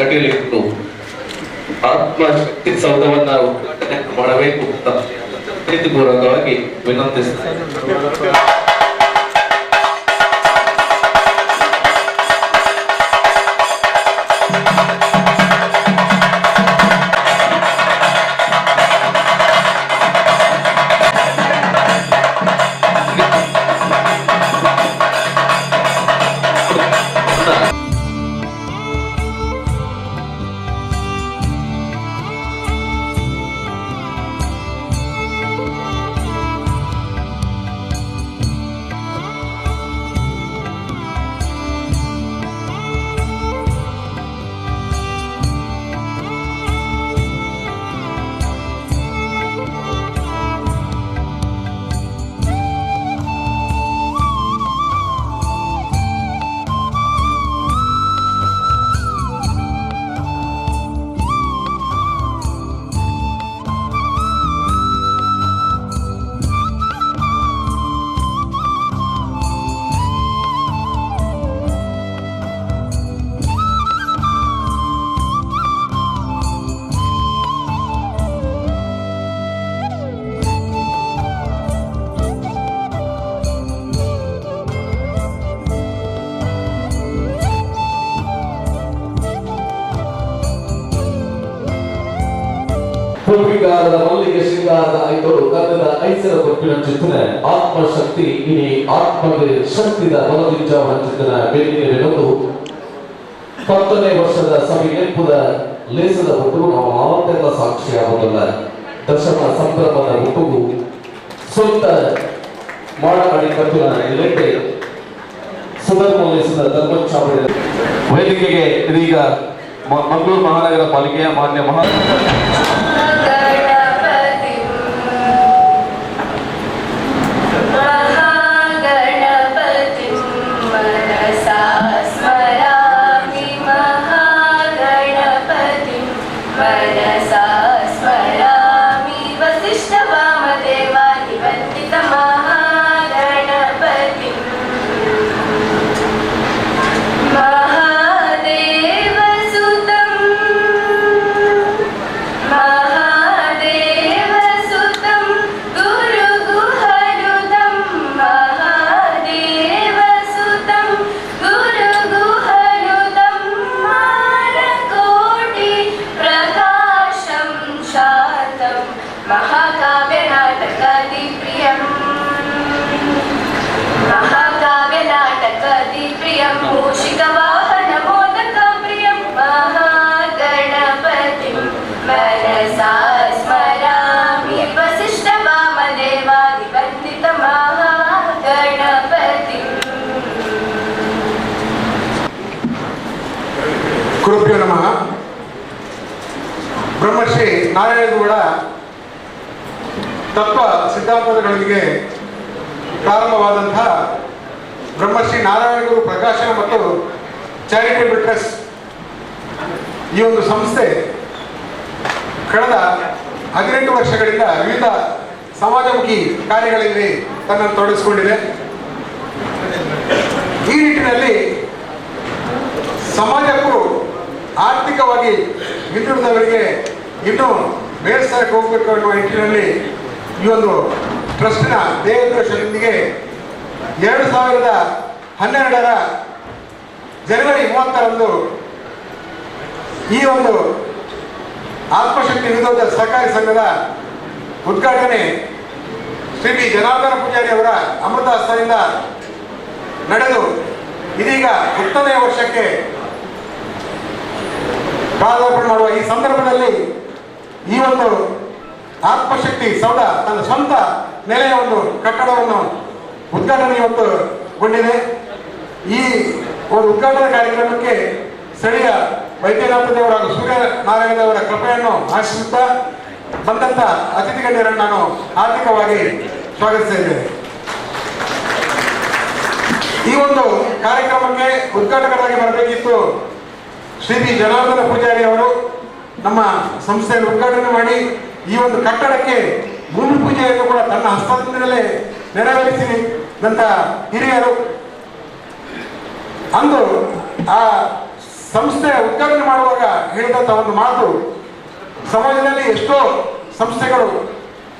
ಕಟೀಲಿಟ್ಟು ಆತ್ಮಶಕ್ತಿ ಸೌಧವನ್ನ ಉದ್ಘಾಟನೆ ಮಾಡಬೇಕು ಅಂತ ಪ್ರೀತಿಪೂರ್ವಕವಾಗಿ ವಿನಂತಿಸುತ್ತೇನೆ. ಪೂರ್ವಿಕಾರದ ಮಲ್ಲಿಗೆ ಶೃಂಗಾರದ ಐದೋಡು ಕನ್ನಡ ಐಸರ ಕೊಟ್ಟಿನ ಚಿತ್ರಣ ಆತ್ಮಶಕ್ತಿ ಇನಿ ಆತ್ಮಗೆ ಶಕ್ತಿದ ಬಲದಿಂಜಾವನ ಚಿತ್ರಣ ಬೆಳ್ಳಿನೆರೆದು 10ನೇ ವರ್ಷದ ಸಭೆ ನೆನಪುದ ಲೇಸದ ಹುಟ್ಟುಗು ನಾವು ಆವತ್ತೆಲ್ಲ ಸಾಕ್ಷಿಯಾಗುವುದಿಲ್ಲ. ದಶಮ ಸಂಭ್ರಮದ ಹುಟ್ಟುಗು ಸ್ವಂತ ಮಾಡಾಡಿ ಕಟ್ಟುನ ಇಲೆಟ್ಟೆ ಸುಧರ್ಮ ಲೇಸದ ಧರ್ಮಚಾವಡಿ ವೇದಿಕೆಗೆ ಇದೀಗ ಮಂಗಳೂರು ಮಹಾನಗರ ಪಾಲಿಕೆಯ ಮಾನ್ಯ ಗುರುಭ್ಯೋ ನಮಃ. ಬ್ರಹ್ಮಶ್ರೀ ನಾರಾಯಣಗೌಡ ತತ್ವ ಸಿದ್ಧಾಂತಗಳೊಂದಿಗೆ ಪ್ರಾರಂಭವಾದಂತಹ ಬ್ರಹ್ಮಶ್ರೀ ನಾರಾಯಣಗುರು ಪ್ರಕಾಶನ ಮತ್ತು ಚಾರಿಟೇಬಲ್ ಟ್ರಸ್ಟ್ ಈ ಒಂದು ಸಂಸ್ಥೆ ಕಳೆದ 18 ವರ್ಷಗಳಿಂದ ವಿವಿಧ ಸಮಾಜಮುಖಿ ಕಾರ್ಯಗಳಲ್ಲಿ ತನ್ನನ್ನು ತೊಡಗಿಸಿಕೊಂಡಿದೆ. ಈ ನಿಟ್ಟಿನಲ್ಲಿ ಸಮಾಜಕ್ಕೂ ಆರ್ಥಿಕವಾಗಿ ಹಿಂದುಳಿದವರಿಗೆ ಇನ್ನೂ ಮೇಲ್ಸ್ತರಕ್ಕೆ ಹೋಗಬೇಕು ಅನ್ನುವ ನಿಟ್ಟಿನಲ್ಲಿ ಈ ಒಂದು ಟ್ರಸ್ಟಿನ ಧ್ಯೇಯೋದ್ದೇಶದೊಂದಿಗೆ 2012 ಜನವರಿ 30ರಂದು ಈ ಒಂದು ಆತ್ಮಶಕ್ತಿ ವಿನೋದ ಸಹಕಾರಿ ಸಂಘದ ಉದ್ಘಾಟನೆ ಶ್ರೀ ಬಿ ಜನಾರ್ದನ ಪೂಜಾರಿ ಅವರ ಅಮೃತಹಸ್ತದಿಂದ ನಡೆದು ಇದೀಗ 10ನೇ ವರ್ಷಕ್ಕೆ ಪಾದಾರ್ಪಣೆ ಮಾಡುವ ಈ ಸಂದರ್ಭದಲ್ಲಿ ಈ ಒಂದು ಆತ್ಮಶಕ್ತಿ ಸೌಧ ತನ್ನ ಸ್ವಂತ ನೆಲೆಯ ಒಂದು ಕಟ್ಟಡವನ್ನು ಉದ್ಘಾಟನೆ ಇವತ್ತುಗೊಂಡಿದೆ. ಈ ಒಂದು ಉದ್ಘಾಟನಾ ಕಾರ್ಯಕ್ರಮಕ್ಕೆ ಸ್ಥಳೀಯ ವೈದ್ಯನಾಥ ದೇವರ ಹಾಗೂ ಸೂರ್ಯನಾರಾಯಣ ದೇವರ ಕೃಪೆಯನ್ನು ಆಶಿಸುತ್ತಾ ಬಂದಂತ ಅತಿಥಿ ಗಣ್ಯರನ್ನು ನಾನು ಆರ್ಥಿಕವಾಗಿ ಸ್ವಾಗತಿಸ್ತಾ ಇದ್ದೇನೆ. ಈ ಒಂದು ಕಾರ್ಯಕ್ರಮಕ್ಕೆ ಉದ್ಘಾಟಕರಾಗಿ ಬರಬೇಕಿತ್ತು ಶ್ರೀ ಬಿ ಜನಾರ್ದನ ಪೂಜಾರಿ ಅವರು. ನಮ್ಮ ಸಂಸ್ಥೆಯನ್ನು ಉದ್ಘಾಟನೆ ಮಾಡಿ ಈ ಒಂದು ಕಟ್ಟಡಕ್ಕೆ ಭೂಮಿ ಪೂಜೆಯನ್ನು ಕೂಡ ತನ್ನ ಹಸ್ತದಿಂದಲೇ ನೆರವೇರಿಸಿದಂತ ಹಿರಿಯರು. ಅಂದು ಆ ಸಂಸ್ಥೆ ಉದ್ಘಾಟನೆ ಮಾಡುವಾಗ ಹೇಳಿದಂತ ಒಂದು ಮಾತು, ಸಮಾಜದಲ್ಲಿ ಎಷ್ಟೋ ಸಂಸ್ಥೆಗಳು,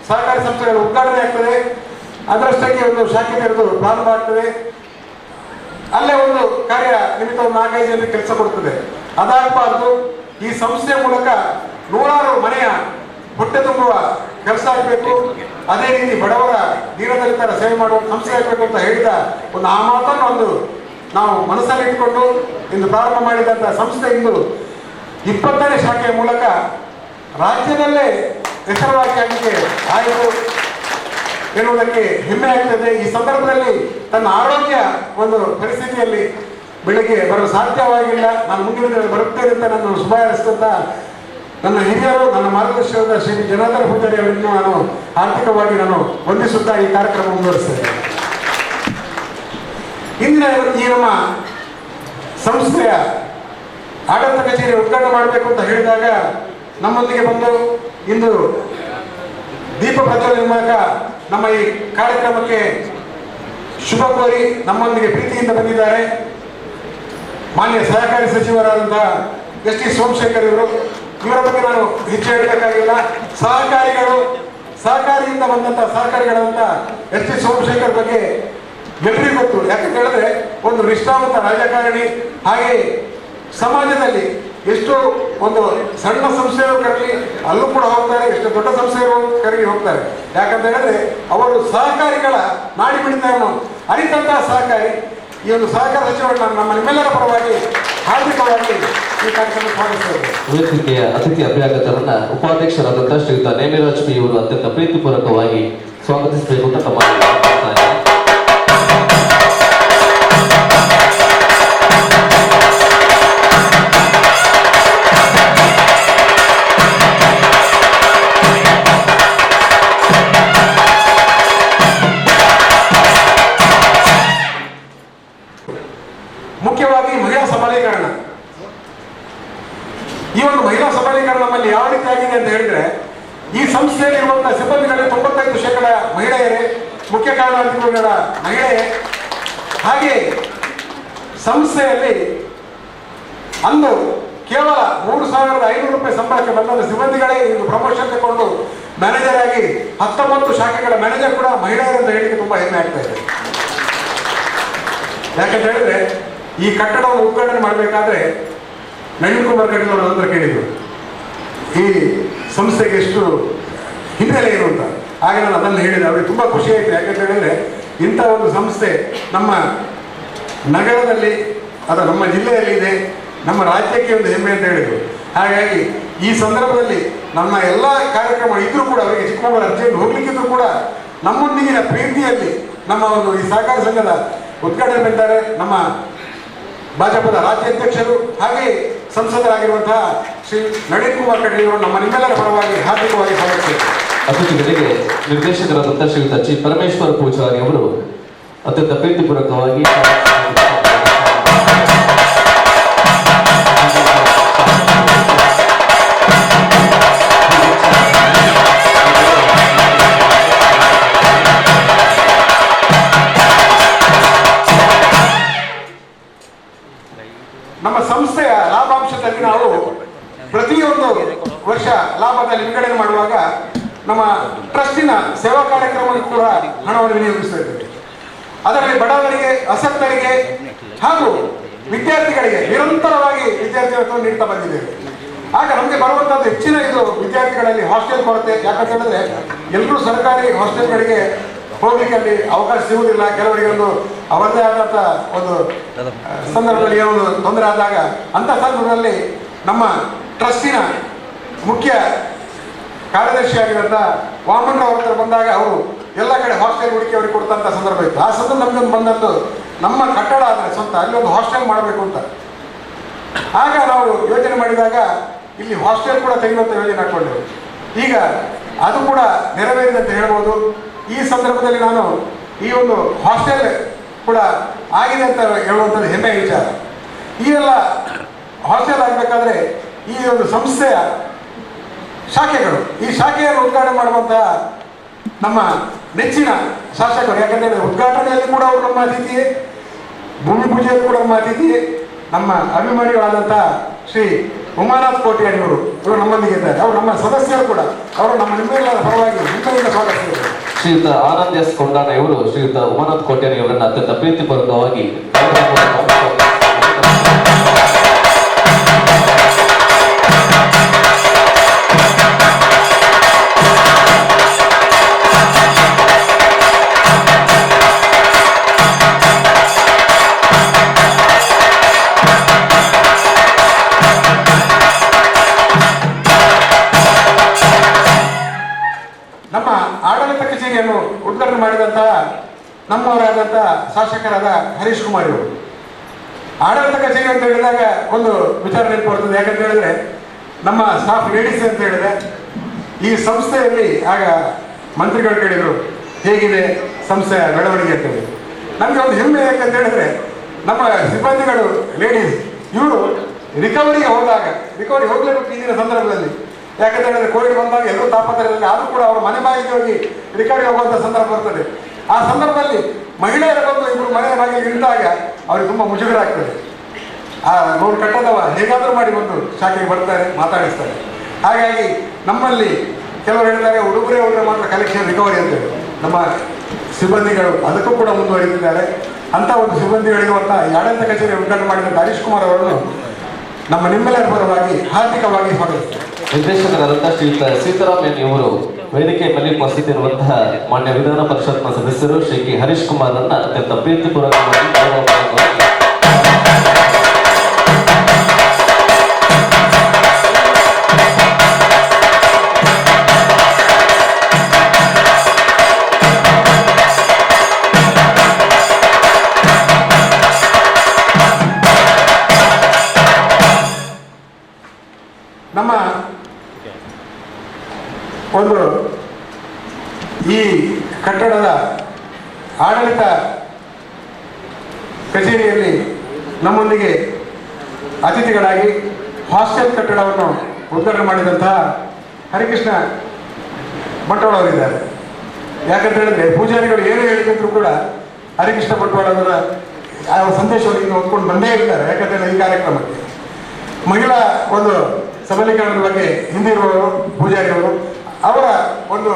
ಸಹಕಾರಿ ಸಂಸ್ಥೆಗಳು ಉದ್ಘಾಟನೆ ಆಗ್ತದೆ, ಅದರಷ್ಟಕ್ಕೆ ಒಂದು ಶಾಖೆ ತೆರೆದು ಪ್ರಾರಂಭ ಆಗ್ತದೆ, ಅಲ್ಲೇ ಒಂದು ಕಾರ್ಯ ನಿಮಿತ್ತ ಒಂದು 4-5 ಜನರಿಗೆ ಕೆಲಸ ಕೊಡ್ತದೆ. ಅದಾಗಬಾರ್ದು. ಈ ಸಂಸ್ಥೆಯ ಮೂಲಕ ನೂರಾರು ಮನೆಯ ಹೊಟ್ಟೆ ತುಂಬುವ ಕೆಲಸ ಆಗಬೇಕು, ಅದೇ ರೀತಿ ಬಡವರ ದೀನದಲಿತರ ಸೇವೆ ಮಾಡುವ ಸಂಸ್ಥೆ ಆಗಬೇಕು ಅಂತ ಹೇಳಿದ ಒಂದು ಆ ಮಾತನ್ನು ಒಂದು ನಾವು ಮನಸ್ಸಲ್ಲಿ ಇಟ್ಕೊಂಡು ಇಂದು ಪ್ರಾರಂಭ ಮಾಡಿದಂಥ ಸಂಸ್ಥೆ ಇಂದು 20ನೇ ಶಾಖೆಯ ಮೂಲಕ ರಾಜ್ಯದಲ್ಲೇ ಹೆಸರುವಾಸಿಯಾಗಲಿಕ್ಕೆ ಆಯಿತು ಎನ್ನುವುದಕ್ಕೆ ಹೆಮ್ಮೆ ಆಗ್ತದೆ. ಈ ಸಂದರ್ಭದಲ್ಲಿ ತನ್ನ ಆರೋಗ್ಯ ಒಂದು ಪರಿಸ್ಥಿತಿಯಲ್ಲಿ ಬೆಳಿಗ್ಗೆ ಬರಲು ಸಾಧ್ಯವಾಗಿಲ್ಲ, ನಾನು ಮುಂದಿನ ದಿನ ಬರುತ್ತೇನೆ ಅಂತ ನಾನು ಶುಭ ಹಾರೈಸಿದಂತ ನನ್ನ ಹಿರಿಯರು, ನನ್ನ ಮಾರ್ಗದರ್ಶನದ ಶ್ರೀ ಜನಾರ್ದನ ಪೂಜಾರಿ ಅವರನ್ನು ನಾನು ಆರ್ಥಿಕವಾಗಿ ನಾನು ವಂದಿಸುತ್ತಾ ಈ ಕಾರ್ಯಕ್ರಮ ಮುಂದುವರಿಸ್ತೇನೆ. ಇಂದಿನ ಈ ನಮ್ಮ ಸಂಸ್ಥೆಯ ಆಡಳಿತ ಕಚೇರಿ ಉದ್ಘಾಟನೆ ಮಾಡಬೇಕು ಅಂತ ಹೇಳಿದಾಗ ನಮ್ಮೊಂದಿಗೆ ಬಂದು ಇಂದು ದೀಪ ಪ್ರಜ್ವಲನೆ ಮೂಲಕ ನಮ್ಮ ಈ ಕಾರ್ಯಕ್ರಮಕ್ಕೆ ಶುಭ ಕೋರಿ ನಮ್ಮೊಂದಿಗೆ ಪ್ರೀತಿಯಿಂದ ಬಂದಿದ್ದಾರೆ ಮಾನ್ಯ ಸಹಕಾರಿ ಸಚಿವರಾದಂತಹ ಎಸ್ ಟಿ ಸೋಮಶೇಖರ್ ಇವರು. ಇವರ ಬಗ್ಗೆ ನಾನು ಹೆಚ್ಚು ಹೇಳಬೇಕಾಗಿಲ್ಲ. ಸಹಕಾರಿಯಿಂದ ಬಂದಂತಹ ಸಹಕಾರಿಗಳಂತ ಎಸ್ ಟಿ ಸೋಮಶೇಖರ್ ಬಗ್ಗೆ ಎಲ್ಲರಿಗೂ ಗೊತ್ತು. ಯಾಕಂತ ಹೇಳಿದ್ರೆ ಒಂದು ನಿಷ್ಠಾವಂತ ರಾಜಕಾರಣಿ, ಹಾಗೆ ಸಮಾಜದಲ್ಲಿ ಎಷ್ಟು ಒಂದು ಸಣ್ಣ ಸಂಸ್ಥೆಯವರು ಕರಗಿ ಅಲ್ಲೂ ಕೂಡ ಹೋಗ್ತಾರೆ, ಎಷ್ಟು ದೊಡ್ಡ ಸಂಸ್ಥೆಯವರು ಕರಗಿ ಹೋಗ್ತಾರೆ. ಯಾಕಂತ ಹೇಳಿದ್ರೆ ಅವರು ಸಹಕಾರಿಗಳ ನಾಡಿ ಮಿಡಿತವನ್ನು ಅರಿತಂತಹ ಸಹಕಾರಿ. ಈ ಒಂದು ಸಹಕಾರ ಸಚಿವರನ್ನು ನಮ್ಮ ನಿಮ್ಮೆಲ್ಲರ ಪರವಾಗಿ ಹಾರ್ದಿಕವಾಗಿ ಈ ಕಾರ್ಯಕ್ರಮ ಸ್ವಾಗತಿಸುತ್ತೇವೆ. ವೇದಿಕೆಯ ಅತಿಥಿ ಅಭ್ಯಾಗತರನ್ನ ಉಪಾಧ್ಯಕ್ಷರಾದಂತಹ ಶ್ರೀಯುತ ನೇಮಿರಾಜ್ ಪಿ ಅವರು ಅತ್ಯಂತ ಪ್ರೀತಿಪೂರ್ವಕವಾಗಿ ಸ್ವಾಗತಿಸಬೇಕು ಅಂತ ತಮ್ಮ ಮುಖ್ಯವಾಗಿ ಮಹಿಳಾ ಸಬಲೀಕರಣ. ಈ ಒಂದು ಮಹಿಳಾ ಸಬಲೀಕರಣ ನಮ್ಮಲ್ಲಿ ಯಾವ ರೀತಿ ಆಗಿದೆ ಅಂತ ಹೇಳಿದ್ರೆ, ಈ ಸಂಸ್ಥೆಯಲ್ಲಿರುವಂತಹ ಸಿಬ್ಬಂದಿಗಳಲ್ಲಿ 95% ಮಹಿಳೆಯರೇ, ಮುಖ್ಯ ಕಾರ್ಯನಿರ್ವಾಹಕರ ಮಹಿಳೆಯೇ. ಹಾಗೆ ಸಂಸ್ಥೆಯಲ್ಲಿ ಅಂದು ಕೇವಲ 3,500 ರೂಪಾಯಿ ಸಂಬಳಕ್ಕೆ ಬಂದ ಸಿಬ್ಬಂದಿಗಳೇ ಇಂದು ಪ್ರಮೋಷನ್ ತಗೊಂಡು ಮ್ಯಾನೇಜರ್ ಆಗಿ 19 ಶಾಖೆಗಳ ಮ್ಯಾನೇಜರ್ ಕೂಡ ಮಹಿಳೆಯರು ಅಂತ ಹೇಳಿಕ್ಕೆ ತುಂಬಾ ಹೆಮ್ಮೆ ಆಗ್ತಾ ಇದೆ. ಯಾಕಂತ ಹೇಳಿದ್ರೆ ಈ ಕಟ್ಟಡವನ್ನು ಉದ್ಘಾಟನೆ ಮಾಡಬೇಕಾದ್ರೆ ನಳಿನ್ ಕುಮಾರ್ ಕಟೀಲ್ ಅವರು ನಂತರ ಕೇಳಿದ್ರು ಈ ಸಂಸ್ಥೆಗೆ ಎಷ್ಟು ಹಿನ್ನೆಲೆ ಏನು ಅಂತ. ಆಗ ನಾನು ಅದನ್ನು ಹೇಳಿದೆ, ಅವರಿಗೆ ತುಂಬಾ ಖುಷಿ ಆಯಿತು. ಯಾಕಂತ ಹೇಳಿದ್ರೆ ಇಂಥ ಒಂದು ಸಂಸ್ಥೆ ನಮ್ಮ ನಗರದಲ್ಲಿ, ಅದು ನಮ್ಮ ಜಿಲ್ಲೆಯಲ್ಲಿ ಇದೆ, ನಮ್ಮ ರಾಜ್ಯಕ್ಕೆ ಒಂದು ಹೆಮ್ಮೆ ಅಂತ ಹೇಳಿದರು. ಹಾಗಾಗಿ ಈ ಸಂದರ್ಭದಲ್ಲಿ ನಮ್ಮ ಎಲ್ಲ ಕಾರ್ಯಕ್ರಮ ಇದ್ರೂ ಕೂಡ ಅವರಿಗೆ ಚಿಕ್ಕಮಗಳೂರು ಅರ್ಜೆಂಟ್ ಹೋಗ್ಲಿಕ್ಕಿದ್ರು ಕೂಡ ನಮ್ಮೊಂದಿಗಿನ ಪ್ರೀತಿಯಲ್ಲಿ ನಮ್ಮ ಒಂದು ಈ ಸಹಕಾರ ಸಂಘದ ಉದ್ಘಾಟನೆ ಮಾಡಿದ್ದಾರೆ ನಮ್ಮ ಭಾಜಪದ ರಾಜ್ಯಾಧ್ಯಕ್ಷರು ಹಾಗೆ ಸಂಸದರಾಗಿರುವಂತಹ ಶ್ರೀ ನಳಿನ್ ಕುಮಾರ್ ಕಟೀಲ್ ಅವರು ನಮ್ಮ ನಿಮ್ಮೆಲ್ಲರ ಪರವಾಗಿ ಹಾರ್ದಿಕವಾಗಿ ಸ್ವಾಗತಿಸಿದರು. ಅತಿಥಿಗಳಿಗೆ ನಿರ್ದೇಶಕರಾದಂತಹ ಶ್ರೀಯುತ ಚಿ ಪರಮೇಶ್ವರ ಪೂಜಾರಿ ಅವರು ಅತ್ಯಂತ ಪ್ರೀತಿಪೂರ್ವಕವಾಗಿ ನಮ್ಮ ಸಂಸ್ಥೆಯ ಲಾಭಾಂಶದಲ್ಲಿ ನಾವು ಪ್ರತಿಯೊಂದು ವರ್ಷ ಲಾಭದಲ್ಲಿ ವಿಂಗಡಣೆ ಮಾಡುವಾಗ ನಮ್ಮ ಟ್ರಸ್ಟಿನ ಸೇವಾ ಕಾರ್ಯಕ್ರಮಕ್ಕೆ ಕೂಡ ಹಣವನ್ನು ವಿನಿಯೋಗಿಸ್ತಾ ಇದ್ದೇವೆ. ಅದರಲ್ಲಿ ಬಡವರಿಗೆ, ಆಸಕ್ತರಿಗೆ ಹಾಗೂ ವಿದ್ಯಾರ್ಥಿಗಳಿಗೆ ನಿರಂತರವಾಗಿ ವಿದ್ಯಾರ್ಥಿಗಳನ್ನು ನೀಡ್ತಾ ಬಂದಿದ್ದೇವೆ. ಆಗ ನಮಗೆ ಬರುವಂತಹದ್ದು ಹೆಚ್ಚಿನ ಇದು ವಿದ್ಯಾರ್ಥಿಗಳಲ್ಲಿ ಹಾಸ್ಟೆಲ್ ಕೊರತೆ. ಯಾಕಂತ ಹೇಳಿದ್ರೆ ಎಲ್ಲರೂ ಸರ್ಕಾರಿ ಹಾಸ್ಟೆಲ್ಗಳಿಗೆ ಹೋಗ್ಲಿಕ್ಕೆ ಅಲ್ಲಿ ಅವಕಾಶ ಸಿಗುವುದಿಲ್ಲ. ಕೆಲವರಿಗೆ ಒಂದು ಅವರದೇ ಆದಂಥ ಒಂದು ಸಂದರ್ಭದಲ್ಲಿ ಏನೋ ಒಂದು ತೊಂದರೆ ಆದಾಗ ಅಂಥ ಸಂದರ್ಭದಲ್ಲಿ ನಮ್ಮ ಟ್ರಸ್ಟಿನ ಮುಖ್ಯ ಕಾರ್ಯದರ್ಶಿಯಾಗಿರುವಂಥ ವಾಮನರಾವ್ ಹತ್ರ ಬಂದಾಗ ಅವರು ಎಲ್ಲ ಕಡೆ ಹಾಸ್ಟೆಲ್ ಹುಡುಕಿ ಅವರಿಗೆ ಕೊಡ್ತಂಥ ಸಂದರ್ಭ ಇತ್ತು. ಆ ಸಂದರ್ಭ ನಮ್ಗೊಂದು ಬಂದದ್ದು ನಮ್ಮ ಕಟ್ಟಡ ಆದರೆ ಸ್ವಂತ ಅಲ್ಲಿ ಒಂದು ಹಾಸ್ಟೆಲ್ ಮಾಡಬೇಕು ಅಂತ. ಆಗ ನಾವು ಯೋಜನೆ ಮಾಡಿದಾಗ ಇಲ್ಲಿ ಹಾಸ್ಟೆಲ್ ಕೂಡ ತೆಗೆಯುವಂಥ ಯೋಜನೆ ಹಾಕ್ಕೊಂಡೆವು. ಈಗ ಅದು ಕೂಡ ನೆರವೇರಿದೆ ಅಂತ ಹೇಳ್ಬೋದು. ಈ ಸಂದರ್ಭದಲ್ಲಿ ನಾನು ಈ ಒಂದು ಹಾಸ್ಟೆಲ್ ಕೂಡ ಆಗಿದೆ ಅಂತ ಹೇಳುವಂಥದ್ದು ಹೆಮ್ಮೆಯ ವಿಚಾರ. ಈ ಎಲ್ಲ ಹಾಸ್ಟೆಲ್ ಆಗಬೇಕಾದ್ರೆ ಈ ಒಂದು ಸಂಸ್ಥೆಯ ಶಾಖೆಗಳು, ಈ ಶಾಖೆಯನ್ನು ಉದ್ಘಾಟನೆ ಮಾಡುವಂತಹ ನಮ್ಮ ನೆಚ್ಚಿನ ಶಾಸಕರು, ಯಾಕಂದರೆ ಉದ್ಘಾಟನೆಯಲ್ಲಿ ಕೂಡ ಅವರು ನಮ್ಮ ಅತಿಥಿಯೇ, ಭೂಮಿ ಪೂಜೆಯಲ್ಲಿ ಕೂಡ ನಮ್ಮ ಅತಿಥಿಯೇ, ನಮ್ಮ ಅಭಿಮಾನಿಗಳಾದಂಥ ಶ್ರೀ ಉಮಾನಾಥ್ ಕೋಟ್ಯಾನಿಯವರು ಇವರು ನಮ್ಮೊಂದಿಗೆ ಇದ್ದಾರೆ. ಅವರು ನಮ್ಮ ಸದಸ್ಯರು ಕೂಡ. ಅವರು ನಮ್ಮ ನಿಮ್ಮೆಲ್ಲರ ಪರವಾಗಿ ನಿಮ್ಮೆಲ್ಲ ಸ್ವಾಗತಿಸಿದ್ದಾರೆ. ಶ್ರೀಯುತ ಆನಂದ್ ಎಸ್ ಕೊಂಡಾನ ಇವರು ಶ್ರೀಯುತ ಉಮಾನಾಥ್ ಕೋಟ್ಯಾನಿ ಅವರನ್ನು ಅತ್ಯಂತ ಪ್ರೀತಿಪೂರ್ವಕವಾಗಿ ನಮ್ಮ ಆಡಳಿತ ಕಚೇರಿಯನ್ನು ಉದ್ಘಾಟನೆ ಮಾಡಿದಂತಹ ನಮ್ಮವರಾದಂಥ ಶಾಸಕರಾದ ಹರೀಶ್ ಕುಮಾರ್ ಇವರು. ಆಡಳಿತ ಕಚೇರಿ ಅಂತ ಹೇಳಿದಾಗ ಒಂದು ವಿಚಾರ ನೆನಪು ಬರ್ತದೆ. ಯಾಕಂತ ಹೇಳಿದ್ರೆ ನಮ್ಮ ಸ್ಟಾಫ್ ಲೇಡೀಸ್ ಅಂತ ಹೇಳಿದ್ರೆ ಈ ಸಂಸ್ಥೆಯಲ್ಲಿ ಆಗ ಮಂತ್ರಿಗಳು ಕೇಳಿದರು ಹೇಗಿದೆ ಸಂಸ್ಥೆಯ ಬೆಳವಣಿಗೆ ಅಂತ ಹೇಳಿ. ನಮಗೆ ಒಂದು ಹೆಮ್ಮೆ ಯಾಕಂತ ಹೇಳಿದ್ರೆ ನಮ್ಮ ಸಿಬ್ಬಂದಿಗಳು ಲೇಡೀಸ್ ಇವರು ರಿಕವರಿಗೆ ಹೋಗಲೇಬೇಕು ಈಗಿನ ಸಂದರ್ಭದಲ್ಲಿ. ಯಾಕಂತ ಹೇಳಿದ್ರೆ ಕೋವಿಡ್ ಬಂದಾಗ ಎಲ್ಲರೂ ತಾಪತ್ರದಲ್ಲಿ ಆದರೂ ಕೂಡ ಅವರು ಮನೆ ಬಾಗಿಲಿಗೆ ಹೋಗಿ ರಿಕವರಿ ಹೋಗುವಂಥ ಸಂದರ್ಭ ಬರ್ತದೆ. ಆ ಸಂದರ್ಭದಲ್ಲಿ ಮಹಿಳೆಯರ ಬಂದು ಇಬ್ಬರು ಮನೆ ಬಾಗಿಲಿಗೆ ಇಳಿದಾಗ ಅವ್ರಿಗೆ ತುಂಬ ಮುಜುಗರ ಆಗ್ತದೆ. ಆ ನೋಡು ಕಟ್ಟದವ ಹೇಗಾದರೂ ಮಾಡಿ ಬಂದು ಶಾಖೆಗೆ ಬರ್ತಾರೆ, ಮಾತಾಡಿಸ್ತಾರೆ. ಹಾಗಾಗಿ ನಮ್ಮಲ್ಲಿ ಕೆಲವರು ಹೇಳಿದಾಗ ಉಡುಗೊರೆ ಮಾತ್ರ ಕಲೆಕ್ಷನ್ ರಿಕವರಿ ಅಂತೇಳಿ ನಮ್ಮ ಸಿಬ್ಬಂದಿಗಳು ಅದಕ್ಕೂ ಕೂಡ ಮುಂದುವರಿದಿದ್ದಾರೆ. ಅಂಥ ಒಂದು ಸಿಬ್ಬಂದಿಗಳಿರುವಂಥ ಆಡಳಿತ ಕಚೇರಿ ಉದ್ಘಾಟನೆ ಮಾಡಿದಂಥ ಹರೀಶ್ ಕುಮಾರ್ ಅವರನ್ನು ನಮ್ಮ ನಿಮ್ಮೆಲ್ಲರ ಪರವಾಗಿ ಹಾರ್ದಿಕವಾಗಿ ಸ್ವಾಗತಿಸ್ತಾರೆ. ನಿರ್ದೇಶಕರಾದಂತಹ ಶ್ರೀಯುತ ಸೀತಾರಾಮ್ ಎನ್ ಇವರು ವೇದಿಕೆ ಮೇಲೆ ಉಪಸ್ಥಿತಿರುವಂತಹ ಮಾನ್ಯ ವಿಧಾನ ಪರಿಷತ್ನ ಸದಸ್ಯರು ಶ್ರೀ ಕೆ ಹರೀಶ್ ಕುಮಾರ್ ಅನ್ನ ಅತ್ಯಂತ ಪ್ರೀತಿಪೂರ್ವಕವಾಗಿ ಗೌರವಪೂರ್ವಕವಾಗಿ ನಮ್ಮ ಒಂದು ಈ ಕಟ್ಟಡದ ಆಡಳಿತ ಕಚೇರಿಯಲ್ಲಿ ನಮ್ಮೊಂದಿಗೆ ಅತಿಥಿಗಳಾಗಿ ಹಾಸ್ಟೆಲ್ ಕಟ್ಟಡವನ್ನು ಉದ್ಘಾಟನೆ ಮಾಡಿದಂತಹ ಹರಿಕೃಷ್ಣ ಬಂಟ್ವಾಳ ಅವರಿದ್ದಾರೆ. ಯಾಕಂತ ಹೇಳಿದ್ರೆ ಪೂಜಾರಿಗಳು ಏನೇ ಹೇಳಿದ್ರು ಕೂಡ ಹರಿಕೃಷ್ಣ ಬಂಟ್ವಾಳ ಅವರ ಆ ಸಂದೇಶವನ್ನು ಹೊತ್ಕೊಂಡು ಬಂದೇ ಇರ್ತಾರೆ. ಯಾಕಂತೇಳಿದ್ರೆ ಈ ಕಾರ್ಯಕ್ರಮಕ್ಕೆ ಮಹಿಳಾ ಒಂದು ಸಬಲೀಕರಣದ ಬಗ್ಗೆ ಹಿಂದಿರುವವರು ಪೂಜಾರಿಯವರು ಅವರ ಒಂದು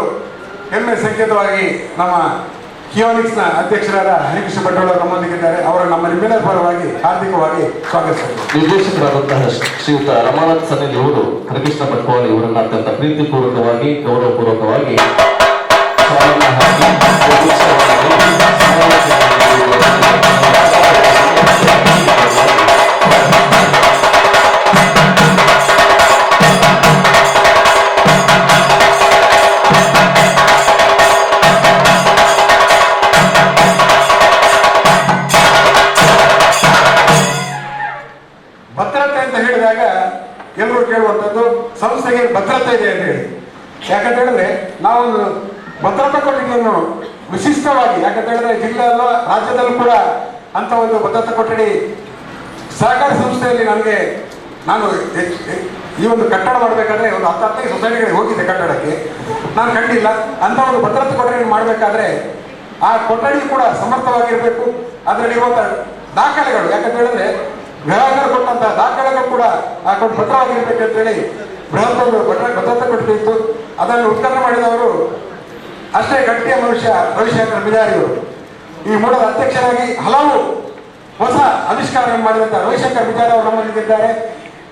ಹೆಮ್ಮೆ ಸಂಕೇತವಾಗಿ ನಮ್ಮ ಕಿಯೋನಿಕ್ಸ್ನ ಅಧ್ಯಕ್ಷರಾದ ಹರಿಕೃಷ್ಣ ಬಂಟ್ವಾಳ ನಮ್ಮೊಂದಿಗಿದ್ದಾರೆ. ಅವರು ನಮ್ಮ ನಿಮ್ಮೆಲ್ಲರ ಪರವಾಗಿ ಹಾರ್ದಿಕವಾಗಿ ಸ್ವಾಗತಿಸಿದರು. ನಿರ್ದೇಶಕರಾದಂತಹ ಶ್ರೀಯುತ ರಮಾನಾಥ್ ಸನಿಲ್ ಇವರು ಹರಿಕೃಷ್ಣ ಬಂಟ್ವಾಳ ಇವರನ್ನು ಅತ್ಯಂತ ಪ್ರೀತಿಪೂರ್ವಕವಾಗಿ ಗೌರವಪೂರ್ವಕವಾಗಿ ಭದ್ರತೆ ಅಂತ ಹೇಳಿದಾಗ ಎಲ್ಲರೂ ಕೇಳುವಂಥದ್ದು ಸಂಸ್ಥೆಗೆ ಭದ್ರತೆ ಇದೆ ಅಂತ ಹೇಳಿ. ಯಾಕಂತ ಹೇಳಿದ್ರೆ ನಾವೊಂದು ಭದ್ರತಾ ಕೊಠಡಿಯನ್ನು ವಿಶಿಷ್ಟವಾಗಿ, ಯಾಕಂತ ಹೇಳಿದ್ರೆ ಜಿಲ್ಲೆಯಲ್ಲೂ ರಾಜ್ಯದಲ್ಲೂ ಕೂಡ ಅಂತ ಒಂದು ಭದ್ರತಾ ಕೊಠಡಿ ಸಹಕಾರಿ ಸಂಸ್ಥೆಯಲ್ಲಿ ನಾನು ಈ ಒಂದು ಕಟ್ಟಡ ಮಾಡಬೇಕಾದ್ರೆ ಒಂದು 10-15 ಸೊಸೈಟಿಗಳಿಗೆ ಹೋಗಿದ್ದೆ ಕಟ್ಟಡಕ್ಕೆ. ನಾನು ಕಂಡಿಲ್ಲ ಅಂತ ಒಂದು ಭದ್ರತಾ ಕೊಠಡಿ ಮಾಡಬೇಕಾದ್ರೆ ಆ ಕೊಠಡಿ ಕೂಡ ಸಮರ್ಥವಾಗಿರಬೇಕು. ಅದರಲ್ಲಿರುವಂಥ ದಾಖಲೆಗಳು, ಯಾಕಂತ ಹೇಳಿದ್ರೆ ಗ್ರಾಹಕರು ಕೊಟ್ಟಂತಹ ದಾಖಲೆಗಳು ಕೂಡ ಆ ಕೊಟ್ಟು ಭದ್ರವಾಗಿರ್ಬೇಕಂತೇಳಿ ಬೃಹತ್ ಒಂದು ಭದ್ರತೆ ಕೊಟ್ಟಿತ್ತು. ಅದನ್ನು ಉದ್ಘಾಟನೆ ಮಾಡಿದವರು ಅಷ್ಟೇ ಗಟ್ಟಿಯ ಮನುಷ್ಯ ರವಿಶಂಕರ್ ಬಿಜಾರಿಯವರು. ಈ ಮೂಲದ ಅಧ್ಯಕ್ಷರಾಗಿ ಹಲವು ಹೊಸ ಆವಿಷ್ಕಾರಗಳನ್ನು ಮಾಡಿದಂಥ ರವಿಶಂಕರ್ ಬಿಜಾರಿ ಅವರು ನಮ್ಮಲ್ಲಿದ್ದಾರೆ.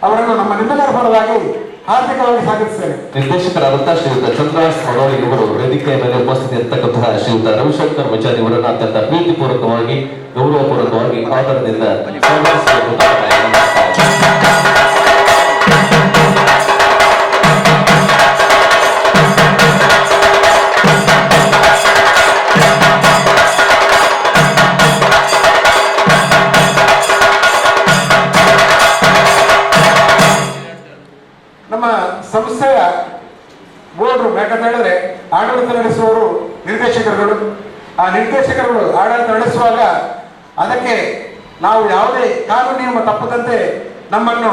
ಅವರನ್ನು ನಮ್ಮ ನಿಮ್ಮೆಲ್ಲರ ಪರವಾಗಿ ಹಾರ್ದಿಕವಾಗಿ ಸ್ವಾಗತಿಸ್ತೇನೆ. ನಿರ್ದೇಶಕರಾದಂತಹ ಶ್ರೀಯುತ ಚಂದ್ರಹಾಸ್ ಮನೋಳಿ ಇವರು ವೇದಿಕೆಯ ಮೇಲೆ ಉಪಸ್ಥಿತಿ ಇರತಕ್ಕಂತಹ ಶ್ರೀಯುತ ರವಿಶಂಕರ್ ಬಿಜಾರಿ ಅವರನ್ನು ಅತ್ಯಂತ ಪ್ರೀತಿಪೂರ್ವಕವಾಗಿ ಗೌರವಪೂರ್ವಕವಾಗಿ ಆದರದಿಂದ ನಮ್ಮ ಸಂಸ್ಥೆಯ ಬೋರ್ಡ್ ರೂಮ್, ಯಾಕಂತ ಹೇಳಿದ್ರೆ ಆಡಳಿತ ನಡೆಸುವವರು ನಿರ್ದೇಶಕರುಗಳು. ಆ ನಿರ್ದೇಶಕರುಗಳು ಆಡಳಿತ ನಡೆಸುವಾಗ ಅದಕ್ಕೆ ನಾವು ಯಾವುದೇ ಕಾನೂನು ನಿಯಮ ತಪ್ಪದಂತೆ ನಮ್ಮನ್ನು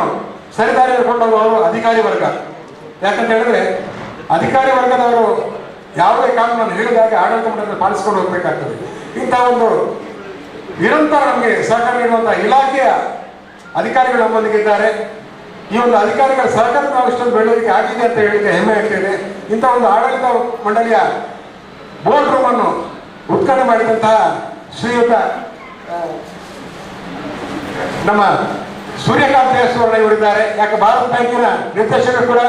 ಸರಿದಾರಿಯಲ್ಲಿ ಕೊಂಡೋಗುವವರು ಅಧಿಕಾರಿ ವರ್ಗ. ಯಾಕಂತ ಹೇಳಿದ್ರೆ ಅಧಿಕಾರಿ ವರ್ಗದವರು ಯಾವುದೇ ಕಾನೂನನ್ನು ಹೇಳಿದಾಗ ಆಡಳಿತ ಮಂಡಳಿಯಲ್ಲಿ ಪಾಲಿಸಿಕೊಂಡು ಹೋಗಬೇಕಾಗ್ತದೆ. ಇಂಥ ಒಂದು ನಿರಂತರ ನಮಗೆ ಸಹಕಾರ ನೀಡುವಂಥ ಇಲಾಖೆಯ ಅಧಿಕಾರಿಗಳು ನಮ್ಮೊಂದಿಗಿದ್ದಾರೆ. ಈ ಒಂದು ಅಧಿಕಾರಿಗಳ ಸಹಕಾರ ನಾವು ಇಷ್ಟೊಂದು ಬೆಳವಣಿಗೆ ಆಗಿದೆ ಅಂತ ಹೇಳಿಕ್ಕೆ ಹೆಮ್ಮೆ ಆಗ್ತಿದೆ. ಇಂಥ ಒಂದು ಆಡಳಿತ ಮಂಡಳಿಯ ಬೋರ್ಡ್ ರೂಮ್ ಅನ್ನು ಉದ್ಘಾಟನೆ ಮಾಡಿದಂತಹ ಶ್ರೀಯುತ ನಮ್ಮ ಸೂರ್ಯಕಾಂತ್ ಜಯಸುವರ್ಣ ಇವರಿದ್ದಾರೆ. ಯಾಕೆ ಭಾರತ ಬ್ಯಾಂಕಿನ ನಿರ್ದೇಶಕರು ಕೂಡ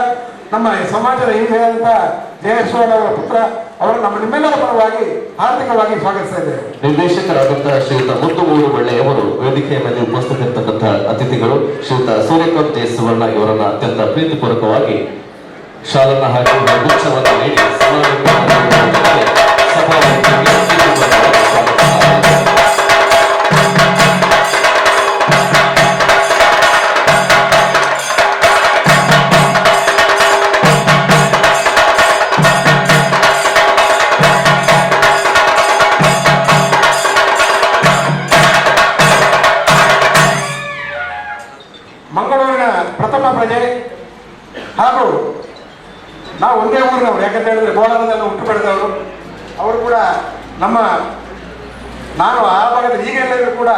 ನಮ್ಮ ಸಮಾಜದ ಹಿರಿಯರಾದಂಥ ಜಯಸುವರ್ಣ ಅವರ ಪುತ್ರ ಅವರು ನಮ್ಮ ನಿಮ್ಮೆಲ್ಲರ ಪರವಾಗಿ ಹಾರ್ದಿಕವಾಗಿ ಸ್ವಾಗತಿಸ್ತಾ ಇದ್ದೇವೆ. ನಿರ್ದೇಶಕರಾದಂತಹ ಶ್ರೀಯುತ ಮುತ್ತುಮೂರು ಬಳ್ಳೆಯವರು ವೇದಿಕೆಯ ಮೇಲೆ ಉಪಸ್ಥಿತರಿರ್ತಕ್ಕಂತಹ ಅತಿಥಿಗಳು ಶ್ರೀಯುತ ಸೂರ್ಯಕಾಂತ್ ಜಯಸುವರ್ಣ ಇವರನ್ನ ಅತ್ಯಂತ ಪ್ರೀತಿಪೂರ್ವಕವಾಗಿ ಶಾಲನ್ನ ಹಾಕಿ ಗುಚ್ಛವನ್ನು ನೀಡಿ ಮಂಗಳೂರಿನ ಪ್ರಥಮ ಪ್ರಜೆ ಹಾಗೂ ನಾವು ಒಂದೇ ಊರಿನವರು. ಯಾಕಂತ ಹೇಳಿದ್ರೆ ಗೋಳಾರದಲ್ಲಿ ಹುಟ್ಟು ಬೆಳೆದವರು. ಅವರು ಕೂಡ ನಾನು ಆ ಭಾಗದಲ್ಲಿ ಈಗೆಲ್ಲರೂ ಕೂಡ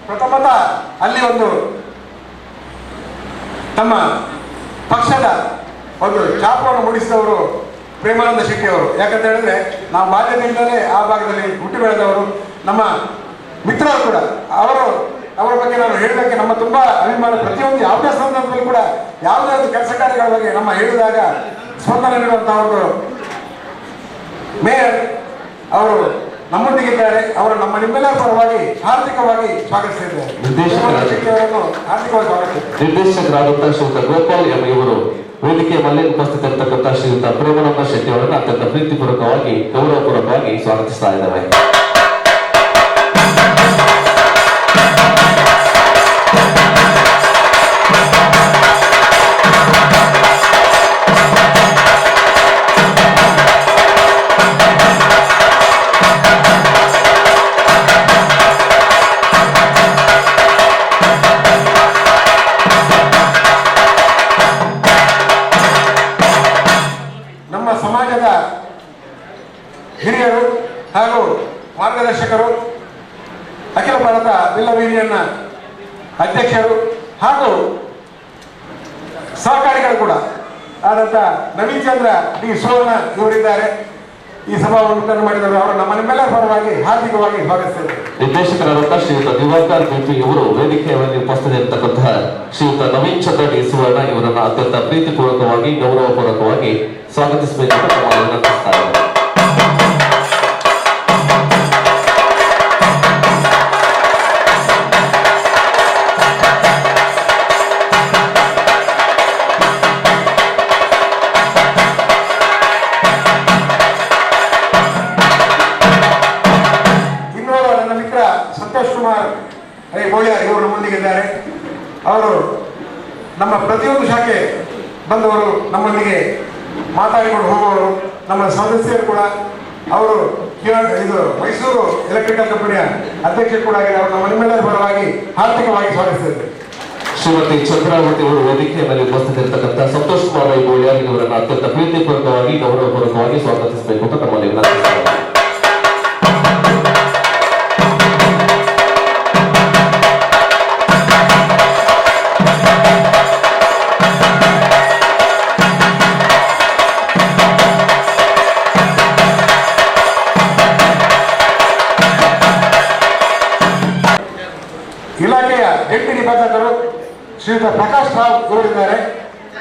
ಪ್ರಥಮತಃ ಅಲ್ಲಿ ಒಂದು ತಮ್ಮ ಪಕ್ಷದ ಒಂದು ಛಾಪವನ್ನು ಮೂಡಿಸಿದವರು ಪ್ರೇಮಾನಂದ ಶೆಟ್ಟಿ ಅವರು. ಯಾಕಂತ ಹೇಳಿದ್ರೆ ನಾವು ಬಾಲ್ಯದಿಂದಲೇ ಆ ಭಾಗದಲ್ಲಿ ಹುಟ್ಟು ಬೆಳೆದವರು. ನಮ್ಮ ಮಿತ್ರರು ಕೂಡ ಅವರ ಬಗ್ಗೆ ನಾನು ಹೇಳಲಿಕ್ಕೆ ನಮ್ಮ ತುಂಬಾ ಅಭಿಮಾನ. ಪ್ರತಿಯೊಂದು ಯಾವುದೇ ಸಂದರ್ಭದಲ್ಲಿ ಕೂಡ ಯಾವುದೇ ಒಂದು ಕೆಲಸ ಕಾರ್ಯಗಳ ಬಗ್ಗೆ ನಮ್ಮ ಹೇಳಿದಾಗ ಸ್ಪಂದನೆ ನೀಡುವಂತಹ ಒಂದು ಮೇಯರ್ ಅವರು ನಮ್ಮೊಂದಿಗಿದ್ದಾರೆ. ಅವರು ನಮ್ಮ ನಿಮ್ಮೆಲ್ಲರ ಪರವಾಗಿ ಹಾರ್ದಿಕವಾಗಿ ಸ್ವಾಗತಿಸಿದ್ದಾರೆ. ನಿರ್ದೇಶಕರಾದಂತಹ ಶ್ರೀಯುತ ಗೋಪಾಲ್ ಎಂ ಇವರು ವೇದಿಕೆಯ ಮೇಲೆ ಉಪಸ್ಥಿತರಿರ್ತಕ್ಕಂಥ ಶ್ರೀಯುತ ಪ್ರೇಮಾನಂದ ಶೆಟ್ಟಿ ಅವರನ್ನು ಅತ್ಯಂತ ಪ್ರೀತಿಪೂರ್ವಕವಾಗಿ ಗೌರವಪೂರ್ವಕವಾಗಿ ಸ್ವಾಗತಿಸ್ತಾ ಇದ್ದೇವೆ. ಸಮಾಜದ ಹಿರಿಯರು ಹಾಗೂ ಮಾರ್ಗದರ್ಶಕರು, ಅಖಿಲ ಭಾರತ ಬಿಲ್ಲವೀರ್ಯನ ಅಧ್ಯಕ್ಷರು ಹಾಗೂ ಸಹಕಾರಿಗಳು ಕೂಡ ಆದಂಥ ನವೀನ್ ಚಂದ್ರ ಡಿ ಸುವರ್ಣ ಇವರಿದ್ದಾರೆ. ಈ ಸಭಾವನ್ನು ಉದ್ಘಾಟನೆ ಮಾಡಿದರು. ಅವರು ನಮ್ಮ ನಿಮ್ಮೆಲ್ಲರ ಪರವಾಗಿ ಹಾರ್ದಿಕವಾಗಿ ಸ್ವಾಗತಿಸಿದ್ದಾರೆ. ನಿರ್ದೇಶಕರಾದಂತಹ ಶ್ರೀಯುತ ದಿವಾಕರ್ ಬಿಪಿ ಇವರು ವೇದಿಕೆಯ ಮೇಲೆ ಉಪಸ್ಥಿತರಿರ್ತಕ್ಕಂತಹ ಶ್ರೀಯುತ ನವೀನ್ ಚಂದ್ರ ಡಿ ಸುವರ್ಣ ಇವರನ್ನು ಅತ್ಯಂತ ಪ್ರೀತಿಪೂರ್ವಕವಾಗಿ ಗೌರವಪೂರ್ವಕವಾಗಿ ಸ್ವಾಗತಿಸಬೇಕು ಅಂತ ವಿನಂತಿಸ್ತಾ ಇದ್ದಾರೆ. ಸಂತೋಷ್ ಕುಮಾರ್ ಗೋಳಿಯಾರ್ ಇವರು ನಮ್ಮೊಂದಿಗಿದ್ದಾರೆ. ಅವರು ನಮ್ಮ ಪ್ರತಿಯೊಂದು ಶಾಖೆ ಬಂದವರು, ನಮ್ಮೊಂದಿಗೆ ಮಾತಾಡಿಕೊಂಡು ಹೋಗುವವರು, ನಮ್ಮ ಸದಸ್ಯರು ಕೂಡ. ಅವರು ಇದು ಮೈಸೂರು ಎಲೆಕ್ಟ್ರಿಕಲ್ ಕಂಪನಿಯ ಅಧ್ಯಕ್ಷರು ಕೂಡ ಆಗಿದೆ. ಅವರು ನಮ್ಮ ನಿಮ್ಮೆಲ್ಲರ ಪರವಾಗಿ ಹಾರ್ದಿಕವಾಗಿ ಸ್ವಾಗತಿಸಿದ್ದಾರೆ. ಶ್ರೀಮತಿ ಚಂದ್ರಾವತಿ ಅವರು ವೇದಿಕೆಯ ಮೇಲೆ ಉಪಸ್ಥಿತರಿರ್ತಕ್ಕಂಥ ಸಂತೋಷ್ ಕುಮಾರ್ ಗೋಳಿಯಾರ್ ಇವರನ್ನು ಅತ್ಯಂತ ಪ್ರೀತಿಪೂರ್ವಕವಾಗಿ ಗೌರವಪೂರ್ವಕವಾಗಿ ಸ್ವಾಗತಿಸಬೇಕು ಅಂತ ನಮ್ಮಲ್ಲಿ ವಿನಂತಿಸಿದ್ದಾರೆ. ಇಲಾಖೆಯ ಜಂಟಿ ನಿಬಂಧಕರು ಶ್ರೀಯುತ ಪ್ರಕಾಶ್ ರಾವ್ ಇವರಿದ್ದಾರೆ.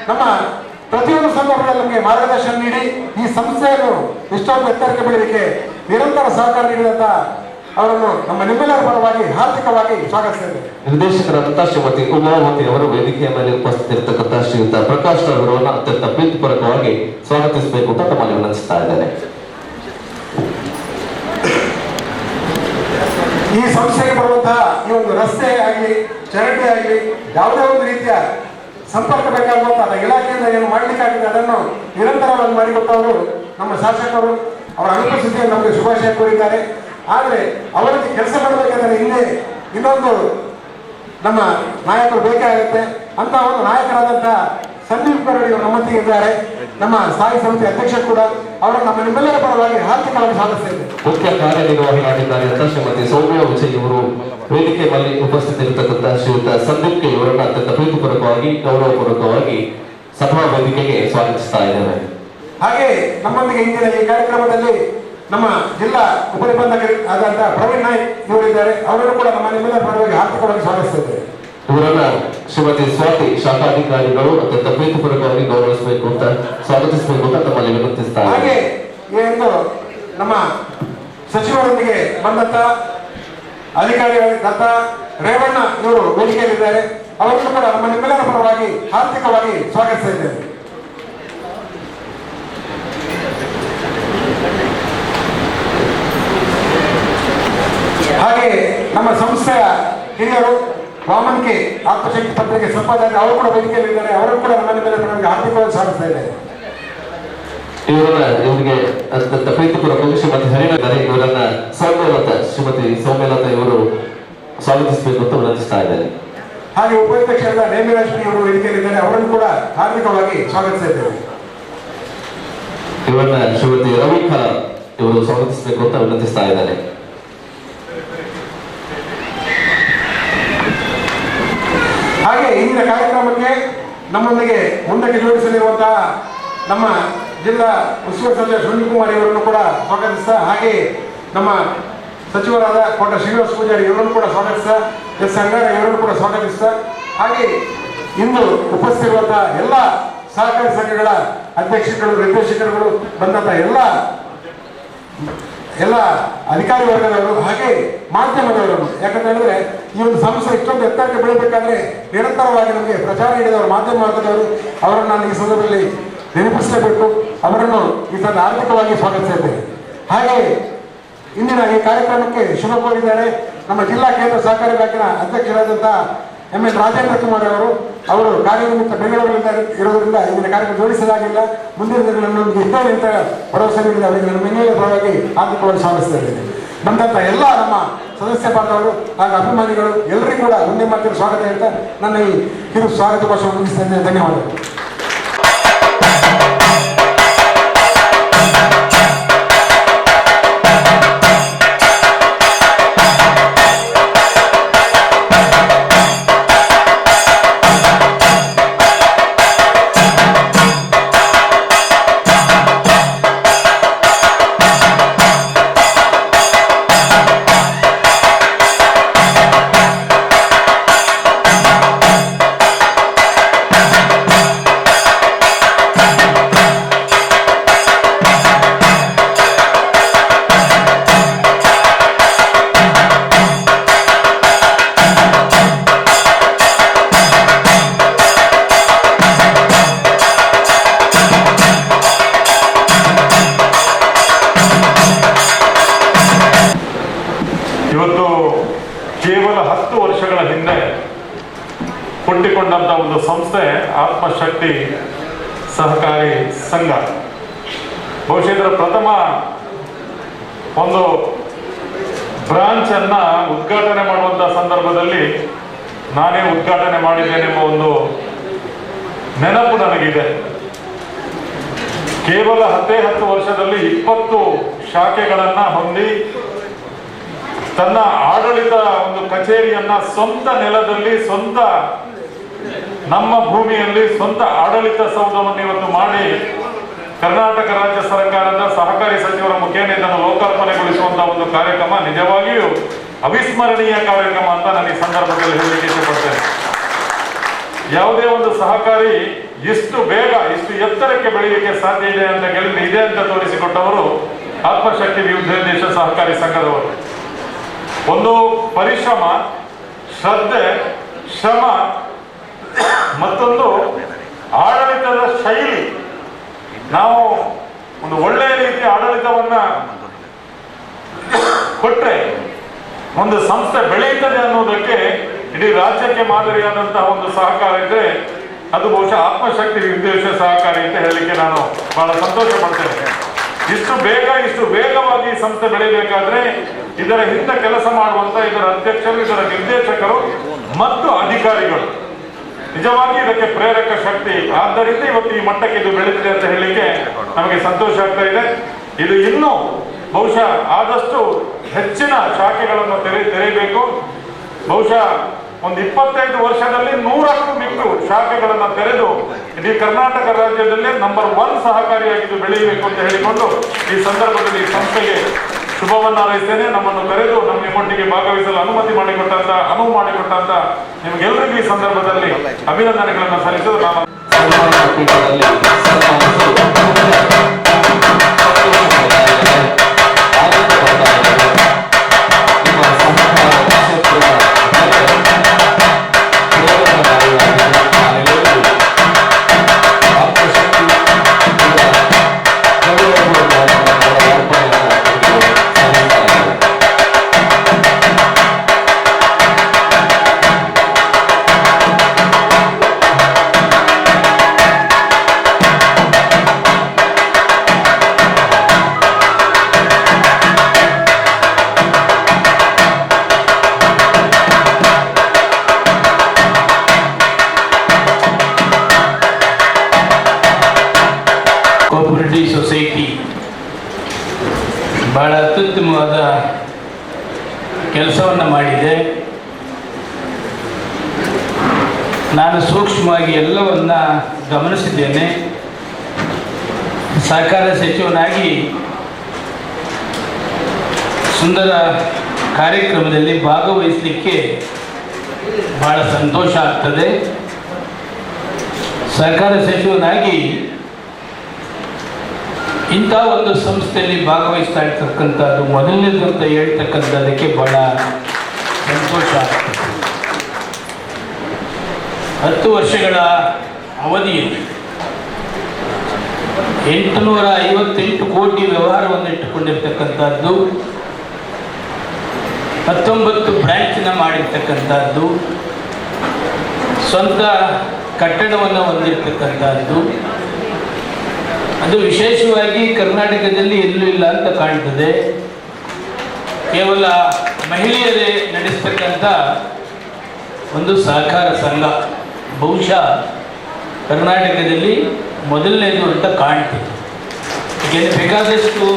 ನಮ್ಮ ಪ್ರತಿಯೊಂದು ಸಂದರ್ಭದಲ್ಲಿ ನಮಗೆ ಮಾರ್ಗದರ್ಶನ ನೀಡಿ ಈ ಸಂಸ್ಥೆಯನ್ನು ಇಷ್ಟೊಂದು ಎತ್ತರಕ್ಕೆ ಬೆಳೆಯಲಿಕ್ಕೆ ನಿರಂತರ ಸಹಕಾರ ನೀಡಿದಂತ ಅವರನ್ನು ನಮ್ಮ ನಿಮ್ಮೆಲ್ಲರ ಪರವಾಗಿ ಹಾರ್ದಿಕವಾಗಿ ಸ್ವಾಗತಿಸಿದ್ದೇವೆ. ನಿರ್ದೇಶಕರಾದಂತಹ ಶ್ರೀಮತಿ ಉಮಾವತಿ ಅವರು ವೇದಿಕೆಯ ಮೇಲೆ ಉಪಸ್ಥಿತರಿರ್ತಕ್ಕಂಥ ಶ್ರೀಯುತ ಪ್ರಕಾಶ್ ರಾವ್ ಅವರನ್ನು ಅತ್ಯಂತ ಪ್ರೀತಿಪೂರ್ವಕವಾಗಿ ಸ್ವಾಗತಿಸಬೇಕು ಅಂತ ತಮ್ಮಲ್ಲಿ ವಿನಂತಿಸ್ತಾ ಇದ್ದೇನೆ. ಈ ಸಂಸ್ಥೆಗೆ ಬರುವಂತಹ ಈ ಒಂದು ರಸ್ತೆ ಆಗಲಿ, ಚರಂಡಿ ಆಗಲಿ, ಯಾವುದೇ ಒಂದು ರೀತಿಯ ಸಂಪರ್ಕ ಬೇಕಾಗುವಂತಹ ಇಲಾಖೆಯಿಂದ ಏನು ಮಾಡಲಿಕ್ಕಾಗಿದೆ ಅದನ್ನು ನಿರಂತರವಾಗಿ ಮಾಡಿಕೊಟ್ಟವರು ನಮ್ಮ ಶಾಸಕರು. ಅವರ ಅನುಪಸ್ಥಿತಿಯಲ್ಲಿ ನಮಗೆ ಶುಭಾಶಯ ಕೋರಿದ್ದಾರೆ. ಆದರೆ ಅವರಿಗೆ ಕೆಲಸ ಮಾಡಬೇಕಾದ್ರೆ ಹಿಂದೆ ಇನ್ನೊಂದು ನಮ್ಮ ನಾಯಕರು ಬೇಕೇ ಆಗುತ್ತೆ. ಅಂತ ಒಂದು ನಾಯಕರಾದಂತಹ ಸಂದೀಪ್ ಕರಡಿ ಅವರು ನಮ್ಮೊಂದಿಗೆ ಇದ್ದಾರೆ. ನಮ್ಮ ಸ್ಥಾಯಿ ಸಮಿತಿ ಅಧ್ಯಕ್ಷ ಕೂಡ ಅವರು ನಮ್ಮ ನಿಮ್ಮೆಲ್ಲರ ಪರವಾಗಿ ಹಾರ್ದಿಕವಾಗಿ ಸ್ವಾಗತಿಸಿದ್ದಾರೆ. ಮುಖ್ಯ ಕಾರ್ಯನಿರ್ವಹಣಾಧಿಕಾರಿಯಾದ ಶ್ರೀಮತಿ ಸೌಮ್ಯ ವಿಜಯ್ ಅವರು ವೇದಿಕೆ ಮೇಲೆ ಉಪಸ್ಥಿತರಿರತಕ್ಕಂತಹ ಶ್ರೀಯುತ ಸಂದೀಪ್ ಕೆ ಇವರನ್ನು ಅತ್ಯಂತ ಪ್ರೀತಿಪೂರ್ವಕವಾಗಿ ಗೌರವಪೂರ್ವಕವಾಗಿ ಸಭಾ ವೇದಿಕೆಗೆ ಸ್ವಾಗತಿಸ್ತಾ ಇದ್ದೇವೆ. ಹಾಗೆ ನಮ್ಮೊಂದಿಗೆ ಇಂದಿನ ಈ ಕಾರ್ಯಕ್ರಮದಲ್ಲಿ ನಮ್ಮ ಜಿಲ್ಲಾ ಉಪನಿಬಂಧಕರಾದಂತಹ ಪ್ರವೀಣ್ ನಾಯ್ಕ್ ಇವರಿದ್ದಾರೆ. ಅವರನ್ನು ಕೂಡ ನಮ್ಮ ನಿಮ್ಮೆಲ್ಲರ ಪರವಾಗಿ ಹಾರ್ದಿಕವಾಗಿ ಸ್ವಾಗತಿಸಿದ್ದೇವೆ. ಇವರನ್ನ ಶ್ರೀಮತಿ ಸ್ವಾತಿ ಶಾಖಾಧಿಕಾರಿಗಳು ಅತ್ಯಂತ ಪ್ರೀತಿಪೂರ್ವಕವಾಗಿ ಗೌರವಿಸಬೇಕು ಅಂತ ಸ್ವಾಗತಿಸಬೇಕು ಅಂತ ತಮ್ಮಲ್ಲಿ ವಿನಂತಿಸ್ತಾರೆ. ಹಾಗೆ ಏನು ನಮ್ಮ ಸಚಿವರೊಂದಿಗೆ ಬಂದಂತ ಅಧಿಕಾರಿಗಳಾದಂತ ರೇವಣ್ಣ ಇವರು ವೇದಿಕೆಯಲ್ಲಿದ್ದಾರೆ. ಅವರನ್ನು ಕೂಡ ನಮ್ಮ ನಿಮ್ಮೆಲ್ಲರ ಪರವಾಗಿ ಹಾರ್ದಿಕವಾಗಿ ಸ್ವಾಗತಿಸಿದ್ದೇವೆ. ಹಾಗೆ ನಮ್ಮ ಸಂಸ್ಥೆಯ ಹಿರಿಯರು ವಾಮನ್ ಕೆ ಆತ್ಮಶಕ್ತಿ ಪತ್ರಿಕೆ ಸಂಪಾದಕ ಅವರು ಕೂಡ ವೇದಿಕೆಯಲ್ಲಿದ್ದಾರೆ. ಅವರು ಕೂಡ ನಮ್ಮ ನಿಮ್ಮೆಲ್ಲರ ಪರವಾಗಿ ಹಾರ್ದಿಕವಾಗಿ ಸ್ವಾಗತಿಸ್ತಾ ಇದ್ದಾರೆ. ಇವರಿಗೆ ಅತ್ಯಂತ ಪ್ರೀತಿಪೂರ್ವಕವಾಗಿ ಶ್ರೀಮತಿ ಹರಿಣಾರೆ ಇವರನ್ನ ಶ್ರೀಮತಿ ಸೌಮ್ಯಲತಾ ಇವರು ಸ್ವಾಗತಿಸಬೇಕು ಅಂತ ವಿನಂತಿಸ್ತಾ ಇದ್ದಾರೆ. ಹಾಗೆ ಉಪಾಧ್ಯಕ್ಷರಾದ ನೇಮಿರಾಶ್ಮಿ ಅವರು ವೇದಿಕೆಯಲ್ಲಿದ್ದಾರೆ. ಅವರನ್ನು ಕೂಡ ಹಾರ್ದಿಕವಾಗಿ ಸ್ವಾಗತಿಸಿದ್ದೇವೆ. ಇವರನ್ನ ಶ್ರೀಮತಿ ರವಿಕಾ ಇವರು ಸ್ವಾಗತಿಸಬೇಕು ಅಂತ ವಿನಂತಿಸ್ತಾ ಇದ್ದಾರೆ. ಹಾಗೆ ಇಂದಿನ ಕಾರ್ಯಕ್ರಮಕ್ಕೆ ನಮ್ಮೊಂದಿಗೆ ಮುಂದಕ್ಕೆ ಜೋಡಿಸಲಿರುವಂತಹ ನಮ್ಮ ಜಿಲ್ಲಾ ಉಸ್ತುವಾರಿ ಸಚಿವ ಸುನೀಲ್ ಕುಮಾರ್ ಇವರನ್ನು ಕೂಡ ಸ್ವಾಗತಿಸ್ತಾ, ಹಾಗೆ ನಮ್ಮ ಸಚಿವರಾದ ಕೋಟ ಶ್ರೀನಿವಾಸ ಪೂಜಾರಿ ಇವರನ್ನು ಕೂಡ ಸ್ವಾಗತಿಸ್ತಾ, ಎಸ್ ಅಂಗಾರ ಇವರನ್ನು ಕೂಡ ಸ್ವಾಗತಿಸ್ತಾ, ಹಾಗೆ ಇಂದು ಉಪಸ್ಥಿತಿರುವಂತಹ ಎಲ್ಲ ಸಹಕಾರಿ ಸಂಘಗಳ ಅಧ್ಯಕ್ಷರುಗಳು, ನಿರ್ದೇಶಕರುಗಳು, ಬಂದಂತಹ ಎಲ್ಲ ಅಧಿಕಾರಿ ವರ್ಗದವರು, ಹಾಗೆ ಮಾಧ್ಯಮದವರು. ಯಾಕಂತ ಹೇಳಿದ್ರೆ ಈ ಒಂದು ಸಂಸ್ಥೆ ಇಷ್ಟೊಂದು ಎತ್ತರಕ್ಕೆ ಬೆಳೀಬೇಕಾದ್ರೆ ನಿರಂತರವಾಗಿ ನಮಗೆ ಪ್ರಚಾರ ನೀಡಿದವರು ಮಾಧ್ಯಮ ವರ್ಗದವರು. ಅವರನ್ನು ನಾನು ಈ ಸಂದರ್ಭದಲ್ಲಿ ನೆನಪಿಸಲೇಬೇಕು. ಅವರನ್ನು ಈ ಸಲ ಆರ್ಥಿಕವಾಗಿ ಸ್ವಾಗತಿಸಿದ್ದೇವೆ. ಹಾಗೆ ಇಂದಿನ ಈ ಕಾರ್ಯಕ್ರಮಕ್ಕೆ ಶುಭ ಕೋರಿದ್ದಾರೆ ನಮ್ಮ ಜಿಲ್ಲಾ ಕೇಂದ್ರ ಸಹಕಾರಿ ಬ್ಯಾಂಕಿನ ಅಧ್ಯಕ್ಷರಾದಂತಹ ಎಂ.ಎನ್. ರಾಜೇಂದ್ರ ಕುಮಾರ್ ಅವರು ಕಾರ್ಯನಿಮಿತ್ತ ಬೆಂಗಳೂರಿನಿಂದ ಇರೋದ್ರಿಂದ ಇಂದಿನ ಕಾರ್ಯಕ್ರಮ ಜೋಡಿಸಲಾಗಿಲ್ಲ. ಮುಂದಿನ ದಿನಗಳನ್ನು ಇದ್ದೇವೆ ಅಂತ ಭರವಸೆ ನೀಡಿದ ಅವರಿಗೆ ನನ್ನ ಬೆಂಗಳೂರು ಪರವಾಗಿ ಹಾರ್ದಿಕವಾಗಿ ಸ್ವಾಗತಿಸ್ತಾ ಇದ್ದೇನೆ. ಬಂದಂಥ ಎಲ್ಲ ನಮ್ಮ ಸದಸ್ಯ ಬಾಂಧವರು ಹಾಗೂ ಅಭಿಮಾನಿಗಳು ಎಲ್ಲರಿಗೂ ಕೂಡ ಮುಂದೆ ಮಾತಿನ ಸ್ವಾಗತ ಹೇಳ್ತಾ ನನ್ನ ಈ ಕಿರು ಸ್ವಾಗತ ಭಾಷೆ ಮುಗಿಸ್ತಾ ಇದ್ದೇನೆ. ಧನ್ಯವಾದಗಳು. ಇವತ್ತು ಕೇವಲ 10 ವರ್ಷಗಳ ಹಿಂದೆ ಹುಟ್ಟಿಕೊಂಡಂತ ಒಂದು ಸಂಸ್ಥೆ ಆತ್ಮಶಕ್ತಿ ಸಹಕಾರಿ ಸಂಘ. ಬಹುಶಃ ಇದರ ಪ್ರಥಮ ಒಂದು ಬ್ರಾಂಚ್ ಅನ್ನ ಉದ್ಘಾಟನೆ ಮಾಡುವಂತಹ ಸಂದರ್ಭದಲ್ಲಿ ನಾನೇ ಉದ್ಘಾಟನೆ ಮಾಡಿದ್ದೇನೆಂಬ ಒಂದು ನೆನಪು ನನಗಿದೆ. ಕೇವಲ 10 ವರ್ಷದಲ್ಲಿ 20 ಶಾಖೆಗಳನ್ನ ಹೊಂದಿ ತನ್ನ ಆಡಳಿತ ಒಂದು ಕಚೇರಿಯನ್ನ ಸ್ವಂತ ನೆಲದಲ್ಲಿ, ಸ್ವಂತ ನಮ್ಮ ಭೂಮಿಯಲ್ಲಿ ಸ್ವಂತ ಆಡಳಿತ ಸೌಧವನ್ನು ಇವತ್ತು ಮಾಡಿ ಕರ್ನಾಟಕ ರಾಜ್ಯ ಸರ್ಕಾರದ ಸಹಕಾರಿ ಸಚಿವರ ಮುಖೇನ ಇದನ್ನು ಲೋಕಾರ್ಪಣೆಗೊಳಿಸುವಂತಹ ಒಂದು ಕಾರ್ಯಕ್ರಮ ನಿಜವಾಗಿಯೂ ಅವಿಸ್ಮರಣೀಯ ಕಾರ್ಯಕ್ರಮ ಅಂತ ನಾನು ಈ ಸಂದರ್ಭದಲ್ಲಿ ಹೇಳಲಿಕ್ಕೆ ಇಷ್ಟಪಡ್ತೇನೆ. ಯಾವುದೇ ಒಂದು ಸಹಕಾರಿ ಇಷ್ಟು ಬೇಗ ಇಷ್ಟು ಎತ್ತರಕ್ಕೆ ಬೆಳೆಯಲಿಕ್ಕೆ ಸಾಧ್ಯ ಇದೆ ಅಂತ ಕೇಳಿದ್ರೆ ಇದೆ ಅಂತ ತೋರಿಸಿಕೊಟ್ಟವರು ಆತ್ಮಶಕ್ತಿ ವಿವಿಧೋದ್ದೇಶ ಸಹಕಾರಿ ಸಂಘದವರು. ಒಂದು ಪರಿಶ್ರಮ, ಶ್ರದ್ಧೆ, ಶ್ರಮ, ಮತ್ತೊಂದು ಆಡಳಿತದ ಶೈಲಿ. ನಾವು ಒಂದು ಒಳ್ಳೆಯ ರೀತಿಯ ಆಡಳಿತವನ್ನ ಕೊಟ್ರೆ ಒಂದು ಸಂಸ್ಥೆ ಬೆಳೆಯುತ್ತದೆ ಅನ್ನೋದಕ್ಕೆ ಇಡೀ ರಾಜ್ಯಕ್ಕೆ ಮಾದರಿಯಾದಂತಹ ಒಂದು ಸಹಕಾರ ಇದ್ರೆ ಅದು ಬಹುಶಃ ಆತ್ಮಶಕ್ತಿ ವಿವಿಧೋದ್ದೇಶ ಸಹಕಾರಿ ಅಂತ ಹೇಳಲಿಕ್ಕೆ ನಾನು ಬಹಳ ಸಂತೋಷ ಪಡ್ತೇನೆ. ಇಷ್ಟು ವೇಗವಾಗಿ ಸಂಸ್ಥೆ ಬೆಳೆಯಬೇಕಾದ್ರೆ ಇದರ ಹಿಂದೆ ಕೆಲಸ ಮಾಡುವಂತ ಇದರ ಅಧ್ಯಕ್ಷರು, ಇದರ ನಿರ್ದೇಶಕರು ಮತ್ತು ಅಧಿಕಾರಿಗಳು ನಿಜವಾಗಿ ಇದಕ್ಕೆ ಪ್ರೇರಕ ಶಕ್ತಿ. ಆದ್ದರಿಂದ ಇವತ್ತು ಈ ಮಟ್ಟಕ್ಕೆ ಇದು ಬೆಳೆದಿದೆ ಅಂತ ಹೇಳಲಿಕ್ಕೆ ನಮಗೆ ಸಂತೋಷ ಆಗ್ತಾ ಇದೆ. ಇದು ಇನ್ನೂ ಬಹುಶಃ ಆದಷ್ಟು ಹೆಚ್ಚಿನ ಶಾಖೆಗಳನ್ನು ತೆರೆಯಬೇಕು. ಬಹುಶಃ ಒಂದು 25 ವರ್ಷದಲ್ಲಿ 100ಕ್ಕೂ ಮಿಕ್ಕು ಶಾಖೆಗಳನ್ನು ತೆರೆದು ಇಡೀ ಕರ್ನಾಟಕ ರಾಜ್ಯದಲ್ಲೇ ನಂಬರ್ 1 ಸಹಕಾರಿಯಾಗಿದ್ದು ಬೆಳೆಯಬೇಕು ಅಂತ ಹೇಳಿಕೊಂಡು ಈ ಸಂದರ್ಭದಲ್ಲಿ ಈ ಸಂಸ್ಥೆಗೆ ಶುಭವನ್ನು ಹಾರೈಸ್ತೇನೆ. ನಮ್ಮನ್ನು ಕರೆದು ನಮ್ಮೊಟ್ಟಿಗೆ ಭಾಗವಹಿಸಲು ಅನುವು ಮಾಡಿಕೊಟ್ಟಂತ ನಿಮಗೆಲ್ಲರಿಗೂ ಈ ಸಂದರ್ಭದಲ್ಲಿ ಅಭಿನಂದನೆಗಳನ್ನು ಸಲ್ಲಿಸಲು ನಾನು ಸೊಸೈಟಿ ಬಹಳ ಅತ್ಯುತ್ತಮವಾದ ಕೆಲಸವನ್ನು ಮಾಡಿದೆ. ನಾನು ಸೂಕ್ಷ್ಮವಾಗಿ ಎಲ್ಲವನ್ನ ಗಮನಿಸಿದ್ದೇನೆ. ಸಹಕಾರ ಸಚಿವನಾಗಿ ಸುಂದರ ಕಾರ್ಯಕ್ರಮದಲ್ಲಿ ಭಾಗವಹಿಸಲಿಕ್ಕೆ ಬಹಳ ಸಂತೋಷ ಆಗ್ತದೆ. ಸಹಕಾರ ಸಚಿವನಾಗಿ ಇಂಥ ಒಂದು ಸಂಸ್ಥೆಯಲ್ಲಿ ಭಾಗವಹಿಸ್ತಾ ಇರ್ತಕ್ಕಂಥದ್ದು ಮೊದಲನೇದು ಅಂತ ಹೇಳ್ತಕ್ಕಂಥದ್ದಕ್ಕೆ ಬಹಳ ಸಂತೋಷ ಆಗ್ತದೆ. 10 ವರ್ಷಗಳ ಅವಧಿಯಲ್ಲಿ 858 ಕೋಟಿ ವ್ಯವಹಾರವನ್ನು ಇಟ್ಟುಕೊಂಡಿರ್ತಕ್ಕಂಥದ್ದು, 19 ಬ್ರಾಂಚನ್ನ ಮಾಡಿರ್ತಕ್ಕಂಥದ್ದು, ಸ್ವಂತ ಕಟ್ಟಡವನ್ನು ಹೊಂದಿರತಕ್ಕಂಥದ್ದು. ಅದು ವಿಶೇಷವಾಗಿ ಕರ್ನಾಟಕದಲ್ಲಿ ಎಲ್ಲೂ ಇಲ್ಲ ಅಂತ ಕಾಣ್ತದೆ. ಕೇವಲ ಮಹಿಳೆಯರೇ ನಡೆಸ್ತಕ್ಕಂಥ ಒಂದು ಸಹಕಾರ ಸಂಘ ಬಹುಶಃ ಕರ್ನಾಟಕದಲ್ಲಿ ಮೊದಲನೇದು ಅಂತ ಕಾಣ್ತದೆ. ಏಕೆಂದರೆ ಬೇಕಾದಷ್ಟು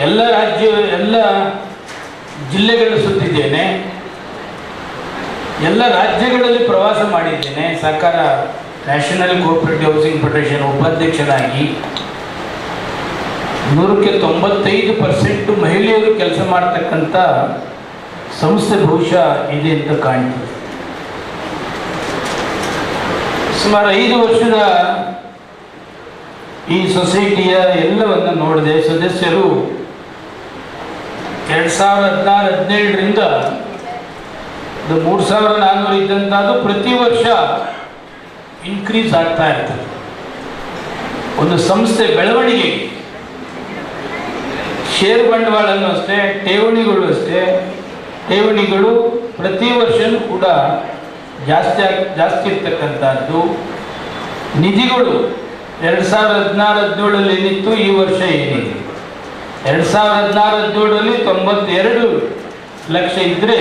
ಎಲ್ಲ ಜಿಲ್ಲೆಗಳು ಸುತ್ತಿದ್ದೇನೆ, ಎಲ್ಲ ರಾಜ್ಯಗಳಲ್ಲಿ ಪ್ರವಾಸ ಮಾಡಿದ್ದೇನೆ. ಸಹಕಾರ ನ್ಯಾಷನಲ್ ಕೋಆಪರೇಟಿವ್ ಹೌಸಿಂಗ್ ಫೆಡರೇಷನ್ ಉಪಾಧ್ಯಕ್ಷನಾಗಿ 195% ಮಹಿಳೆಯರು ಕೆಲಸ ಮಾಡ್ತಕ್ಕಂಥ ಸಂಸ್ಥೆ ಬಹುಶಃ ಇದೆ ಅಂತ ಕಾಣ್ತದೆ. ಸುಮಾರು 5 ವರ್ಷದ ಈ ಸೊಸೈಟಿಯ ಎಲ್ಲವನ್ನು ನೋಡಿದೆ. ಸದಸ್ಯರು 2016-17ರಿಂದ 3400 ಇದ್ದಂಥದ್ದು ಪ್ರತಿ ವರ್ಷ ಇನ್ಕ್ರೀಸ್ ಆಗ್ತಾ ಇರ್ತದೆ. ಒಂದು ಸಂಸ್ಥೆ ಬೆಳವಣಿಗೆ, ಷೇರು ಬಂಡವಾಳನೂ ಅಷ್ಟೇ, ಠೇವಣಿಗಳು ಅಷ್ಟೇ, ಠೇವಣಿಗಳು ಪ್ರತಿ ವರ್ಷವೂ ಕೂಡ ಜಾಸ್ತಿ ಇರ್ತಕ್ಕಂಥದ್ದು. ನಿಧಿಗಳು 2016-17ರಲ್ಲಿ ಏನಿತ್ತು, ಈ ವರ್ಷ ಏನಿದೆ. 2016-17ರಲ್ಲಿ 92 ಲಕ್ಷ ಇದ್ದರೆ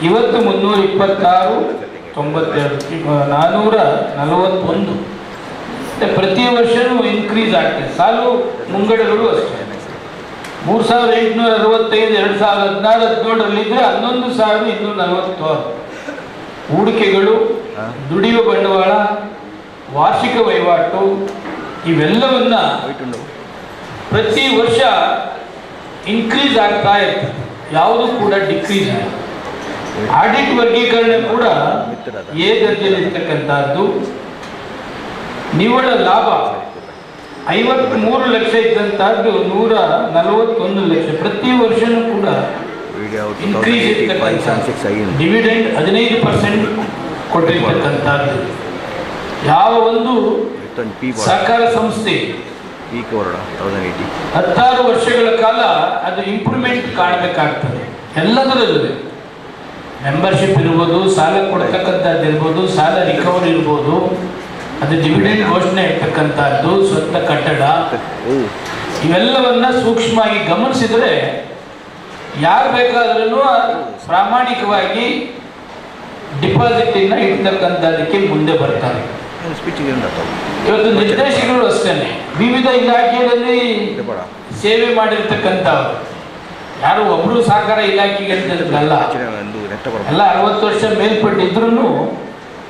ಇವತ್ತು 326, 92, 441. ಪ್ರತಿ ವರ್ಷವೂ ಇನ್ಕ್ರೀಸ್ ಆಗ್ತದೆ. ಸಾಲು ಮುಂಗಡಗಳು ಅಷ್ಟೇ 3865 2016-17ರಲ್ಲಿದ್ದರೆ 11246. ಹೂಡಿಕೆಗಳು, ದುಡಿಯುವ ಬಂಡವಾಳ, ವಾರ್ಷಿಕ ವಹಿವಾಟು ಇವೆಲ್ಲವನ್ನ ಪ್ರತಿ ವರ್ಷ ಇನ್ಕ್ರೀಸ್ ಆಗ್ತಾ ಇರ್ತದೆ, ಯಾವುದು ಕೂಡ ಡಿಕ್ರೀಸ್ ಇಲ್ಲ. ಆಡಿಟ್ ವರ್ಗೀಕರಣ ಕೂಡ ಎ ದರ್ಜೆಯಲ್ಲಿರ್ತಕ್ಕಂಥದ್ದು. ನಿವ್ವಳ ಲಾಭ 53 ಲಕ್ಷ ಇದ್ದಂತಹದ್ದು 141 ಲಕ್ಷ. ಪ್ರತಿ ವರ್ಷನೂ ಕೂಡ ಇನ್ಕ್ರೀಸ್ ಇರ್ತಕ್ಕಂಥ. ಡಿವಿಡೆಂಡ್ 15% ಕೊಟ್ಟಿರ್ತಕ್ಕಂಥದ್ದು. ಯಾವ ಒಂದು ಸಹಕಾರ ಸಂಸ್ಥೆ 16 ವರ್ಷಗಳ ಕಾಲ ಅದು ಇಂಪ್ರೂವ್ಮೆಂಟ್ ಕಾಣಬೇಕಾಗ್ತದೆ. ಎಲ್ಲದರಲ್ಲೂ ಮೆಂಬರ್ಶಿಪ್ ಇರ್ಬೋದು, ಸಾಲ ಕೊಡ್ತಕ್ಕಂಥದ್ದು ಇರ್ಬೋದು, ಸಾಲ ರಿಕವರಿ ಇರ್ಬೋದು, ಅದು ಡಿವಿಡೆಂಡ್ ಘೋಷಣೆ ಇರ್ತಕ್ಕಂಥದ್ದು, ಸ್ವಂತ ಕಟ್ಟಡ, ಇವೆಲ್ಲವನ್ನ ಸೂಕ್ಷ್ಮವಾಗಿ ಗಮನಿಸಿದರೆ ಯಾರು ಬೇಕಾದ್ರೂ ಪ್ರಾಮಾಣಿಕವಾಗಿ ಡಿಪಾಸಿಟ್ ಇಡ್ತಕ್ಕಂಥದಕ್ಕೆ ಮುಂದೆ ಬರ್ತಾರೆ. ಇವತ್ತು ನಿರ್ದೇಶಕರು ಅಷ್ಟೇ ವಿವಿಧ ಇಲಾಖೆಯಲ್ಲಿ ಸೇವೆ ಮಾಡಿರ್ತಕ್ಕಂಥವ್ರು, ಯಾರು ಒಬ್ರು ಸಹಕಾರ ಇಲಾಖೆಗೆ ಅಂತಲ್ಲ, ಎಲ್ಲ 60 ವರ್ಷ ಮೇಲ್ಪಟ್ಟಿದ್ರು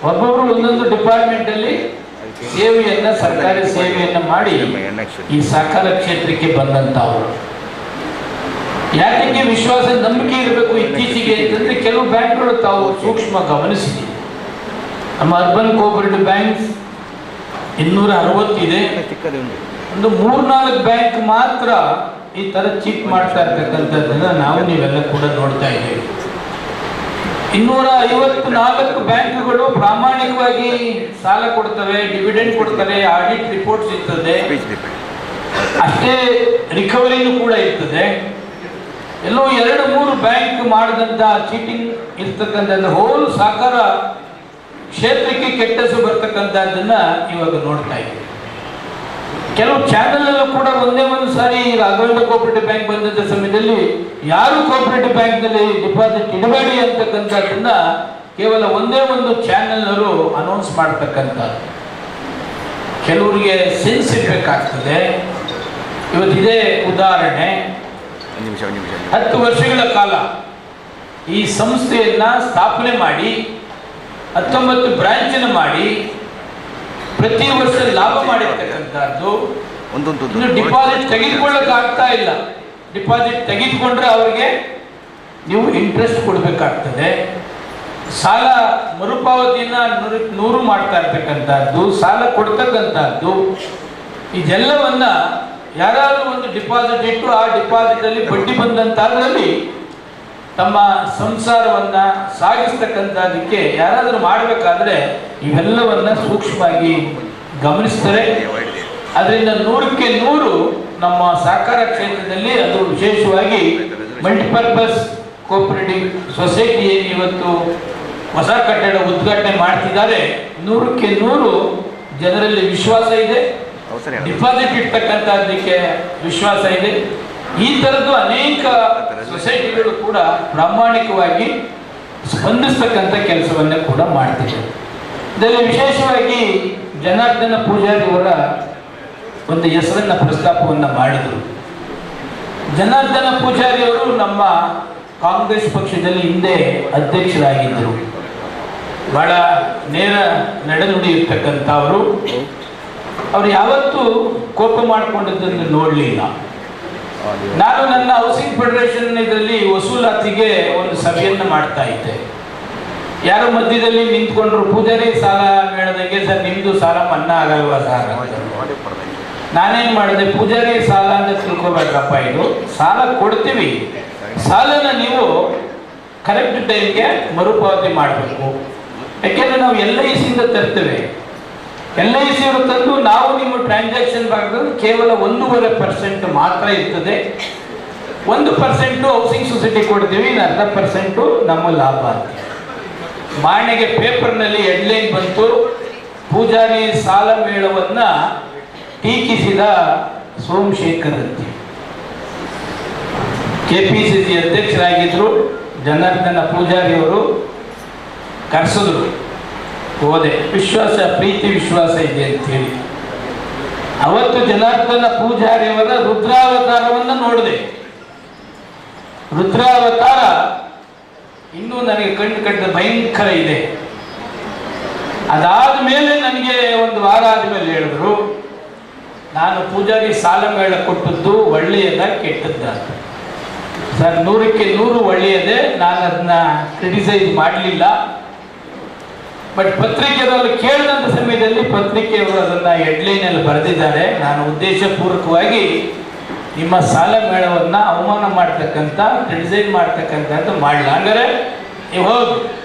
ಒಬ್ಬೊಬ್ರು ಒಂದೊಂದು ಡಿಪಾರ್ಟ್ಮೆಂಟ್ ಅಲ್ಲಿ ಸೇವೆಯನ್ನ, ಸರ್ಕಾರಿ ಸೇವೆಯನ್ನ ಮಾಡಿ ಈ ಸಹಕಾರ ಕ್ಷೇತ್ರಕ್ಕೆ ಬಂದಂತವರು. ಯಾಕೆ ವಿಶ್ವಾಸ ನಂಬಿಕೆ ಇರಬೇಕು ಇತ್ತೀಚೆಗೆ ಅಂತಂದ್ರೆ ಕೆಲವು ಬ್ಯಾಂಕ್ಗಳು ತಾವು ಸೂಕ್ಷ್ಮ ಗಮನಿಸಿದೆ. ನಮ್ಮ ಅರ್ಬನ್ ಕೋಆಪರೇಟಿವ್ ಬ್ಯಾಂಕ್ಸ್ 260 ಇದೆ. ಒಂದು 3-4 ಬ್ಯಾಂಕ್ ಮಾತ್ರ ಈ ತರ ಚೀಟ್ ಮಾಡ್ತಾ ಇರ್ತಕ್ಕಂಥದ್ದನ್ನ ನಾವು ನೀವೆಲ್ಲ ಕೂಡ ನೋಡ್ತಾ ಇದ್ದೇವೆ. 254 ಬ್ಯಾಂಕ್ಗಳು ಪ್ರಾಮಾಣಿಕವಾಗಿ ಸಾಲ ಕೊಡ್ತವೆ, ಡಿವಿಡೆಂಡ್ ಕೊಡ್ತವೆ, ಆಡಿಟ್ ರಿಪೋರ್ಟ್ಸ್ ಇರ್ತದೆ, ಅಷ್ಟೇ ರಿಕವರಿನೂ ಕೂಡ ಇರ್ತದೆ. ಎಲ್ಲೋ 2-3 ಬ್ಯಾಂಕ್ ಮಾಡಿದಂತ ಚೀಟಿಂಗ್ ಇರ್ತಕ್ಕಂಥದ್ದು ಹೋಲ್ ಸಹಕಾರ ಕ್ಷೇತ್ರಕ್ಕೆ ಕೆಟ್ಟ ಹೆಸರು ಬರ್ತಕ್ಕಂಥದ್ದನ್ನ ಇವಾಗ ನೋಡ್ತಾ ಇದ್ದೀವಿ. ಕೆಲವು ಚಾನೆಲ್ ಅಲ್ಲೂ ಕೂಡ ಒಂದೇ ಒಂದು ಸಾರಿ ರಾಘವೇಂದ್ರ ಕೋಆಪರೇಟಿವ್ ಬ್ಯಾಂಕ್ ಬಂದಂತ ಸಮಯದಲ್ಲಿ ಯಾರು ಕೋಆಪರೇಟಿವ್ ಬ್ಯಾಂಕ್ ನಲ್ಲಿ ಡಿಪಾಸಿಟ್ ಇಡಬೇಡಿ ಅಂತಕ್ಕಂಥದ್ದನ್ನ ಕೇವಲ ಒಂದೇ ಒಂದು ಚಾನೆಲ್ ಅವರು ಅನೌನ್ಸ್ ಮಾಡ್ತಕ್ಕಂಥದ್ದು. ಕೆಲವರಿಗೆ ಸೆನ್ಸ್ ಇರಬೇಕಾಗ್ತದೆ. ಇವತ್ತಿದೆ ಉದಾಹರಣೆ, 10 ವರ್ಷಗಳ ಕಾಲ ಈ ಸಂಸ್ಥೆಯನ್ನ ಸ್ಥಾಪನೆ ಮಾಡಿ 19 ಬ್ರಾಂಚನ್ನು ಮಾಡಿ ಪ್ರತಿ ವರ್ಷ ಲಾಭ ಮಾಡಿರ್ತಕ್ಕಂಥದ್ದು. ಇನ್ನು ಡಿಪಾಸಿಟ್ ತೆಗೆದುಕೊಳ್ಳಕ್ಕೆ ಆಗ್ತಾ ಇಲ್ಲ. ಡಿಪಾಸಿಟ್ ತೆಗೆದುಕೊಂಡ್ರೆ ಅವರಿಗೆ ನೀವು ಇಂಟ್ರೆಸ್ಟ್ ಕೊಡಬೇಕಾಗ್ತದೆ. ಸಾಲ ಮರುಪಾವತಿಯನ್ನ 100 ಮಾಡ್ತಾ ಇರ್ತಕ್ಕಂಥದ್ದು, ಸಾಲ ಕೊಡ್ತಕ್ಕಂಥದ್ದು, ಇದೆಲ್ಲವನ್ನ ಯಾರಾದ್ರೂ ಒಂದು ಡಿಪಾಸಿಟ್ ಇಟ್ಟು ಆ ಡಿಪಾಸಿಟ್ ಅಲ್ಲಿ ಬಡ್ಡಿ ಬಂದಂತಾದ್ರಲ್ಲಿ ತಮ್ಮ ಸಂಸಾರವನ್ನ ಸಾಗಿಸ್ತಕ್ಕಂಥದಕ್ಕೆ ಯಾರಾದ್ರೂ ಮಾಡಬೇಕಾದ್ರೆ ಇವೆಲ್ಲವನ್ನ ಸೂಕ್ಷ್ಮವಾಗಿ ಗಮನಿಸ್ತಾರೆ. ಅದರಿಂದ 100ಕ್ಕೆ 100 ನಮ್ಮ ಸಹಕಾರ ಕ್ಷೇತ್ರದಲ್ಲಿ, ಅದು ವಿಶೇಷವಾಗಿ ಮಲ್ಟಿಪರ್ಪಸ್ ಕೋಆಪರೇಟಿವ್ ಸೊಸೈಟಿ ಏನು ಇವತ್ತು ಹೊಸ ಕಟ್ಟಡ ಉದ್ಘಾಟನೆ ಮಾಡ್ತಿದ್ದಾರೆ, 100ಕ್ಕೆ 100 ಜನರಲ್ಲಿ ವಿಶ್ವಾಸ ಇದೆ, ಡಿಪಾಸಿಟ್ ಇಡ್ತಕ್ಕಂಥದ್ದಕ್ಕೆ ವಿಶ್ವಾಸ ಇದೆ. ಈ ತರದ್ದು ಅನೇಕ ಸೊಸೈಟಿಗಳು ಕೂಡ ಪ್ರಾಮಾಣಿಕವಾಗಿ ಸ್ಪಂದಿಸ್ತಕ್ಕಂಥ ಕೆಲಸವನ್ನ ಕೂಡ ಮಾಡ್ತಿದೆ. ಇದರಲ್ಲಿ ವಿಶೇಷವಾಗಿ ಜನಾರ್ದನ ಪೂಜಾರಿ ಅವರ ಒಂದು ಹೆಸರನ್ನ ಪ್ರಸ್ತಾಪವನ್ನ ಮಾಡಿದರು. ಜನಾರ್ದನ ಪೂಜಾರಿ ಅವರು ನಮ್ಮ ಕಾಂಗ್ರೆಸ್ ಪಕ್ಷದಲ್ಲಿ ಹಿಂದೆ ಅಧ್ಯಕ್ಷರಾಗಿದ್ದರು. ಬಹಳ ನೇರ ನಡೆನುಡಿ ಇರ್ತಕ್ಕಂಥವರು. ಅವರು ಯಾವತ್ತೂ ಕೋಪ ಮಾಡಿಕೊಂಡಿದ್ದನ್ನು ನೋಡಲಿಲ್ಲ. ನಾನು ನನ್ನ ಹೌಸಿಂಗ್ ಫೆಡರೇಷನ್ ಇದರಲ್ಲಿ ವಸೂಲಾತಿಗೆ ಒಂದು ಸಭೆಯನ್ನು ಮಾಡ್ತಾ ಇದ್ದೆ. ಯಾರೋ ಮಧ್ಯದಲ್ಲಿ ನಿಂತ್ಕೊಂಡ್ರು, ಪೂಜಾರಿ ಸಾಲ ಮೇಳದಾಗೆ, ಸರ್ ನಿಮ್ದು ಸಾಲ ಮನ್ನಾ ಆಗಲ್ವಾ ಸರ್? ನಾನೇನ್ ಮಾಡಿದೆ, ಪೂಜಾರಿ ಸಾಲ ಅಂತ ತಿಳ್ಕೊಬೇಕಪ್ಪ, ಇದು ಸಾಲ ಕೊಡ್ತೀವಿ, ಸಾಲನ ನೀವು ಕರೆಕ್ಟ್ ಟೈಮ್ಗೆ ಮರುಪಾವತಿ ಮಾಡಬೇಕು. ಯಾಕೆಂದ್ರೆ ನಾವು LIC ತರ್ತೇವೆ. LIC ಅವರು ತಂದು ನಾವು ನಿಮ್ಮ ಟ್ರಾನ್ಸಾಕ್ಷನ್ ಭಾಗದಲ್ಲಿ ಕೇವಲ 1.5% ಮಾತ್ರ ಇರ್ತದೆ. 1% ಹೌಸಿಂಗ್ ಸೊಸೈಟಿ ಕೊಡ್ತೀವಿ, 1/2% ನಮ್ಮ ಲಾಭ ಅಂತ. ಮಾರ್ನೆಗೆ ಪೇಪರ್ನಲ್ಲಿ ಹೆಡ್ಲೈನ್ ಬಂತು, ಪೂಜಾರಿ ಸಾಲ ಮೇಳವನ್ನ ಟೀಕಿಸಿದ ಸೋಮಶೇಖರ್ ಅಂತ. KPCC ಅಧ್ಯಕ್ಷರಾಗಿದ್ರು ಜನಾರ್ದನ ಪೂಜಾರಿ ಅವರು. ಕರೆಸಿದ್ರು, ಹೋದೆ, ವಿಶ್ವಾಸ ಪ್ರೀತಿ ವಿಶ್ವಾಸ ಇದೆ ಅಂತ ಹೇಳಿ. ಅವತ್ತು ಜನಾರ್ದನ ಪೂಜಾರಿ ಅವರ ರುದ್ರಾವತಾರವನ್ನ ನೋಡಿದೆ. ರುದ್ರಾವತಾರ ಇನ್ನೂ ನನಗೆ ಕಣ್ಣ ಭಯಂಕರ ಇದೆ. ಅದಾದ ಮೇಲೆ ನನಗೆ ಒಂದು ವಾರ ಆದ್ಮೇಲೆ ಹೇಳಿದ್ರು, ನಾನು ಪೂಜಾರಿ ಸಾಲ ಮೇಳ ಕೊಟ್ಟದ್ದು ಒಳ್ಳೆಯದ ಕೆಟ್ಟದ್ದ? ಸರ್ 100ಕ್ಕೆ 100 ಒಳ್ಳೆಯದೇ, ನಾನು ಅದನ್ನ ಕ್ರಿಟಿಸೈಸ್ ಮಾಡಲಿಲ್ಲ. ಬಟ್ ಪತ್ರಿಕೆಯವರು ಕೇಳಿದಂಥ ಸಮಯದಲ್ಲಿ ಪತ್ರಿಕೆಯವರು ಅದನ್ನ ಹೆಡ್ಲೈನ್ ಅಲ್ಲಿ ಬರೆದಿದ್ದಾರೆ. ನಾನು ಉದ್ದೇಶಪೂರ್ವಕವಾಗಿ ನಿಮ್ಮ ಸಾಲ ಮೇಳವನ್ನ ಅವಮಾನ ಮಾಡ್ತಕ್ಕಂಥ, ಕ್ರಿಟಿಸೈಸ್ ಮಾಡ್ತಕ್ಕಂಥದ್ದು ಮಾಡಲ್ಲ. ಹಂಗಾರೆ ನೀವು ಹೋಗಿ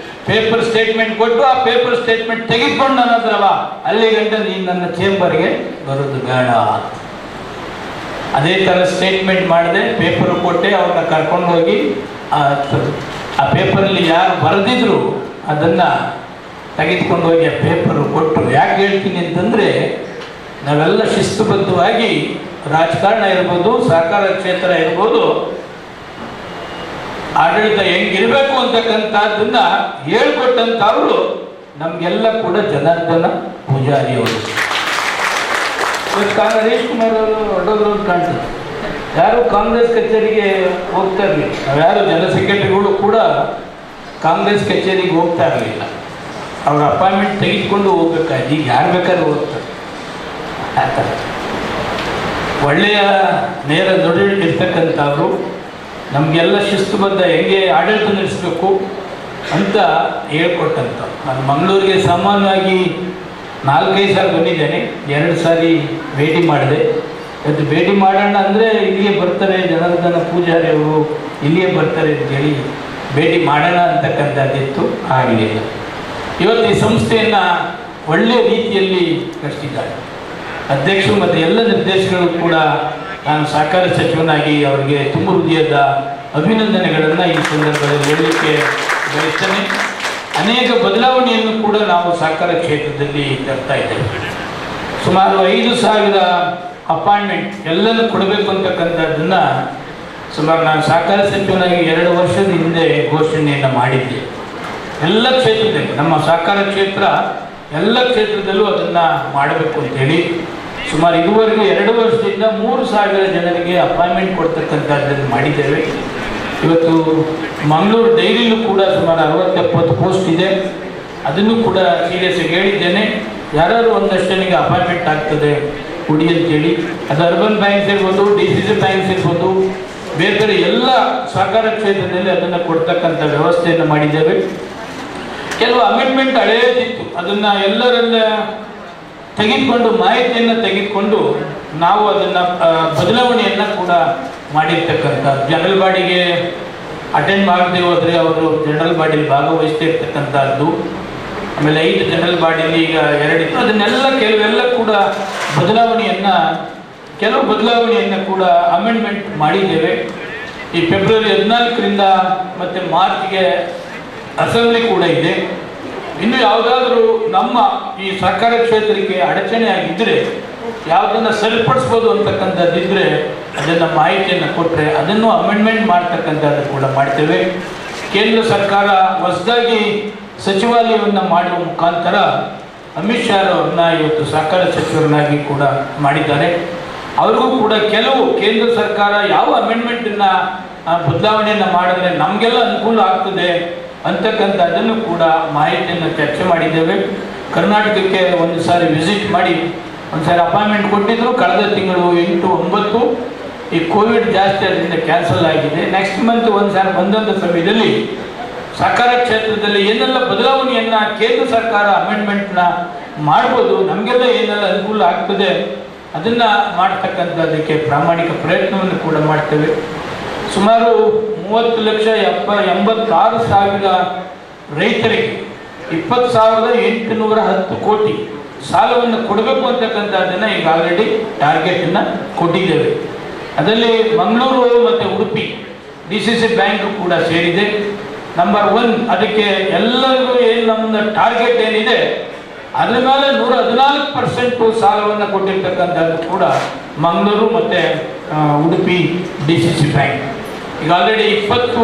ಪೇಪರ್ ಸ್ಟೇಟ್ಮೆಂಟ್ ಕೊಟ್ಟು ಆ ಪೇಪರ್ ಸ್ಟೇಟ್ಮೆಂಟ್ ತೆಗೆದುಕೊಂಡು ನನ್ನ ಹತ್ರ ಬಾ, ಅಲ್ಲಿ ಗಂಟೆ ನೀನು ನನ್ನ ಚೇಂಬರ್ಗೆ ಬರೋದು ಬೇಡ. ಅದೇ ಥರ ಸ್ಟೇಟ್ಮೆಂಟ್ ಮಾಡಿದೆ, ಪೇಪರ್ ಕೊಟ್ಟೆ, ಅವ್ರನ್ನ ಕರ್ಕೊಂಡು ಹೋಗಿ ಆ ಪೇಪರಲ್ಲಿ ಯಾರು ಬರೆದಿದ್ರು ಅದನ್ನು ತೆಗೆದುಕೊಂಡು ಹೋಗಿ ಆ ಪೇಪರ್ ಕೊಟ್ಟರು. ಯಾಕೆ ಹೇಳ್ತೀನಿ ಅಂತಂದರೆ, ನಾವೆಲ್ಲ ಶಿಸ್ತುಬದ್ಧವಾಗಿ ರಾಜಕಾರಣ ಇರ್ಬೋದು, ಸಹಕಾರ ಕ್ಷೇತ್ರ ಇರ್ಬೋದು, ಆಡಳಿತ ಹೆಂಗಿರ್ಬೇಕು ಅಂತಕ್ಕಂಥದ್ದನ್ನ ಹೇಳ್ಕೊಟ್ಟಂಥವ್ರು ನಮಗೆಲ್ಲ ಕೂಡ ಜನಾರ್ದನ ಪೂಜಾರಿ ಅವರು. ಹರೀಶ್ ಕುಮಾರ್ ಅವರು ಹೊರಡೋದ್ರು ಅಂತ ಕಾಣ್ತದೆ. ಯಾರು ಕಾಂಗ್ರೆಸ್ ಕಚೇರಿಗೆ ಹೋಗ್ತಾ ಇರಲಿಲ್ಲ. ನಾವ್ಯಾರು ಜನರಲ್ ಸೆಕ್ರೆಟರಿಗಳು ಕೂಡ ಕಾಂಗ್ರೆಸ್ ಕಚೇರಿಗೆ ಹೋಗ್ತಾ ಇರಲಿಲ್ಲ. ಅವ್ರ ಅಪಾಯಿಂಟ್ಮೆಂಟ್ ತೆಗೆದುಕೊಂಡು ಹೋಗ್ಬೇಕಾಯ್ತು. ಈಗ ಯಾರು ಬೇಕಾದ್ರೂ ಹೋಗ್ತಾರೆ. ಆ ಥರ ಒಳ್ಳೆಯ ನೇರ ನುಡಿ ಇರ್ತಕ್ಕಂಥವ್ರು ನಮಗೆಲ್ಲ ಶಿಸ್ತುಬದ್ಧ ಹೆಂಗೆ ಆಡಳಿತ ನಡೆಸಬೇಕು ಅಂತ ಹೇಳ್ಕೊಟ್ಟಂಥ. ನಾನು ಮಂಗಳೂರಿಗೆ ಸಾಮಾನ್ಯವಾಗಿ 4-5 ಸಾರಿ ಬಂದಿದ್ದೇನೆ. 2 ಸಾರಿ ಭೇಟಿ ಮಾಡಿದೆ. ಅದು ಭೇಟಿ ಮಾಡೋಣ ಅಂದರೆ ಇಲ್ಲಿಗೆ ಬರ್ತಾರೆ ಜನಾರ್ದನ ಪೂಜಾರಿ ಅವರು, ಇಲ್ಲಿಗೆ ಬರ್ತಾರೆ ಅಂತೇಳಿ ಭೇಟಿ ಮಾಡೋಣ ಅಂತಕ್ಕಂಥದ್ದಿತ್ತು. ಆಗಲಿಲ್ಲ. ಇವತ್ತು ಈ ಸಂಸ್ಥೆಯನ್ನು ಒಳ್ಳೆಯ ರೀತಿಯಲ್ಲಿ ಕಟ್ಟಿದ್ದಾರೆ ಅಧ್ಯಕ್ಷರು ಮತ್ತು ಎಲ್ಲ ನಿರ್ದೇಶಕರು ಕೂಡ. ನಾನು ಸಹಕಾರ ಸಚಿವನಾಗಿ ಅವರಿಗೆ ತುಂಬ ಹೃದಯದ ಅಭಿನಂದನೆಗಳನ್ನು ಈ ಸಂದರ್ಭದಲ್ಲಿ ಹೇಳಲಿಕ್ಕೆ ಬಯಸ್ತೇನೆ. ಅನೇಕ ಬದಲಾವಣೆಯನ್ನು ಕೂಡ ನಾವು ಸಹಕಾರ ಕ್ಷೇತ್ರದಲ್ಲಿ ತರ್ತಾ ಇದ್ದೇವೆ. ಸುಮಾರು 5,000 ಅಪಾಯಿಂಟ್ಮೆಂಟ್ ಎಲ್ಲನೂ ಕೊಡಬೇಕು ಅಂತಕ್ಕಂಥದ್ದನ್ನು ಸುಮಾರು ನಾನು ಸಹಕಾರ ಸಚಿವನಾಗಿ 2 ವರ್ಷದ ಹಿಂದೆ ಘೋಷಣೆಯನ್ನು ಮಾಡಿದ್ದೆ. ಎಲ್ಲ ಕ್ಷೇತ್ರದಲ್ಲಿ ನಮ್ಮ ಸಹಕಾರ ಕ್ಷೇತ್ರ ಎಲ್ಲ ಕ್ಷೇತ್ರದಲ್ಲೂ ಅದನ್ನು ಮಾಡಬೇಕು ಅಂತೇಳಿ ಸುಮಾರು ಇದುವರೆಗೂ 2 ವರ್ಷದಿಂದ 3,000 ಜನರಿಗೆ ಅಪಾಯಿಂಟ್ಮೆಂಟ್ ಕೊಡ್ತಕ್ಕಂಥದ್ದನ್ನು ಮಾಡಿದ್ದೇವೆ. ಇವತ್ತು ಮಂಗಳೂರು ಡೈರಿಲೂ ಕೂಡ ಸುಮಾರು 60-70 ಪೋಸ್ಟ್ ಇದೆ. ಅದನ್ನು ಕೂಡ ಸೀರಿಯಸ್ ಆಗಿ ಹೇಳಿದ್ದೇನೆ. ಯಾರು ಒಂದಷ್ಟು ಜನಕ್ಕೆ ಅಪಾಯಿಂಟ್ಮೆಂಟ್ ಆಗ್ತದೆ ಕೊಡಿ ಅಂತೇಳಿ. ಅದು ಅರ್ಬನ್ ಬ್ಯಾಂಕ್ಸ್ ಇರ್ಬೋದು, DCC ಬ್ಯಾಂಕ್ಸ್ ಇರ್ಬೋದು, ಬೇರೆ ಬೇರೆ ಎಲ್ಲ ಸಹಕಾರ ಕ್ಷೇತ್ರದಲ್ಲಿ ಅದನ್ನು ಕೊಡ್ತಕ್ಕಂಥ ವ್ಯವಸ್ಥೆಯನ್ನು ಮಾಡಿದ್ದೇವೆ. ಕೆಲವು ಅಮೆಂಡ್ಮೆಂಟ್ ಹಳೆಯದಿತ್ತು, ಅದನ್ನು ಎಲ್ಲರೆಲ್ಲ ತೆಗೆದುಕೊಂಡು ಮಾಹಿತಿಯನ್ನು ತೆಗೆದುಕೊಂಡು ನಾವು ಅದನ್ನು ಬದಲಾವಣೆಯನ್ನು ಕೂಡ ಮಾಡಿರ್ತಕ್ಕಂಥ. ಜನರಲ್ ಬಾಡಿಗೆ ಅಟೆಂಡ್ ಮಾಡದೆ ಹೋದರೆ ಅವರು ಜನರಲ್ ಬಾಡಿಲಿ ಭಾಗವಹಿಸ್ತಾ ಇರ್ತಕ್ಕಂಥದ್ದು. ಆಮೇಲೆ 5 ಜನರಲ್ ಬಾಡಿಲಿ ಈಗ 2 ಇತ್ತು. ಅದನ್ನೆಲ್ಲ ಕೆಲವು ಕೂಡ ಬದಲಾವಣೆಯನ್ನು ಕೂಡ ಅಮೆಂಡ್ಮೆಂಟ್ ಮಾಡಿದ್ದೇವೆ. ಈ ಫೆಬ್ರವರಿ 14ರಿಂದ ಮತ್ತು ಮಾರ್ಚ್ಗೆ ಅಸೆಂಬ್ಲಿ ಕೂಡ ಇದೆ. ಇನ್ನು ಯಾವುದಾದ್ರೂ ನಮ್ಮ ಈ ಸಹಕಾರ ಕ್ಷೇತ್ರಕ್ಕೆ ಅಡಚಣೆ ಆಗಿದ್ದರೆ ಯಾವುದನ್ನು ಸರಿಪಡಿಸ್ಬೋದು ಅಂತಕ್ಕಂಥದ್ದಿದ್ದರೆ ಅದನ್ನು ಮಾಹಿತಿಯನ್ನು ಕೊಟ್ಟರೆ ಅದನ್ನು ಅಮೆಂಡ್ಮೆಂಟ್ ಮಾಡ್ತಕ್ಕಂಥದ್ದು ಕೂಡ ಮಾಡ್ತೇವೆ. ಕೇಂದ್ರ ಸರ್ಕಾರ ಹೊಸದಾಗಿ ಸಚಿವಾಲಯವನ್ನು ಮಾಡುವ ಮುಖಾಂತರ ಅಮಿತ್ ಶಾ ಅವರನ್ನ ಇವತ್ತು ಸಹಕಾರ ಸಚಿವರನ್ನಾಗಿ ಕೂಡ ಮಾಡಿದ್ದಾರೆ. ಅವ್ರಿಗೂ ಕೂಡ ಕೆಲವು ಕೇಂದ್ರ ಸರ್ಕಾರ ಯಾವ ಅಮೆಂಡ್ಮೆಂಟನ್ನು ಬದಲಾವಣೆಯನ್ನು ಮಾಡಿದ್ರೆ ನಮಗೆಲ್ಲ ಅನುಕೂಲ ಆಗ್ತದೆ ಅಂತಕ್ಕಂಥದ್ದನ್ನು ಕೂಡ ಮಾಹಿತಿಯನ್ನು ಚರ್ಚೆ ಮಾಡಿದ್ದೇವೆ. ಕರ್ನಾಟಕಕ್ಕೆ 1 ಸಾರಿ ವಿಸಿಟ್ ಮಾಡಿ 1 ಸಾರಿ ಅಪಾಯಿಂಟ್ಮೆಂಟ್ ಕೊಟ್ಟಿದ್ರು. ಕಳೆದ ತಿಂಗಳು 8-9 ಈ ಕೋವಿಡ್ ಜಾಸ್ತಿ ಅದರಿಂದ ಕ್ಯಾನ್ಸಲ್ ಆಗಿದೆ. ನೆಕ್ಸ್ಟ್ ಮಂತ್ 1 ಸಾರಿ ಬಂದಂಥ ಸಮಯದಲ್ಲಿ ಸಹಕಾರ ಕ್ಷೇತ್ರದಲ್ಲಿ ಏನೆಲ್ಲ ಬದಲಾವಣೆಯನ್ನು ಕೇಂದ್ರ ಸರ್ಕಾರ ಅಮೆಂಡ್ಮೆಂಟ್ನ ಮಾಡ್ಬೋದು, ನಮಗೆಲ್ಲ ಏನೆಲ್ಲ ಅನುಕೂಲ ಆಗ್ತದೆ ಅದನ್ನು ಮಾಡ್ತಕ್ಕಂಥದ್ದಕ್ಕೆ ಪ್ರಾಮಾಣಿಕ ಪ್ರಯತ್ನವನ್ನು ಕೂಡ ಮಾಡ್ತೇವೆ. ಸುಮಾರು 30,86,000 ರೈತರಿಗೆ 20,810 ಕೋಟಿ ಸಾಲವನ್ನು ಕೊಡಬೇಕು ಅಂತಕ್ಕಂಥದ್ದನ್ನು ಈಗ ಆಲ್ರೆಡಿ ಟಾರ್ಗೆಟನ್ನು ಕೊಟ್ಟಿದ್ದೇವೆ. ಅದರಲ್ಲಿ ಮಂಗಳೂರು ಮತ್ತು ಉಡುಪಿ DCC ಬ್ಯಾಂಕ್ ಕೂಡ ಸೇರಿದೆ. ನಂಬರ್ 1 ಅದಕ್ಕೆ ಎಲ್ಲರಿಗೂ ಏನು ನಮ್ಮ ಟಾರ್ಗೆಟ್ ಏನಿದೆ ಅದರ ಮೇಲೆ 114% ಸಾಲವನ್ನು ಕೊಟ್ಟಿರ್ತಕ್ಕಂಥದ್ದು ಕೂಡ ಮಂಗಳೂರು ಮತ್ತು ಉಡುಪಿ DCC ಬ್ಯಾಂಕ್. ಈಗ ಆಲ್ರೆಡಿ 20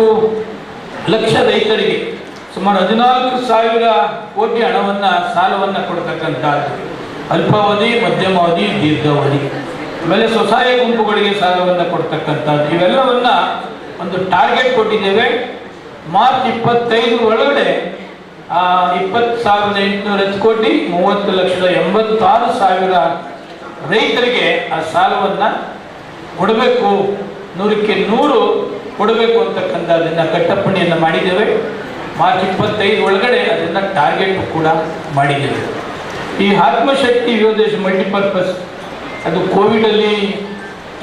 ಲಕ್ಷ ರೈತರಿಗೆ ಸುಮಾರು 14,000 ಕೋಟಿ ಹಣವನ್ನು ಸಾಲವನ್ನು ಕೊಡ್ತಕ್ಕಂಥದ್ದು. ಅಲ್ಪಾವಧಿ, ಮಧ್ಯಮಾವಧಿ, ದೀರ್ಘಾವಧಿ, ಆಮೇಲೆ ಸ್ವಸಹಾಯ ಗುಂಪುಗಳಿಗೆ ಸಾಲವನ್ನು ಕೊಡ್ತಕ್ಕಂಥದ್ದು. ಇವೆಲ್ಲವನ್ನು ಒಂದು ಟಾರ್ಗೆಟ್ ಕೊಟ್ಟಿದ್ದೇವೆ. ಮಾರ್ಚ್ 25 ಒಳಗಡೆ 20,810 ಕೋಟಿ 30,86,000 ರೈತರಿಗೆ ಆ ಸಾಲವನ್ನು ಕೊಡಬೇಕು, 100ಕ್ಕೆ 100 ಕೊಡಬೇಕು ಅಂತಕ್ಕಂಥದ್ದನ್ನು ಕಟ್ಟಪ್ಪಣೆಯನ್ನು ಮಾಡಿದ್ದೇವೆ. ಮಾರ್ಚ್ 25 ಒಳಗಡೆ ಅದನ್ನು ಟಾರ್ಗೆಟ್ ಕೂಡ ಮಾಡಿದ್ದೇವೆ. ಈ ಆತ್ಮಶಕ್ತಿ ಯೋಜನೆ ಮಲ್ಟಿಪರ್ಪಸ್ ಅದು ಕೋವಿಡಲ್ಲಿ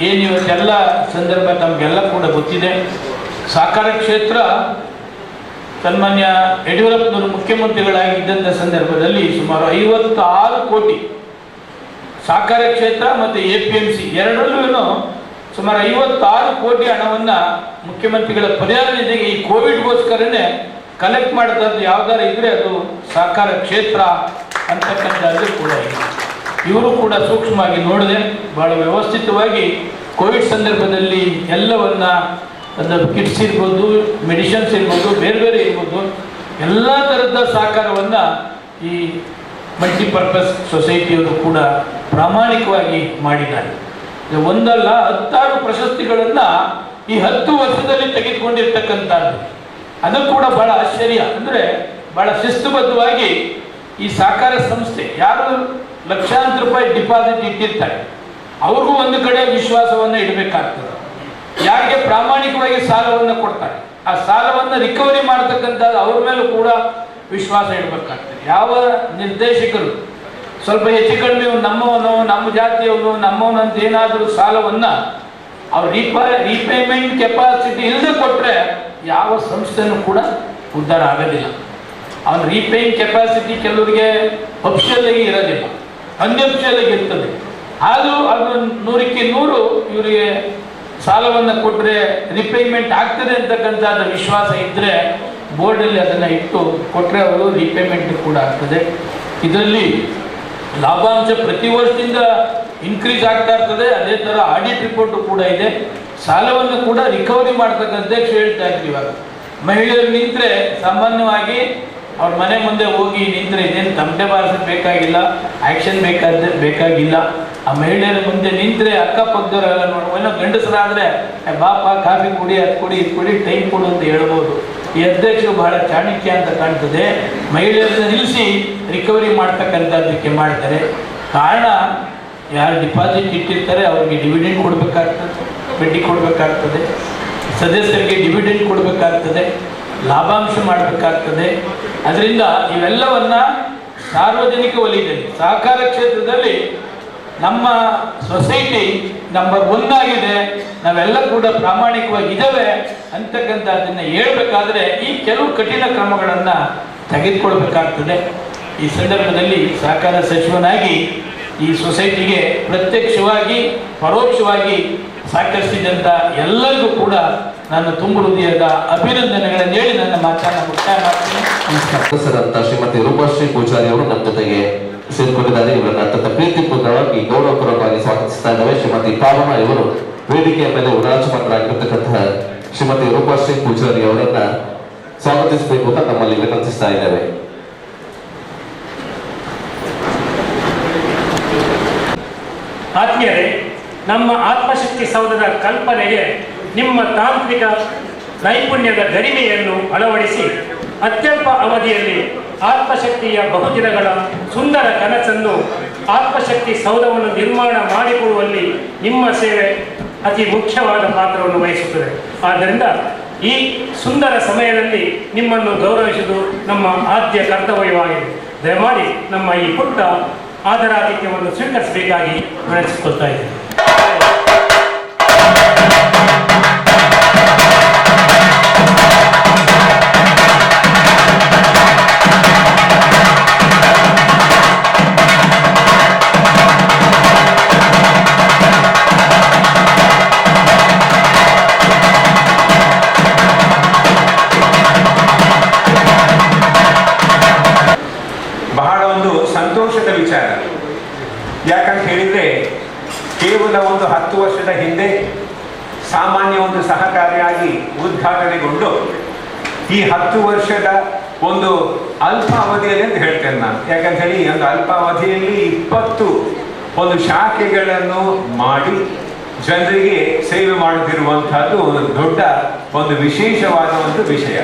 ಏನು ಇವತ್ತೆಲ್ಲ ಸಂದರ್ಭ ತಮಗೆಲ್ಲ ಕೂಡ ಗೊತ್ತಿದೆ. ಸಹಕಾರ ಕ್ಷೇತ್ರ ಸನ್ಮಾನ್ಯ ಯಡಿಯೂರಪ್ಪನವರು ಮುಖ್ಯಮಂತ್ರಿಗಳಾಗಿದ್ದಂಥ ಸಂದರ್ಭದಲ್ಲಿ ಸುಮಾರು 56 ಕೋಟಿ ಸಹಕಾರ ಕ್ಷೇತ್ರ ಮತ್ತು APMC ಎರಡರಲ್ಲೂ ಸುಮಾರು 56 ಕೋಟಿ ಹಣವನ್ನು ಮುಖ್ಯಮಂತ್ರಿಗಳ ಪರಿಹಾರ ನಿಧಿಗೆ ಈ ಕೋವಿಡ್ಗೋಸ್ಕರನೇ ಕಲೆಕ್ಟ್ ಮಾಡ್ತದ್ದು ಯಾವ್ದಾರು ಇದ್ರೆ ಅದು ಸಹಕಾರ ಕ್ಷೇತ್ರ ಅಂತಕ್ಕಂಥದ್ದು ಕೂಡ ಇದೆ. ಇವರು ಕೂಡ ಸೂಕ್ಷ್ಮವಾಗಿ ನೋಡಿದೆ, ಬಹಳ ವ್ಯವಸ್ಥಿತವಾಗಿ ಕೋವಿಡ್ ಸಂದರ್ಭದಲ್ಲಿ ಎಲ್ಲವನ್ನ ಅದು ಕಿಟ್ಸ್ ಇರ್ಬೋದು, ಮೆಡಿಸಿನ್ಸ್ ಇರ್ಬೋದು, ಬೇರೆ ಬೇರೆ ಇರ್ಬೋದು, ಎಲ್ಲ ಥರದ ಸಹಕಾರವನ್ನು ಈ ಮಲ್ಟಿಪರ್ಪಸ್ ಸೊಸೈಟಿಯವರು ಕೂಡ ಪ್ರಾಮಾಣಿಕವಾಗಿ ಮಾಡಿದ್ದಾರೆ. ಒಂದಲ್ಲ 16 ಪ್ರಶಸ್ತಿಗಳನ್ನು ಈ 10 ವರ್ಷದಲ್ಲಿ ತೆಗೆದುಕೊಂಡಿರ್ತಕ್ಕಂಥದ್ದು. ಅದು ಕೂಡ ಬಹಳ ಆಶ್ಚರ್ಯ. ಅಂದರೆ ಬಹಳ ಶಿಸ್ತುಬದ್ಧವಾಗಿ ಈ ಸಹಕಾರ ಸಂಸ್ಥೆ ಯಾರು ಲಕ್ಷಾಂತರ ರೂಪಾಯಿ ಡಿಪಾಸಿಟ್ ಇಟ್ಟಿರ್ತಾರೆ ಅವ್ರಿಗೂ ಒಂದು ಕಡೆ ವಿಶ್ವಾಸವನ್ನು ಇಡಬೇಕಾಗ್ತದೆ. ಯಾರಿಗೆ ಪ್ರಾಮಾಣಿಕವಾಗಿ ಸಾಲವನ್ನು ಕೊಡ್ತಾರೆ ಆ ಸಾಲವನ್ನು ರಿಕವರಿ ಮಾಡ್ತಕ್ಕಂಥದ್ದು ಅವ್ರ ಮೇಲೂ ಕೂಡ ವಿಶ್ವಾಸ ಇಡಬೇಕಾಗ್ತದೆ. ಯಾವ ನಿರ್ದೇಶಕರು ಸ್ವಲ್ಪ ಹೆಚ್ಚು ಕಡಿಮೆ ನಮ್ಮವನು, ನಮ್ಮ ಜಾತಿಯವನು, ನಮ್ಮವನು ಅಂತ ಏನಾದರೂ ಸಾಲವನ್ನು ಅವ್ರು ರೀಪೇಮೆಂಟ್ ಕೆಪಾಸಿಟಿ ಇಲ್ಲದೆ ಕೊಟ್ಟರೆ ಯಾವ ಸಂಸ್ಥೆನೂ ಕೂಡ ಉದ್ಧಾರ ಆಗೋದಿಲ್ಲ. ಅವನ ರೀಪೇಯಿಂಗ್ ಕೆಪಾಸಿಟಿ ಕೆಲವರಿಗೆ ಅಫಿಷಿಯಲ್ ಆಗಿ ಇರೋದಿಲ್ಲ, ಅನ್ಅಫಿಷಿಯಲ್ ಆಗಿ ಇರ್ತದೆ. ಅದು 100ಕ್ಕೆ 100 ಇವರಿಗೆ ಸಾಲವನ್ನು ಕೊಟ್ಟರೆ ರಿಪೇಮೆಂಟ್ ಆಗ್ತದೆ ಅಂತಕ್ಕಂಥದ್ದು ವಿಶ್ವಾಸ ಇದ್ದರೆ ಬೋರ್ಡಲ್ಲಿ ಅದನ್ನು ಇಟ್ಟು ಕೊಟ್ಟರೆ ಅವರು ರೀಪೇಮೆಂಟ್ ಕೂಡ ಆಗ್ತದೆ. ಇದರಲ್ಲಿ ಲಾಭಾಂಶ ಪ್ರತಿ ವರ್ಷದಿಂದ ಇನ್ಕ್ರೀಸ್ ಆಗ್ತಾ ಇರ್ತದೆ. ಅದೇ ಥರ ಆಡಿಟ್ ರಿಪೋರ್ಟು ಕೂಡ ಇದೆ. ಸಾಲವನ್ನು ಕೂಡ ರಿಕವರಿ ಮಾಡ್ತಕ್ಕಂಥ ಅಧ್ಯಕ್ಷ ಹೇಳ್ತಾ ಇದ್ವಿ. ಇವಾಗ ಮಹಿಳೆಯರು ನಿಂತರೆ ಸಾಮಾನ್ಯವಾಗಿ ಅವ್ರ ಮನೆ ಮುಂದೆ ಹೋಗಿ ನಿಂತರೆ ಇದೇನು ತಮಟೆ ಬಾರಿಸೋದು ಬೇಕಾಗಿಲ್ಲ, ಆ್ಯಕ್ಷನ್ ಬೇಕಾಗಿಲ್ಲ. ಆ ಮಹಿಳೆಯರ ಮುಂದೆ ನಿಂತರೆ ಅಕ್ಕಪಕ್ಕದವರೆಲ್ಲ ನೋಡ್ಬೋದು. ಗಂಡಸರಾದರೆ ಬಾಪ ಕಾಫಿ ಕುಡಿ, ಅದು ಕುಡಿ, ಇದು ಕುಡಿ, ಟೈಮ್ ಕೊಡು ಅಂತ ಹೇಳ್ಬೋದು. ಈ ಅಧ್ಯಕ್ಷರು ಬಹಳ ಚಾಣಕ್ಯ ಅಂತ ಕಾಣ್ತದೆ. ಮಹಿಳೆಯರನ್ನ ನಿಲ್ಲಿಸಿ ರಿಕವರಿ ಮಾಡ್ತಕ್ಕಂಥದ್ದಕ್ಕೆ ಮಾಡ್ತಾರೆ. ಕಾರಣ ಯಾರು ಡಿಪಾಸಿಟ್ ಇಟ್ಟಿರ್ತಾರೆ ಅವ್ರಿಗೆ ಡಿವಿಡೆಂಡ್ ಕೊಡಬೇಕಾಗ್ತದೆ, ಬಡ್ಡಿ ಕೊಡಬೇಕಾಗ್ತದೆ, ಸದಸ್ಯರಿಗೆ ಡಿವಿಡೆಂಡ್ ಕೊಡಬೇಕಾಗ್ತದೆ, ಲಾಭಾಂಶ ಮಾಡಬೇಕಾಗ್ತದೆ. ಅದರಿಂದ ಇವೆಲ್ಲವನ್ನು ಸಾರ್ವಜನಿಕ ವಲಯದಲ್ಲಿ ಸಹಕಾರ ಕ್ಷೇತ್ರದಲ್ಲಿ ನಮ್ಮ ಸೊಸೈಟಿ ನಂಬರ್ 1 ಆಗಿದೆ, ನಾವೆಲ್ಲ ಕೂಡ ಪ್ರಾಮಾಣಿಕವಾಗಿದ್ದೇವೆ ಅಂತಕ್ಕಂಥದ್ದನ್ನು ಹೇಳ್ಬೇಕಾದ್ರೆ ಈ ಕೆಲವು ಕಠಿಣ ಕ್ರಮಗಳನ್ನು ತೆಗೆದುಕೊಳ್ಬೇಕಾಗ್ತದೆ. ಈ ಸಂದರ್ಭದಲ್ಲಿ ಸಹಕಾರ ಸಚಿವನಾಗಿ ಈ ಸೊಸೈಟಿಗೆ ಪ್ರತ್ಯಕ್ಷವಾಗಿ ಪರೋಕ್ಷವಾಗಿ ಸಹಕರಿಸಿದಂಥ ಎಲ್ಲರಿಗೂ ಕೂಡ ನಾನು ತುಂಬ ಹೃದಯದ ಅಭಿನಂದನೆಗಳನ್ನು ಹೇಳಿ ನನ್ನ ಮಾತನ್ನು ಮುಕ್ತಾಯ ಮಾಡ್ತೀನಿ. ನಮಸ್ಕಾರ. ಸದಸ್ಯರಂತ ಶ್ರೀಮತಿ ರೂಪಶ್ರೀ ಪೂಜಾರಿ ಅವರು ನಮ್ಮ ಜೊತೆಗೆ ಸೇರಿಕೊಂಡಿದ್ದಾರೆ. ಇವರನ್ನ ಅತ್ಯಂತ ಪ್ರೀತಿಪೂರ್ಣವಾಗಿ ಗೌರವಪೂರ್ವಕವಾಗಿ ಸ್ವಾಗತಿಸ್ತಾ ಇದ್ದೇವೆ. ಶ್ರೀಮತಿ ಪಾವನ ಇವರು ವೇದಿಕೆಯ ಮೇಲೆ ವಿರಾಜಮಾನರಾಗಿರ್ತಕ್ಕಂತಹ ಶ್ರೀಮತಿ ರೂಪಶ್ರೀ ಪೂಜಾರಿ ಅವರನ್ನ ಸ್ವಾಗತಿಸಬೇಕು ಅಂತ ನಮ್ಮಲ್ಲಿ ವಿನಂತಿಸ್ತಾ ಇದ್ದೇವೆ. ಆತ್ಮೀಯರೇ, ನಮ್ಮ ಆತ್ಮಶಕ್ತಿ ಸೌಧದ ಕಲ್ಪನೆಗೆ ನಿಮ್ಮ ತಾಂತ್ರಿಕ ನೈಪುಣ್ಯದ ಗರಿಮೆಯನ್ನು ಅಳವಡಿಸಿ ಅತ್ಯಲ್ಪ ಅವಧಿಯಲ್ಲಿ ಆತ್ಮಶಕ್ತಿಯ ಬಹುದಿನಗಳ ಸುಂದರ ಕನಸನ್ನು ಆತ್ಮಶಕ್ತಿ ಸೌಧವನ್ನು ನಿರ್ಮಾಣ ಮಾಡಿಕೊಡುವಲ್ಲಿ ನಿಮ್ಮ ಸೇವೆ ಅತಿ ಮುಖ್ಯವಾದ ಪಾತ್ರವನ್ನು ವಹಿಸುತ್ತದೆ. ಆದ್ದರಿಂದ ಈ ಸುಂದರ ಸಮಯದಲ್ಲಿ ನಿಮ್ಮನ್ನು ಗೌರವಿಸುವುದು ನಮ್ಮ ಆದ್ಯ ಕರ್ತವ್ಯವಾಗಿದೆ. ದಯಮಾಡಿ ನಮ್ಮ ಈ ಪುಟ್ಟ ಆದರಾತಿಥ್ಯವನ್ನು ಸ್ವೀಕರಿಸಬೇಕಾಗಿ ವಿನಂತಿಸಿಕೊಳ್ತಾ ಇದ್ದೇನೆ. ಬಹಳ ಒಂದು ಸಂತೋಷದ ವಿಚಾರ. ಯಾಕಂತ ಹೇಳಿದರೆ ಕೇವಲ ಒಂದು 10 ವರ್ಷದ ಹಿಂದೆ ಸಾಮಾನ್ಯ ಒಂದು ಸಹಕಾರಿಯಾಗಿ ಉದ್ಘಾಟನೆಗೊಂಡು ಈ 10 ವರ್ಷದ ಒಂದು ಅಲ್ಪಾವಧಿಯಲ್ಲಿ ಅಂತ ಹೇಳ್ತೇನೆ ನಾನು. ಯಾಕಂತ ಹೇಳಿ ಒಂದು ಅಲ್ಪಾವಧಿಯಲ್ಲಿ 20 ಒಂದು ಶಾಖೆಗಳನ್ನು ಮಾಡಿ ಜನರಿಗೆ ಸೇವೆ ಮಾಡುತ್ತಿರುವಂತಹದ್ದು ಒಂದು ದೊಡ್ಡ ಒಂದು ವಿಶೇಷವಾದ ಒಂದು ವಿಷಯ.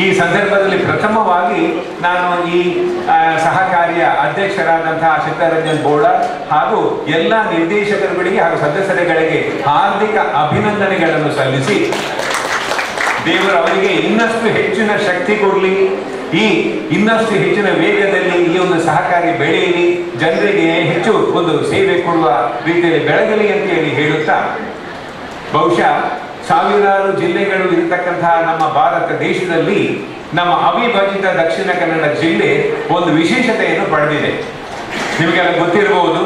ಈ ಸಂದರ್ಭದಲ್ಲಿ ಪ್ರಥಮವಾಗಿ ನಾನು ಈ ಸಹಕಾರಿಯ ಅಧ್ಯಕ್ಷರಾದಂತಹ ಚಿತ್ತರಂಜನ್ ಬೋಳ ಹಾಗೂ ಎಲ್ಲ ನಿರ್ದೇಶಕರುಗಳಿಗೆ ಹಾಗೂ ಸದಸ್ಯರುಗಳಿಗೆ ಹಾರ್ದಿಕ ಅಭಿನಂದನೆಗಳನ್ನು ಸಲ್ಲಿಸಿ ದೇವರು ಅವರಿಗೆ ಇನ್ನಷ್ಟು ಹೆಚ್ಚಿನ ಶಕ್ತಿ ಕೊಡಲಿ, ಇನ್ನಷ್ಟು ಹೆಚ್ಚಿನ ವೇಗದಲ್ಲಿ ಈ ಒಂದು ಸಹಕಾರಿ ಬೆಳೆಯಲಿ, ಜನರಿಗೆ ಹೆಚ್ಚು ಒಂದು ಸೇವೆ ಕೊಡುವ ರೀತಿಯಲ್ಲಿ ಬೆಳಗಲಿ ಅಂತ ಹೇಳುತ್ತಾ, ಬಹುಶಃ ಸಾವಿರಾರು ಜಿಲ್ಲೆಗಳು ಇರತಕ್ಕಂತಹ ನಮ್ಮ ಭಾರತ ದೇಶದಲ್ಲಿ ನಮ್ಮ ಅವಿಭಜಿತ ದಕ್ಷಿಣ ಕನ್ನಡ ಜಿಲ್ಲೆ ಒಂದು ವಿಶೇಷತೆಯನ್ನು ಪಡೆದಿದೆ. ನಿಮಗೆಲ್ಲ ಗೊತ್ತಿರಬಹುದು,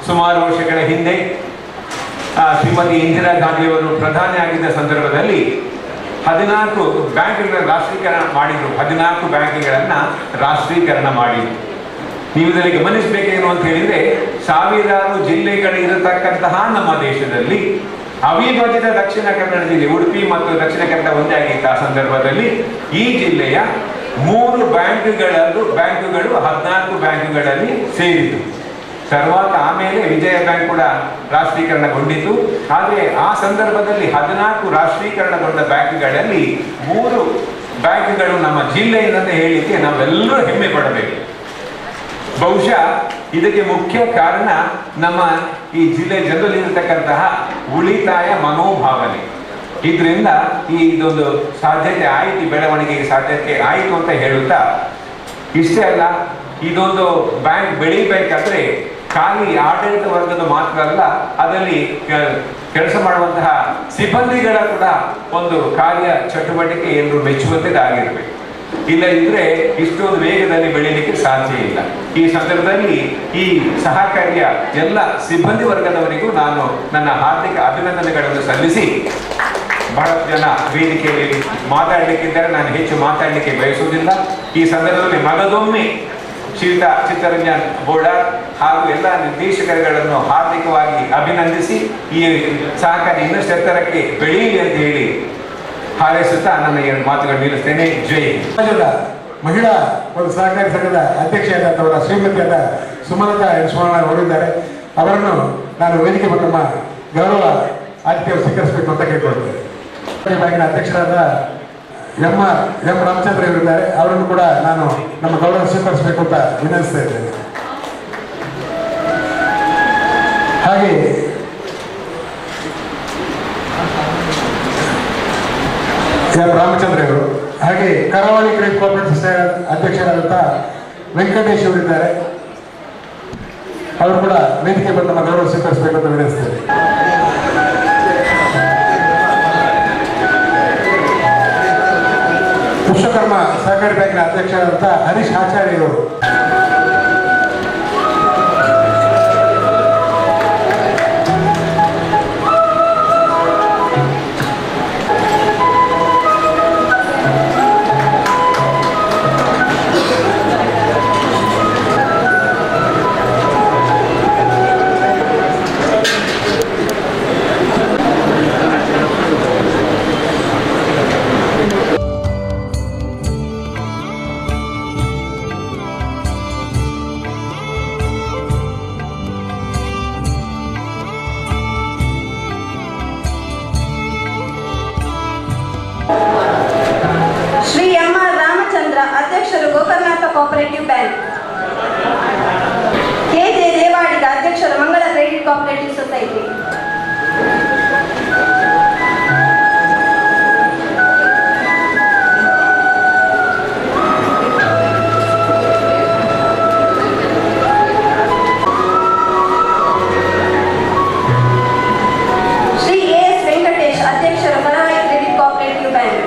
ಸುಮಾರು ವರ್ಷಗಳ ಹಿಂದೆ ಶ್ರೀಮತಿ ಇಂದಿರಾ ಗಾಂಧಿಯವರು ಪ್ರಧಾನಿ ಆಗಿದ್ದ ಸಂದರ್ಭದಲ್ಲಿ 14 ಬ್ಯಾಂಕ್ಗಳ ರಾಷ್ಟ್ರೀಕರಣ ಮಾಡಿದ್ರು. 14 ಬ್ಯಾಂಕ್ಗಳನ್ನು ರಾಷ್ಟ್ರೀಕರಣ ಮಾಡಿದ್ರು. ನೀವು ಇದರಲ್ಲಿ ಗಮನಿಸಬೇಕೇನು ಅಂತ ಹೇಳಿದ್ರೆ, ಸಾವಿರಾರು ಜಿಲ್ಲೆಗಳು ಇರತಕ್ಕಂತಹ ನಮ್ಮ ದೇಶದಲ್ಲಿ ಅವಿಭಜಿತ ದಕ್ಷಿಣ ಕನ್ನಡ ಜಿಲ್ಲೆ, ಉಡುಪಿ ಮತ್ತು ದಕ್ಷಿಣ ಕನ್ನಡ ಒಂದೇ ಆಗಿತ್ತು ಆ ಸಂದರ್ಭದಲ್ಲಿ. ಈ ಜಿಲ್ಲೆಯ 3 ಬ್ಯಾಂಕ್ಗಳು 14 ಬ್ಯಾಂಕ್ಗಳಲ್ಲಿ ಸೇರಿತು. తర్వాత ಆಮೇಲೆ ವಿಜಯ ಬ್ಯಾಂಕ್ ಕೂಡ ರಾಷ್ಟ್ರೀಕರಣಗೊಂಡಿತು. ಆದರೆ ಆ ಸಂದರ್ಭದಲ್ಲಿ 14 ರಾಷ್ಟ್ರೀಕರಣಗೊಂಡ ಬ್ಯಾಂಕ್ಗಳಲ್ಲಿ 3 ಬ್ಯಾಂಕ್ಗಳು ನಮ್ಮ ಜಿಲ್ಲೆಯಿಂದ ಹೇಳಲಿಕ್ಕೆ ನಾವೆಲ್ಲರೂ ಹೆಮ್ಮೆ ಪಡಬೇಕು. ಬಹುಶಃ ಇದಕ್ಕೆ ಮುಖ್ಯ ಕಾರಣ ನಮ್ಮ ಈ ಜಿಲ್ಲೆ ಜನರಲ್ಲಿರತಕ್ಕಂತಹ ಉಳಿತಾಯ ಮನೋಭಾವನೆ. ಇದರಿಂದ ಇದೊಂದು ಸಾಧ್ಯತೆ ಆಯಿತು, ಬೆಳವಣಿಗೆಗೆ ಸಾಧ್ಯತೆ ಆಯಿತು ಅಂತ ಹೇಳುತ್ತಾ, ಇಷ್ಟೇ ಅಲ್ಲ, ಇದೊಂದು ಬ್ಯಾಂಕ್ ಬೆಳೀಬೇಕಾದ್ರೆ ಖಾಲಿ ಆಡಳಿತ ವರ್ಗದ ಮಾತ್ರ ಅಲ್ಲ, ಅದರಲ್ಲಿ ಕೆಲಸ ಮಾಡುವಂತಹ ಸಿಬ್ಬಂದಿಗಳ ಕೂಡ ಒಂದು ಕಾರ್ಯ ಚಟುವಟಿಕೆ ಎಲ್ಲರೂ ಮೆಚ್ಚುವಂಥದ್ದಾಗಿರಬೇಕು. ಇಲ್ಲದಿದ್ದರೆ ಇಷ್ಟೊಂದು ವೇಗದಲ್ಲಿ ಬೆಳೀಲಿಕ್ಕೆ ಸಾಧ್ಯ ಇಲ್ಲ. ಈ ಸಂದರ್ಭದಲ್ಲಿ ಈ ಸಹಕಾರಿಯ ಎಲ್ಲ ಸಿಬ್ಬಂದಿ ವರ್ಗದವರಿಗೂ ನಾನು ನನ್ನ ಹಾರ್ದಿಕ ಅಭಿನಂದನೆಗಳನ್ನು ಸಲ್ಲಿಸಿ, ಬಹಳಷ್ಟು ಜನ ವೇದಿಕೆಯಲ್ಲಿ ಮಾತಾಡಲಿಕ್ಕಿದ್ದರೆ ನಾನು ಹೆಚ್ಚು ಮಾತಾಡಲಿಕ್ಕೆ ಬಯಸುವುದಿಲ್ಲ. ಈ ಸಂದರ್ಭದಲ್ಲಿ ಮಗದೊಮ್ಮೆ ಶ್ರೀಯುತ ಚಿತ್ತರಂಜನ್ ಬೋಡಾರ್ ಹಾಗೂ ಎಲ್ಲ ನಿರ್ದೇಶಕರುಗಳನ್ನು ಹಾರ್ದಿಕವಾಗಿ ಅಭಿನಂದಿಸಿ ಈ ಸಹಕಾರಿ ಇನ್ನಷ್ಟು ಎತ್ತರಕ್ಕೆ ಬೆಳೆಯಲಿ ಅಂತ ಹೇಳಿ ಹಾರೈಸುತ್ತಾ ನನ್ನ 2 ಮಾತುಗಳನ್ನು ನಿಲ್ಲಿಸ್ತೇನೆ. ಜೈ ಹಿಂದ್. ಮಹಿಳಾ ಒಂದು ಸಹಕಾರಿ ಸಂಘದ ಅಧ್ಯಕ್ಷೆಯಾದಂಥವರ ಶ್ರೀಮತಿಯಾದ ಸುಮಲತಾ ಯಶವಣ್ಣ ಅವರಿದ್ದಾರೆ. ಅವರನ್ನು ನಾನು ವೇದಿಕೆ ನಮ್ಮ ಗೌರವ ಆತಿಥ್ಯವನ್ನು ಸ್ವೀಕರಿಸಬೇಕು ಅಂತ ಕೇಳ್ಕೊಳ್ತೇನೆ. ಬ್ಯಾಂಕಿನ ಅಧ್ಯಕ್ಷರಾದ ಎಂ ರಾಮಚಂದ್ರ ಅವರಿದ್ದಾರೆ. ಅವರನ್ನು ಕೂಡ ನಾನು ನಮ್ಮ ಗೌರವ ಸ್ವೀಕರಿಸಬೇಕು ಅಂತ ವಿನಂತಿಸ್ತಾ ಇದ್ದೇನೆ. ಹಾಗೆ ಎಂ ರಾಮಚಂದ್ರ ಅವರು, ಹಾಗೆ ಕರಾವಳಿ ಕ್ರೆಡಿಟ್ ಕೋಆಪರೇಟಿವ್ ಸೊಸೈಟಿ ಅಧ್ಯಕ್ಷರಾದಂಥ ವೆಂಕಟೇಶ್ ಅವರಿದ್ದಾರೆ. ಅವರು ಕೂಡ ವೇದಿಕೆ ಬಂದು ನಮ್ಮ ಗೌರವ ಸ್ವೀಕರಿಸಬೇಕು ಅಂತ ವಿನಂತಿಸ್ತೇನೆ. ವಿಶ್ವಕರ್ಮ ಸಹಕಾರಿ ಬ್ಯಾಂಕಿನ ಅಧ್ಯಕ್ಷರಾದಂಥ ಹರೀಶ್ ಆಚಾರ್ಯ ಅವರು, ಶ್ರೀ ಎಂ ಆರ್ ರಾಮಚಂದ್ರ, ಅಧ್ಯಕ್ಷರು Gokarnanatha cooperative bank. K J Devadiga, ಅಧ್ಯಕ್ಷರು Mangala credit cooperative society. Shri A S Venkatesh, ಅಧ್ಯಕ್ಷರು ಕರಾವಳಿ ಕ್ರೆಡಿಟ್ ಕೋಆಪರೇಟಿವ್ ಬ್ಯಾಂಕ್.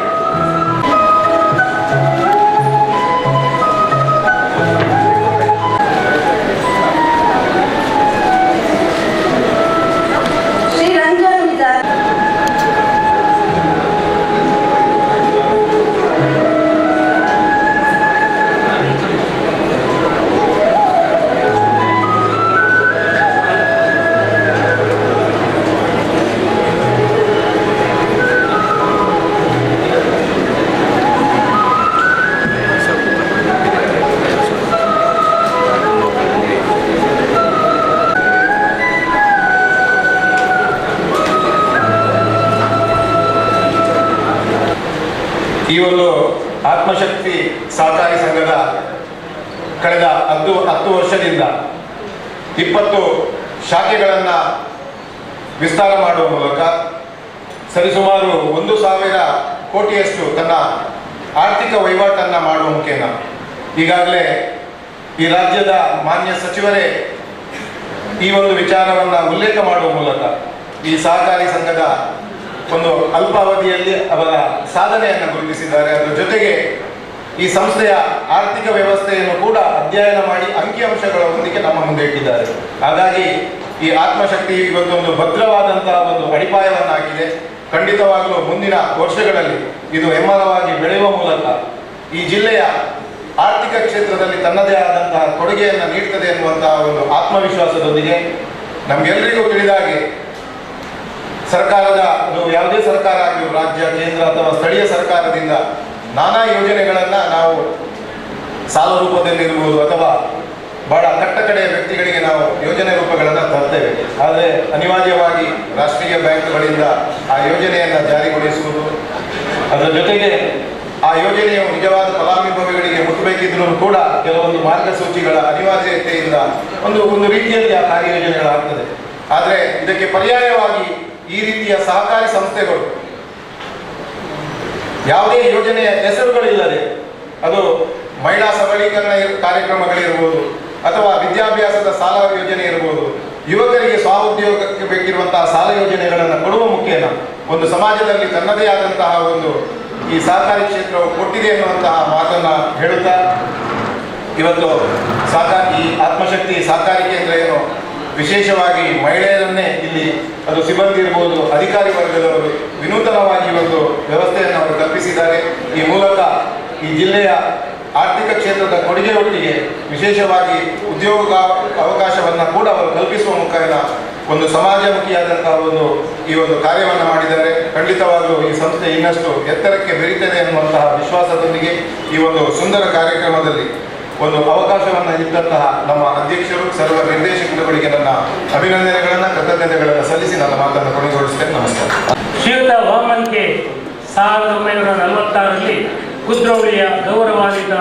ಈ ಒಂದು ಆತ್ಮಶಕ್ತಿ ಸಹಕಾರಿ ಸಂಘದ ಕಳೆದ 10 ವರ್ಷದಿಂದ 20 ಶಾಖೆಗಳನ್ನು ವಿಸ್ತಾರ ಮಾಡುವ ಮೂಲಕ ಸರಿಸುಮಾರು 1,000 ಕೋಟಿಯಷ್ಟು ತನ್ನ ಆರ್ಥಿಕ ವಹಿವಾಟನ್ನು ಮಾಡುವ ಮುಖೇನ ಈಗಾಗಲೇ ಈ ರಾಜ್ಯದ ಮಾನ್ಯ ಸಚಿವರೇ ಈ ಒಂದು ವಿಚಾರವನ್ನು ಉಲ್ಲೇಖ ಮಾಡುವ ಮೂಲಕ ಈ ಸಹಕಾರಿ ಸಂಘದ ಒಂದು ಅಲ್ಪಾವಧಿಯಲ್ಲಿ ಅವರ ಸಾಧನೆಯನ್ನು ಗುರುತಿಸಿದ್ದಾರೆ. ಅದರ ಜೊತೆಗೆ ಈ ಸಂಸ್ಥೆಯ ಆರ್ಥಿಕ ವ್ಯವಸ್ಥೆಯನ್ನು ಕೂಡ ಅಧ್ಯಯನ ಮಾಡಿ ಅಂಕಿಅಂಶಗಳೊಂದಿಗೆ ನಮ್ಮ ಮುಂದೆ ಇಟ್ಟಿದ್ದಾರೆ. ಹಾಗಾಗಿ ಈ ಆತ್ಮಶಕ್ತಿ ಇವತ್ತೊಂದು ಭದ್ರವಾದಂತಹ ಒಂದು ಅಡಿಪಾಯವನ್ನು ಹಾಕಿದೆ. ಖಂಡಿತವಾಗಲೂ ಮುಂದಿನ ವರ್ಷಗಳಲ್ಲಿ ಇದು ಹೆಮ್ಮರವಾಗಿ ಬೆಳೆಯುವ ಮೂಲಕ ಈ ಜಿಲ್ಲೆಯ ಆರ್ಥಿಕ ಕ್ಷೇತ್ರದಲ್ಲಿ ತನ್ನದೇ ಆದಂತಹ ಕೊಡುಗೆಯನ್ನು ನೀಡ್ತದೆ ಎನ್ನುವಂತಹ ಒಂದು ಆತ್ಮವಿಶ್ವಾಸದೊಂದಿಗೆ ನಮಗೆಲ್ಲರಿಗೂ ತಿಳಿದಾಗೆ ಸರ್ಕಾರದ ಯಾವುದೇ ಸರ್ಕಾರ ಆಗಲಿ, ರಾಜ್ಯ, ಕೇಂದ್ರ ಅಥವಾ ಸ್ಥಳೀಯ ಸರ್ಕಾರದಿಂದ ನಾನಾ ಯೋಜನೆಗಳನ್ನು ನಾವು ಸಾಲ ರೂಪದಲ್ಲಿರ್ಬೋದು ಅಥವಾ ಬಹಳ ಕಟ್ಟಕಡೆಯ ವ್ಯಕ್ತಿಗಳಿಗೆ ನಾವು ಯೋಜನೆ ರೂಪಗಳನ್ನು ತರ್ತೇವೆ. ಆದರೆ ಅನಿವಾರ್ಯವಾಗಿ ರಾಷ್ಟ್ರೀಯ ಬ್ಯಾಂಕ್ಗಳಿಂದ ಆ ಯೋಜನೆಯನ್ನು ಜಾರಿಗೊಳಿಸುವುದು, ಅದರ ಜೊತೆಗೆ ಆ ಯೋಜನೆಯು ನಿಜವಾದ ಫಲಾನುಭವಿಗಳಿಗೆ ಮುಟ್ಟಬೇಕಿದ್ರೂ ಕೂಡ ಕೆಲವೊಂದು ಮಾರ್ಗಸೂಚಿಗಳ ಅನಿವಾರ್ಯತೆಯಿಂದ ಒಂದು ರೀತಿಯಲ್ಲಿ ಆ ಕಾರ್ಯಯೋಜನೆಗಳಾಗ್ತದೆ. ಆದರೆ ಇದಕ್ಕೆ ಪರ್ಯಾಯವಾಗಿ ಈ ರೀತಿಯ ಸಹಕಾರಿ ಸಂಸ್ಥೆಗಳು ಯಾವುದೇ ಯೋಜನೆಯ ಹೆಸರುಗಳಿಲ್ಲದೆ, ಅದು ಮಹಿಳಾ ಸಬಲೀಕರಣ ಕಾರ್ಯಕ್ರಮಗಳಿರ್ಬೋದು ಅಥವಾ ವಿದ್ಯಾಭ್ಯಾಸದ ಸಾಲ ಯೋಜನೆ ಇರ್ಬೋದು, ಯುವಕರಿಗೆ ಸ್ವಉದ್ಯೋಗಕ್ಕೆ ಬೇಕಿರುವಂತಹ ಸಾಲ ಯೋಜನೆಗಳನ್ನು ಕೊಡುವ ಮುಖೇನ ಒಂದು ಸಮಾಜದಲ್ಲಿ ತನ್ನದೇ ಆದಂತಹ ಈ ಸಹಕಾರಿ ಕ್ಷೇತ್ರವು ಕೊಟ್ಟಿದೆ ಎನ್ನುವಂತಹ ಮಾತನ್ನು ಹೇಳುತ್ತಾ, ಇವತ್ತು ಈ ಆತ್ಮಶಕ್ತಿ ಸಹಕಾರಿ ಕೇಂದ್ರ ಏನು ವಿಶೇಷವಾಗಿ ಮಹಿಳೆಯರನ್ನೇ ಇಲ್ಲಿ, ಅದು ಸಿಬ್ಬಂದಿ ಇರ್ಬೋದು, ಅಧಿಕಾರಿ ವರ್ಗದವರು ವಿನೂತನವಾಗಿ ವ್ಯವಸ್ಥೆಯನ್ನು ಅವರು ಕಲ್ಪಿಸಿದ್ದಾರೆ. ಈ ಮೂಲಕ ಈ ಜಿಲ್ಲೆಯ ಆರ್ಥಿಕ ಕ್ಷೇತ್ರದ ಕೊಡುಗೆ ಒಟ್ಟಿಗೆ ವಿಶೇಷವಾಗಿ ಉದ್ಯೋಗ ಅವಕಾಶವನ್ನು ಕೂಡ ಅವರು ಕಲ್ಪಿಸುವ ಮುಖೇನ ಸಮಾಜಮುಖಿಯಾದಂತಹ ಈ ಕಾರ್ಯವನ್ನು ಮಾಡಿದ್ದಾರೆ. ಖಂಡಿತವಾಗಲೂ ಈ ಸಂಸ್ಥೆ ಇನ್ನಷ್ಟು ಎತ್ತರಕ್ಕೆ ಬೆರೀತದೆ ಎನ್ನುವಂತಹ ವಿಶ್ವಾಸದೊಂದಿಗೆ ಈ ಸುಂದರ ಕಾರ್ಯಕ್ರಮದಲ್ಲಿ ಅವಕಾಶವನ್ನು ಇದ್ದಂತಹ ನಮ್ಮ ಅಧ್ಯಕ್ಷರು, ಸರ್ವ ನಿರ್ದೇಶಕರುಗಳಿಗೆ ನನ್ನ ಅಭಿನಂದನೆಗಳನ್ನು, ಕೃತಜ್ಞತೆಗಳನ್ನು ಸಲ್ಲಿಸಿ ನನ್ನ ಮಾತನ್ನು ಕೊನೆಗೊಳಿಸುತ್ತೇನೆ. ನಮಸ್ಕಾರ. ಶ್ರೀಯುತ ವಾಮನ್ಗೆ 1946ರಲ್ಲಿ ಕುದ್ರೋಳಿಯ ಗೌರವಾನ್ವಿತ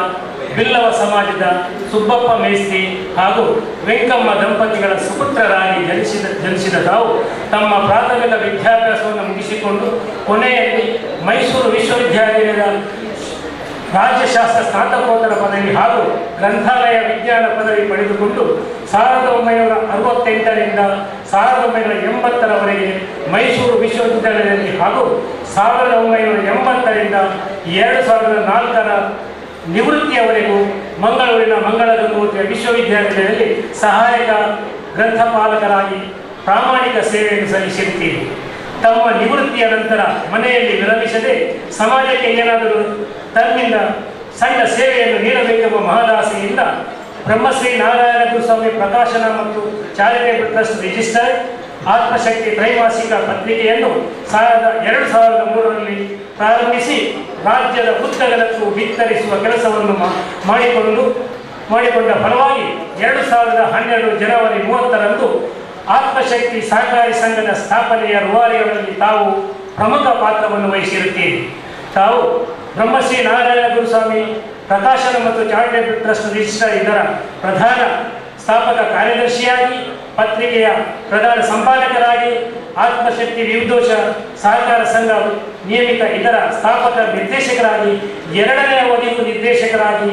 ಬಿಲ್ಲವ ಸಮಾಜದ ಸುಬ್ಬಪ್ಪ ಮೇಸ್ತಿ ಹಾಗೂ ವೆಂಕಮ್ಮ ದಂಪತಿಗಳ ಸುಪುತ್ರರಾಗಿ ಜನಿಸಿದ ತಾವು ತಮ್ಮ ಪ್ರಾಥಮಿಕ ವಿದ್ಯಾಭ್ಯಾಸವನ್ನು ಮುಗಿಸಿಕೊಂಡು ಕೊನೆಯಲ್ಲಿ ಮೈಸೂರು ವಿಶ್ವವಿದ್ಯಾಲಯದ ರಾಜ್ಯಶಾಸ್ತ್ರ ಸ್ನಾತಕೋತ್ತರ ಪದವಿ ಹಾಗೂ ಗ್ರಂಥಾಲಯ ವಿಜ್ಞಾನ ಪದವಿ ಪಡೆದುಕೊಂಡು 1968ರಿಂದ 1980ರವರೆಗೆ ಮೈಸೂರು ವಿಶ್ವವಿದ್ಯಾಲಯದಲ್ಲಿ ಹಾಗೂ 1980ರಿಂದ 2004ರ ನಿವೃತ್ತಿಯವರೆಗೂ ಮಂಗಳೂರಿನ ಮಂಗಳಗಂಗೋತ್ರಿ ವಿಶ್ವವಿದ್ಯಾಲಯದಲ್ಲಿ ಸಹಾಯಕ ಗ್ರಂಥಪಾಲಕರಾಗಿ ಪ್ರಾಮಾಣಿಕ ಸೇವೆಯನ್ನು ಸಲ್ಲಿಸಿರುತ್ತೀರಿ. ತಮ್ಮ ನಿವೃತ್ತಿಯ ನಂತರ ಮನೆಯಲ್ಲಿ ವಿರಮಿಸದೆ ಸಮಾಜಕ್ಕೆ ಏನಾದರೂ ತನ್ನಿಂದ ಸಣ್ಣ ಸೇವೆಯನ್ನು ನೀಡಬೇಕೆಂಬ ಮಹದಾಸೆಯಿಂದ ಬ್ರಹ್ಮಶ್ರೀ ನಾರಾಯಣ ಗುರುಸ್ವಾಮಿ ಪ್ರಕಾಶನ ಮತ್ತು ಚಾರಿಟೇಬಲ್ ಟ್ರಸ್ಟ್ ರಿಜಿಸ್ಟರ್ಡ್ ಆತ್ಮಶಕ್ತಿ ತ್ರೈಮಾಸಿಕ ಪತ್ರಿಕೆಯನ್ನು 2003ರಲ್ಲಿ ಪ್ರಾರಂಭಿಸಿ ರಾಜ್ಯದ ಉದ್ದಗಲಕ್ಕೂ ವಿಸ್ತರಿಸುವ ಕೆಲಸವನ್ನು ಮಾಡಿಕೊಂಡ ಫಲವಾಗಿ 2012 ಜನವರಿ 30ರಂದು ಆತ್ಮಶಕ್ತಿ ಸಹಕಾರಿ ಸಂಘದ ಸ್ಥಾಪನೆಯ ರೂವಾರಿಗಳಲ್ಲಿ ತಾವು ಪ್ರಮುಖ ಪಾತ್ರವನ್ನು ವಹಿಸಿರುತ್ತೀರಿ. ತಾವು ಬ್ರಹ್ಮಶ್ರೀ ನಾರಾಯಣ ಗುರುಸ್ವಾಮಿ ಪ್ರಕಾಶನ ಮತ್ತು ಚಾರಿಟೇಬಲ್ ಟ್ರಸ್ಟ್ ರಿಜಿಸ್ಟರ್ ಇದರ ಪ್ರಧಾನ ಸ್ಥಾಪಕ ಕಾರ್ಯದರ್ಶಿಯಾಗಿ, ಪತ್ರಿಕೆಯ ಪ್ರಧಾನ ಸಂಪಾದಕರಾಗಿ, ಆತ್ಮಶಕ್ತಿ ವಿವಿಧೋಷ ಸಹಕಾರ ಸಂಘ ನಿಯಮಿತ ಇದರ ಸ್ಥಾಪಕ ನಿರ್ದೇಶಕರಾಗಿ, 2ನೇ ಅವಧಿಗೂ ನಿರ್ದೇಶಕರಾಗಿ,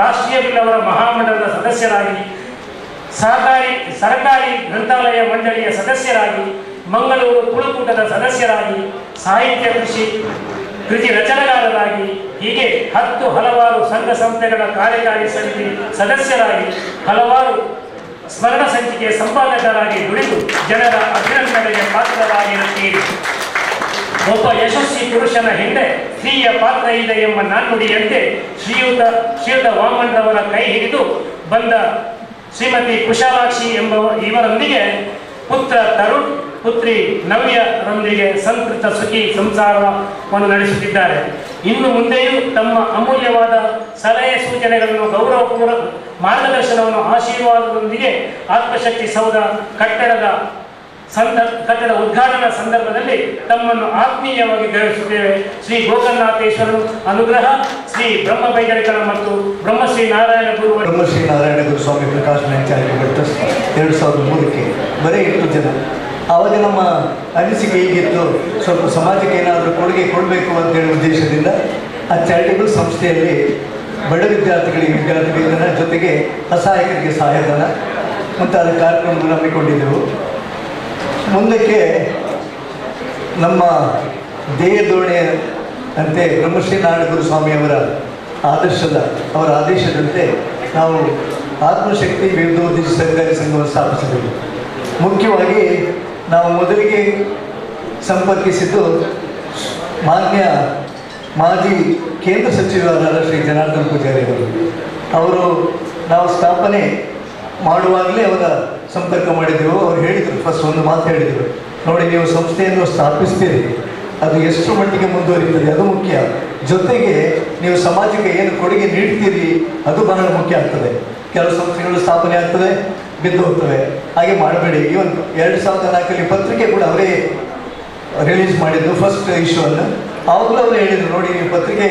ರಾಷ್ಟ್ರೀಯ ಬಿಲ್ಲವರ ಮಹಾಮಂಡಲದ ಸದಸ್ಯರಾಗಿ, ಸರ್ಕಾರಿ ಗ್ರಂಥಾಲಯ ಮಂಡಳಿಯ ಸದಸ್ಯರಾಗಿ, ಮಂಗಳೂರು ತುಳುಕೂಟದ ಸದಸ್ಯರಾಗಿ, ಸಾಹಿತ್ಯ ಕೃತಿ ರಚನೆಗಾರರಾಗಿ, ಹೀಗೆ ಹಲವಾರು ಸಂಘ ಸಂಸ್ಥೆಗಳ ಕಾರ್ಯಕಾರಿ ಸಮಿತಿ ಸದಸ್ಯರಾಗಿ, ಹಲವಾರು ಸ್ಮರಣ ಸಂಚಿಕೆಯ ಸಂಪಾದಕರಾಗಿ ದುಡಿದು ಜನರ ಅಭಿನಂದನೆಗೆ ಪಾತ್ರರಾಗಿರುತ್ತೀರಿ. ಒಬ್ಬ ಯಶಸ್ವಿ ಪುರುಷನ ಹಿಂದೆ ಸ್ತ್ರೀಯ ಪಾತ್ರ ಇದೆ ಎಂಬ ನಾಣ್ಣುಡಿಯಂತೆ ಶ್ರೀಯುತ ವಾಮನ್ರವರ ಕೈ ಹಿಡಿದು ಬಂದ ಶ್ರೀಮತಿ ಕುಶಾಲಾಕ್ಷಿ ಇವರೊಂದಿಗೆ ಪುತ್ರ ತರುಣ್, ಪುತ್ರಿ ನವ್ಯರೊಂದಿಗೆ ಸಂತೃಪ್ತ ಸುಖಿ ಸಂಸಾರವನ್ನು ನಡೆಸುತ್ತಿದ್ದಾರೆ. ಇನ್ನು ಮುಂದೆಯೂ ತಮ್ಮ ಅಮೂಲ್ಯವಾದ ಸಲಹೆ ಸೂಚನೆಗಳನ್ನು, ಗೌರವಪೂರ್ವ ಮಾರ್ಗದರ್ಶನವನ್ನು, ಆಶೀರ್ವಾದದೊಂದಿಗೆ ಆತ್ಮಶಕ್ತಿ ಸೌಧ ಕಟ್ಟಡ ಉದ್ಘಾಟನಾ ಸಂದರ್ಭದಲ್ಲಿ ತಮ್ಮನ್ನು ಆತ್ಮೀಯವಾಗಿ ಗೌರವಿಸುತ್ತೇವೆ. ಶ್ರೀ ಗೋಕರ್ಣನಾಥೇಶ್ವರರು ಅನುಗ್ರಹ, ಶ್ರೀ ಬ್ರಹ್ಮ ಬೈಗರಿಕರ ಮತ್ತು ಬ್ರಹ್ಮಶ್ರೀ ನಾರಾಯಣ ಗುರುಸ್ವಾಮಿ ಪ್ರಕಾಶನ ಚಾರಿಟೇಬಲ್ ಟ್ರಸ್ಟ್ 2003ಕ್ಕೆ ಬರೀ 8 ಜನ. ಆವಾಗ ನಮ್ಮ ಅನಿಸಿಕೆ ಹೀಗಿತ್ತು, ಸ್ವಲ್ಪ ಸಮಾಜಕ್ಕೆ ಏನಾದರೂ ಕೊಡುಗೆ ಕೊಡಬೇಕು ಅಂತೇಳಿ ಉದ್ದೇಶದಿಂದ ಆ ಚಾರಿಟೇಬಲ್ ಸಂಸ್ಥೆಯಲ್ಲಿ ಬಡ ವಿದ್ಯಾರ್ಥಿಗಳ ಜೊತೆಗೆ ಅಸಹಾಯಕರಿಗೆ ಸಹಾಯಧನ ಮುಂತಾದ ಕಾರ್ಯಕ್ರಮಗಳನ್ನು ಹಮ್ಮಿಕೊಂಡಿದ್ದೆವು. ಮುಂದಕ್ಕೆ ನಮ್ಮ ಧ್ಯೇಯಧೋರಣೆ ಅಂತೆ ಬ್ರಹ್ಮಶ್ರೀ ನಾರಾಯಣ ಗುರುಸ್ವಾಮಿಯವರ ಅವರ ಆದೇಶದಂತೆ ನಾವು ಆತ್ಮಶಕ್ತಿ ವಿವಿಧೋದ್ದೇಶ ಸಹಕಾರಿ ಸಂಘವನ್ನು ಸ್ಥಾಪಿಸಿದೆವು. ಮುಖ್ಯವಾಗಿ ನಾವು ಮೊದಲಿಗೆ ಸಂಪರ್ಕಿಸಿದ್ದು ಮಾಜಿ ಕೇಂದ್ರ ಸಚಿವರಾದ ಶ್ರೀ ಜನಾರ್ದನ್ ಪೂಜಾರಿ ಅವರು ನಾವು ಸ್ಥಾಪನೆ ಮಾಡುವಾಗಲೇ ಅವರ ಸಂಪರ್ಕ ಮಾಡಿದ್ದೆವು. ಅವರು ಹೇಳಿದರು, ಫಸ್ಟ್ ಒಂದು ಮಾತು ಹೇಳಿದರು, ನೋಡಿ, ನೀವು ಸಂಸ್ಥೆಯನ್ನು ಸ್ಥಾಪಿಸ್ತೀರಿ, ಅದು ಎಷ್ಟು ಮಟ್ಟಿಗೆ ಮುಂದುವರಿತದೆ ಅದು ಮುಖ್ಯ. ಜೊತೆಗೆ ನೀವು ಸಮಾಜಕ್ಕೆ ಏನು ಕೊಡುಗೆ ನೀಡ್ತೀರಿ ಅದು ಬಹಳ ಮುಖ್ಯ ಆಗ್ತದೆ. ಕೆಲವು ಸಂಸ್ಥೆಗಳು ಸ್ಥಾಪನೆ ಆಗ್ತದೆ, ಬಿದ್ದು ಹೋಗ್ತವೆ. ಹಾಗೆ ಮಾಡಬೇಡಿ. ಇವನ್ 2004 ಪತ್ರಿಕೆ ಕೂಡ ಅವರೇ ರಿಲೀಸ್ ಮಾಡಿದ್ದು, ಫಸ್ಟ್ ಇಶ್ಯೂ ಅನ್ನು. ಆವಾಗಲೂ ಅವರು ಹೇಳಿದರು, ನೋಡಿ ನೀವು ಪತ್ರಿಕೆ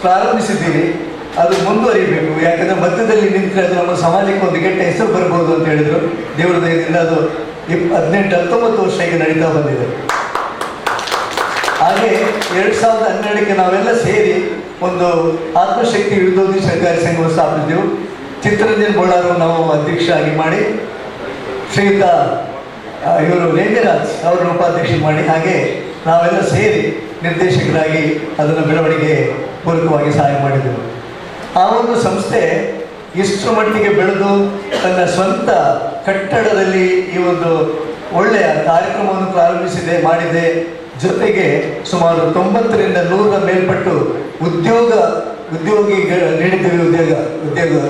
ಪ್ರಾರಂಭಿಸಿದ್ದೀರಿ, ಅದು ಮುಂದುವರಿಬೇಕು, ಯಾಕಂದರೆ ಮಧ್ಯದಲ್ಲಿ ನಿಂತರೆ ಅದು ನಮ್ಮ ಸಮಾಜಕ್ಕೆ ಒಂದು ಕೆಟ್ಟ ಹೆಸರು ಬರ್ಬೋದು ಅಂತ ಹೇಳಿದರು. ದೇವರ ದಯದಿಂದ ಅದು 18-19 ವರ್ಷ ಈಗ ನಡೀತಾ ಬಂದಿದೆ. ಹಾಗೆ 2012ಕ್ಕೆ ನಾವೆಲ್ಲ ಸೇರಿ ಒಂದು ಆತ್ಮಶಕ್ತಿ ವಿದ್ಯೋಗಿ ಸಹಕಾರಿ ಸಂಘವನ್ನು ಸ್ಥಾಪಿಸಿದೆವು. ಚಿತ್ತರಂಜನ್ ಬೋಳಾರು ನಾವು ಅಧ್ಯಕ್ಷರಾಗಿ ಮಾಡಿ, ಶ್ರೀಯುತ ಇವರು ರೇಂಜರಾಜ್ ಅವರನ್ನು ಉಪಾಧ್ಯಕ್ಷ ಮಾಡಿ, ಹಾಗೆ ನಾವೆಲ್ಲ ಸೇರಿ ನಿರ್ದೇಶಕರಾಗಿ ಅದನ್ನು ಬೆಳವಣಿಗೆ ಪೂರಕವಾಗಿ ಸಹಾಯ ಮಾಡಿದೆವು. ಆ ಒಂದು ಸಂಸ್ಥೆ ಇಷ್ಟರ ಮಟ್ಟಿಗೆ ಬೆಳೆದು ತನ್ನ ಸ್ವಂತ ಕಟ್ಟಡದಲ್ಲಿ ಈ ಒಂದು ಒಳ್ಳೆಯ ಕಾರ್ಯಕ್ರಮವನ್ನು ಮಾಡಿದೆ. ಜೊತೆಗೆ ಸುಮಾರು 90ರಿಂದ 100ರ ಮೇಲ್ಪಟ್ಟು ಉದ್ಯೋಗ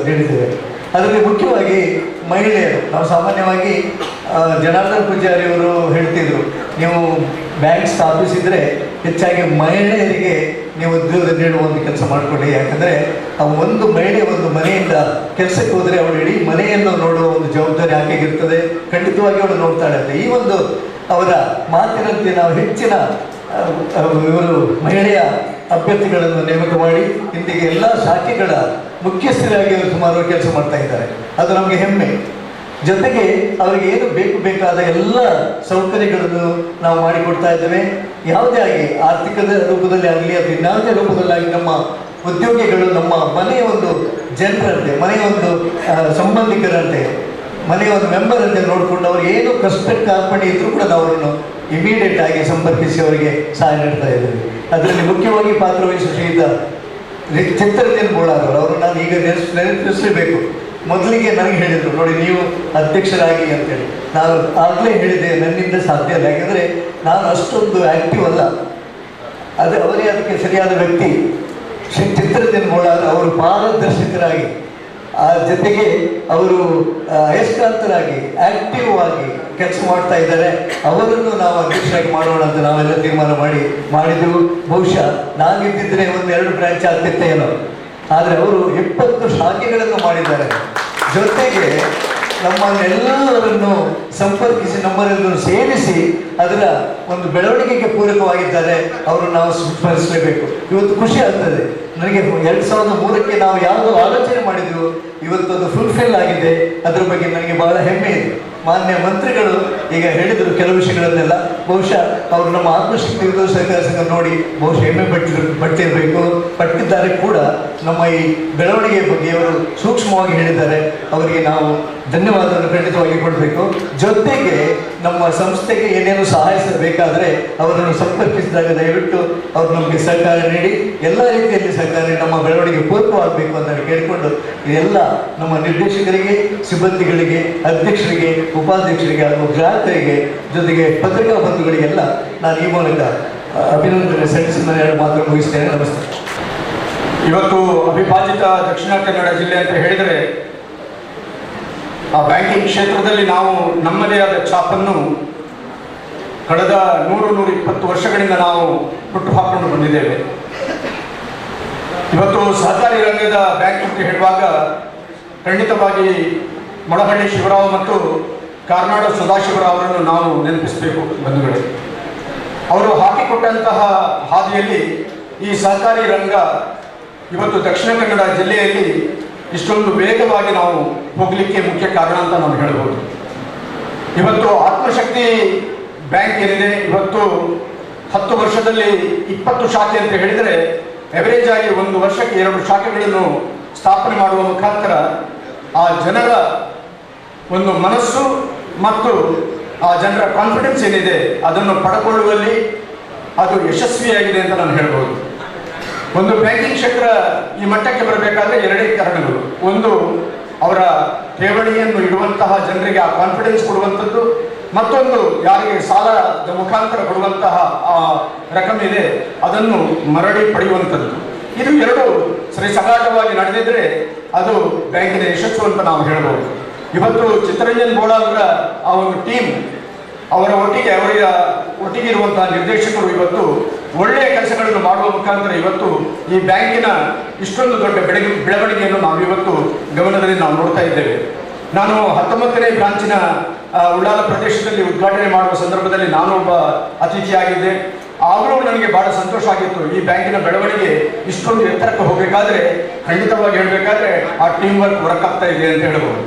ನೀಡಿದ್ದೇವೆ. ಅದರಲ್ಲಿ ಮುಖ್ಯವಾಗಿ ಮಹಿಳೆಯರು. ನಾವು ಸಾಮಾನ್ಯವಾಗಿ ಜನಾರ್ದನ್ ಪೂಜಾರಿ ಅವರು ಹೇಳ್ತಿದ್ರು, ನೀವು ಬ್ಯಾಂಕ್ ಸ್ಥಾಪಿಸಿದರೆ ಹೆಚ್ಚಾಗಿ ಮಹಿಳೆಯರಿಗೆ ನೀವು ಉದ್ಯೋಗ ನೀಡುವ ಒಂದು ಕೆಲಸ ಮಾಡಿಕೊಳ್ಳಿ. ಯಾಕಂದರೆ ಒಂದು ಮಹಿಳೆ ಒಂದು ಮನೆಯಿಂದ ಕೆಲಸಕ್ಕೆ ಹೋದರೆ ಅವಳು ಇಡೀ ಮನೆಯನ್ನು ನೋಡುವ ಒಂದು ಜವಾಬ್ದಾರಿ ಆಕೆಗಿರ್ತದೆ. ಖಂಡಿತವಾಗಿ ಅವಳು ನೋಡ್ತಾಳೆ ಅಂತ ಈ ಒಂದು ಅವರ ಮಾತಿನಂತೆ ನಾವು ಹೆಚ್ಚಿನ ಇವರು ಮಹಿಳೆಯ ಅಭ್ಯರ್ಥಿಗಳನ್ನು ನೇಮಕ ಮಾಡಿ ಇಂದಿಗೆ ಎಲ್ಲ ಶಾಖೆಗಳ ಮುಖ್ಯಸ್ಥರಾಗಿ ಅವರು ಸುಮಾರು ಕೆಲಸ ಮಾಡ್ತಾ ಇದ್ದಾರೆ. ಅದು ನಮಗೆ ಹೆಮ್ಮೆ. ಜೊತೆಗೆ ಅವರಿಗೆ ಏನು ಬೇಕಾದ ಎಲ್ಲ ಸೌಕರ್ಯಗಳನ್ನು ನಾವು ಮಾಡಿಕೊಡ್ತಾ ಇದ್ದೇವೆ. ಯಾವುದೇ ಆಗಿ ಆರ್ಥಿಕದ ರೂಪದಲ್ಲಿ ಆಗಲಿ, ಅದು ಇನ್ಯಾವುದೇ ರೂಪದಲ್ಲಾಗಿ ನಮ್ಮ ಉದ್ಯೋಗಿಗಳು ನಮ್ಮ ಮನೆಯ ಒಂದು ಜನರಂತೆ, ಮನೆಯ ಒಂದು ಸಂಬಂಧಿಕರಂತೆ, ಮನೆಯ ಒಂದು ಮೆಂಬರ್ ಅಂತ ನೋಡಿಕೊಂಡು ಅವ್ರಿಗೆ ಏನು ಕಷ್ಟ ಕಾರ್ಪಣೆ ಇದ್ರೂ ಕೂಡ ನಾವು ಅವರನ್ನು ಇಮಿಡಿಯೇಟ್ ಆಗಿ ಸಂಪರ್ಕಿಸಿ ಅವರಿಗೆ ಸಹಾಯ ನೀಡ್ತಾ ಇದ್ದೇವೆ. ಅದರಲ್ಲಿ ಮುಖ್ಯವಾಗಿ ಪಾತ್ರವಹಿಸುವ ಶ್ರೀಯುತ ಚಿತ್ತರಂಜನ್ ಬೋಳಾರ್ ಅವರು ನಾನು ಈಗ ನೆನಪಿಸಲೇಬೇಕು. ಮೊದಲಿಗೆ ನನಗೆ ಹೇಳಿದರು, ನೋಡಿ ನೀವು ಅಧ್ಯಕ್ಷರಾಗಿ ಅಂತೇಳಿ. ನಾನು ಆಗಲೇ ಹೇಳಿದೆ ನನ್ನಿಂದ ಸಾಧ್ಯ ಇಲ್ಲ, ಯಾಕೆಂದರೆ ನಾನು ಅಷ್ಟೊಂದು ಆ್ಯಕ್ಟಿವ್ ಅಲ್ಲ. ಅವರೇ ಅದಕ್ಕೆ ಸರಿಯಾದ ವ್ಯಕ್ತಿ. ಶ್ರೀ ಚಿತ್ತರಂಜನ್ ಬೋಳಾರ್ ಅವರು ಪಾರದರ್ಶಕರಾಗಿ, ಆ ಜೊತೆಗೆ ಅವರು ಅಯಸ್ಕಾಂತರಾಗಿ ಆಕ್ಟಿವ್ ಆಗಿ ಕೆಲಸ ಮಾಡ್ತಾ ಇದ್ದಾರೆ. ಅವರನ್ನು ನಾವು ಅಧ್ಯಕ್ಷರಾಗಿ ಮಾಡೋಣ ಅಂತ ನಾವೆಲ್ಲ ತೀರ್ಮಾನ ಮಾಡಿದೆವು. ಬಹುಶಃ ನಾನಿದ್ದಿದ್ರೆ 1-2 ಬ್ರಾಂಚ್ ಆಗ್ತಿತ್ತೇನೋ, ಆದರೆ ಅವರು 20 ಶಾಖೆಗಳನ್ನು ಮಾಡಿದ್ದಾರೆ. ಜೊತೆಗೆ ನಮ್ಮನ್ನೆಲ್ಲರನ್ನು ಸಂಪರ್ಕಿಸಿ ನಮ್ಮನ್ನೆಲ್ಲರೂ ಸೇರಿಸಿ ಅದರ ಒಂದು ಬೆಳವಣಿಗೆಗೆ ಪೂರಕವಾಗಿದ್ದಾರೆ. ಅವರು ನಾವು ಸ್ಮರಿಸಲೇಬೇಕು. ಇವತ್ತು ಖುಷಿ ಆಗ್ತದೆ ನನಗೆ. 2003ಕ್ಕೆ ನಾವು ಯಾವುದು ಆಲೋಚನೆ ಮಾಡಿದ್ವು ಇವತ್ತು ಅದು ಫುಲ್ಫಿಲ್ ಆಗಿದೆ. ಅದರ ಬಗ್ಗೆ ನನಗೆ ಬಹಳ ಹೆಮ್ಮೆ ಇದೆ. ಮಾನ್ಯ ಮಂತ್ರಿಗಳು ಈಗ ಹೇಳಿದರು ಕೆಲವು ವಿಷಯಗಳನ್ನೆಲ್ಲ. ಬಹುಶಃ ಅವರು ನಮ್ಮ ಆತ್ಮಶಕ್ತಿ ವಿದ್ಯುತ್ ಸಹಕಾರ ಸಂಘ ನೋಡಿ ಬಹುಶಃ ಹೆಮ್ಮೆ ಪಟ್ಟಿದ್ದಾರೆ ಕೂಡ. ನಮ್ಮ ಈ ಬೆಳವಣಿಗೆ ಬಗ್ಗೆ ಅವರು ಸೂಕ್ಷ್ಮವಾಗಿ ಹೇಳಿದ್ದಾರೆ. ಅವರಿಗೆ ನಾವು ಧನ್ಯವಾದವನ್ನು ಖಂಡಿತವಾಗಿ ಕೊಡಬೇಕು. ಜೊತೆಗೆ ನಮ್ಮ ಸಂಸ್ಥೆಗೆ ಏನೇನು ಸಹಾಯಿಸಬೇಕಾದರೆ ಅವರನ್ನು ಸಂಪರ್ಕಿಸಿದಾಗ ದಯವಿಟ್ಟು ಅವರು ನಮಗೆ ಸಹಕಾರ ನೀಡಿ ಎಲ್ಲ ರೀತಿಯಲ್ಲಿ ಸಹಕಾರ ನಮ್ಮ ಬೆಳವಣಿಗೆ ಪೂರಕವಾಗಬೇಕು ಅಂತ ಕೇಳಿಕೊಂಡು ಇದೆಲ್ಲ ನಮ್ಮ ನಿರ್ದೇಶಕರಿಗೆ, ಸಿಬ್ಬಂದಿಗಳಿಗೆ, ಅಧ್ಯಕ್ಷರಿಗೆ, ಉಪಾಧ್ಯಕ್ಷರಿಗೆ ಹಾಗೂ ಗ್ರಾಹಕರಿಗೆ, ಜೊತೆಗೆ ಪತ್ರಿಕಾ ಬಂಧುಗಳಿಗೆಲ್ಲ ನಾನು ಈ ಮೂಲಕ ಅಭಿನಂದನೆ ಸಲ್ಲಿಸಿ ನಾನು 2 ಮಾತು ಮುಗಿಸ್ತೇನೆ. ನಮಸ್ತೆ. ಇವತ್ತು ಅವಿಭಾಜಿತ ದಕ್ಷಿಣ ಕನ್ನಡ ಜಿಲ್ಲೆ ಅಂತ ಹೇಳಿದರೆ ಆ ಬ್ಯಾಂಕಿಂಗ್ ಕ್ಷೇತ್ರದಲ್ಲಿ ನಾವು ನಮ್ಮದೇ ಆದ ಛಾಪನ್ನು ಕಳೆದ 100-120 ವರ್ಷಗಳಿಂದ ನಾವು ಹುಟ್ಟು ಹಾಕೊಂಡು ಬಂದಿದ್ದೇವೆ. ಇವತ್ತು ಸಹಕಾರಿ ರಂಗದ ಬ್ಯಾಂಕ್ ಅಂತ ಹೇಳುವಾಗ ಖಂಡಿತವಾಗಿ ಮೊಳಹಳ್ಳಿ ಶಿವರಾವ್ ಮತ್ತು ಕಾರ್ನಾಡು ಸದಾಶಿವರಾವ್ ಅವರನ್ನು ನಾವು ನೆನಪಿಸಬೇಕು ಬಂಧುಗಳೇ. ಅವರು ಹಾಕಿಕೊಟ್ಟಂತಹ ಹಾದಿಯಲ್ಲಿ ಈ ಸಹಕಾರಿ ರಂಗ ಇವತ್ತು ದಕ್ಷಿಣ ಕನ್ನಡ ಜಿಲ್ಲೆಯಲ್ಲಿ ಇಷ್ಟೊಂದು ವೇಗವಾಗಿ ನಾವು ಹೋಗಲಿಕ್ಕೆ ಮುಖ್ಯ ಕಾರಣ ಅಂತ ನಾವು ಹೇಳ್ಬೋದು. ಇವತ್ತು ಆತ್ಮಶಕ್ತಿ ಬ್ಯಾಂಕ್ ಏನಿದೆ, ಇವತ್ತು 10 ವರ್ಷದಲ್ಲಿ 20 ಶಾಖೆ ಅಂತ ಹೇಳಿದರೆ ಎವರೇಜ್ ಆಗಿ 1 ವರ್ಷಕ್ಕೆ 2 ಶಾಖೆಗಳನ್ನು ಸ್ಥಾಪನೆ ಮಾಡುವ ಮುಖಾಂತರ ಆ ಜನರ ಒಂದು ಮನಸ್ಸು ಮತ್ತು ಆ ಜನರ ಕಾನ್ಫಿಡೆನ್ಸ್ ಏನಿದೆ ಅದನ್ನು ಪಡ್ಕೊಳ್ಳುವಲ್ಲಿ ಅದು ಯಶಸ್ವಿಯಾಗಿದೆ ಅಂತ ನಾನು ಹೇಳ್ಬೋದು. ಒಂದು ಬ್ಯಾಂಕಿಂಗ್ ಕ್ಷೇತ್ರ ಈ ಮಟ್ಟಕ್ಕೆ ಬರಬೇಕಾದ್ರೆ 2 ಕಾರಣಗಳು. ಒಂದು, ಅವರ ಠೇವಣಿಯನ್ನು ಇಡುವಂತಹ ಜನರಿಗೆ ಆ ಕಾನ್ಫಿಡೆನ್ಸ್ ಕೊಡುವಂಥದ್ದು. ಮತ್ತೊಂದು, ಯಾರಿಗೆ ಸಾಲದ ಮುಖಾಂತರ ಕೊಡುವಂತಹ ಆ ರಕಮ್ ಇದೆ ಅದನ್ನು ಮರಳಿ ಪಡೆಯುವಂಥದ್ದು. ಇದು 2 ಸರಿಸಗಾಟವಾಗಿ ನಡೆದಿದ್ರೆ ಅದು ಬ್ಯಾಂಕಿನ ಯಶಸ್ಸು ಅಂತ ನಾವು ಹೇಳ್ಬೋದು. ಇವತ್ತು ಚಿತ್ತರಂಜನ್ ಬೋಳಾರ್ ಅವರ ಆ ಒಂದು ಟೀಮ್ ಅವರ ಒಟ್ಟಿಗೆ ಇರುವಂತಹ ನಿರ್ದೇಶಕರು ಇವತ್ತು ಒಳ್ಳೆಯ ಕೆಲಸಗಳನ್ನು ಮಾಡುವ ಮುಖಾಂತರ ಇವತ್ತು ಈ ಬ್ಯಾಂಕಿನ ಇಷ್ಟೊಂದು ದೊಡ್ಡ ಬೆಳವಣಿಗೆಯನ್ನು ನಾವು ಇವತ್ತು ಗಮನದಲ್ಲಿ ನಾವು ನೋಡ್ತಾ ಇದ್ದೇವೆ. ನಾನು 19ನೇ ಬ್ರಾಂಚಿನ ಉಳ್ಳಾಲ ಪ್ರದೇಶದಲ್ಲಿ ಉದ್ಘಾಟನೆ ಮಾಡುವ ಸಂದರ್ಭದಲ್ಲಿ ನಾನು ಒಬ್ಬ ಅತಿಥಿಯಾಗಿದ್ದೆ. ಆಗಲೂ ನನಗೆ ಬಹಳ ಸಂತೋಷ ಆಗಿತ್ತು. ಈ ಬ್ಯಾಂಕಿನ ಬೆಳವಣಿಗೆ ಇಷ್ಟೊಂದು ಎತ್ತರಕ್ಕೆ ಹೋಗಬೇಕಾದ್ರೆ ಖಂಡಿತವಾಗಿ ಹೇಳಬೇಕಾದ್ರೆ ಆ ಟೀಮ್ ವರ್ಕ್ ವರ್ಕ್ ಆಗ್ತಾ ಇದೆ ಅಂತ ಹೇಳ್ಬೋದು.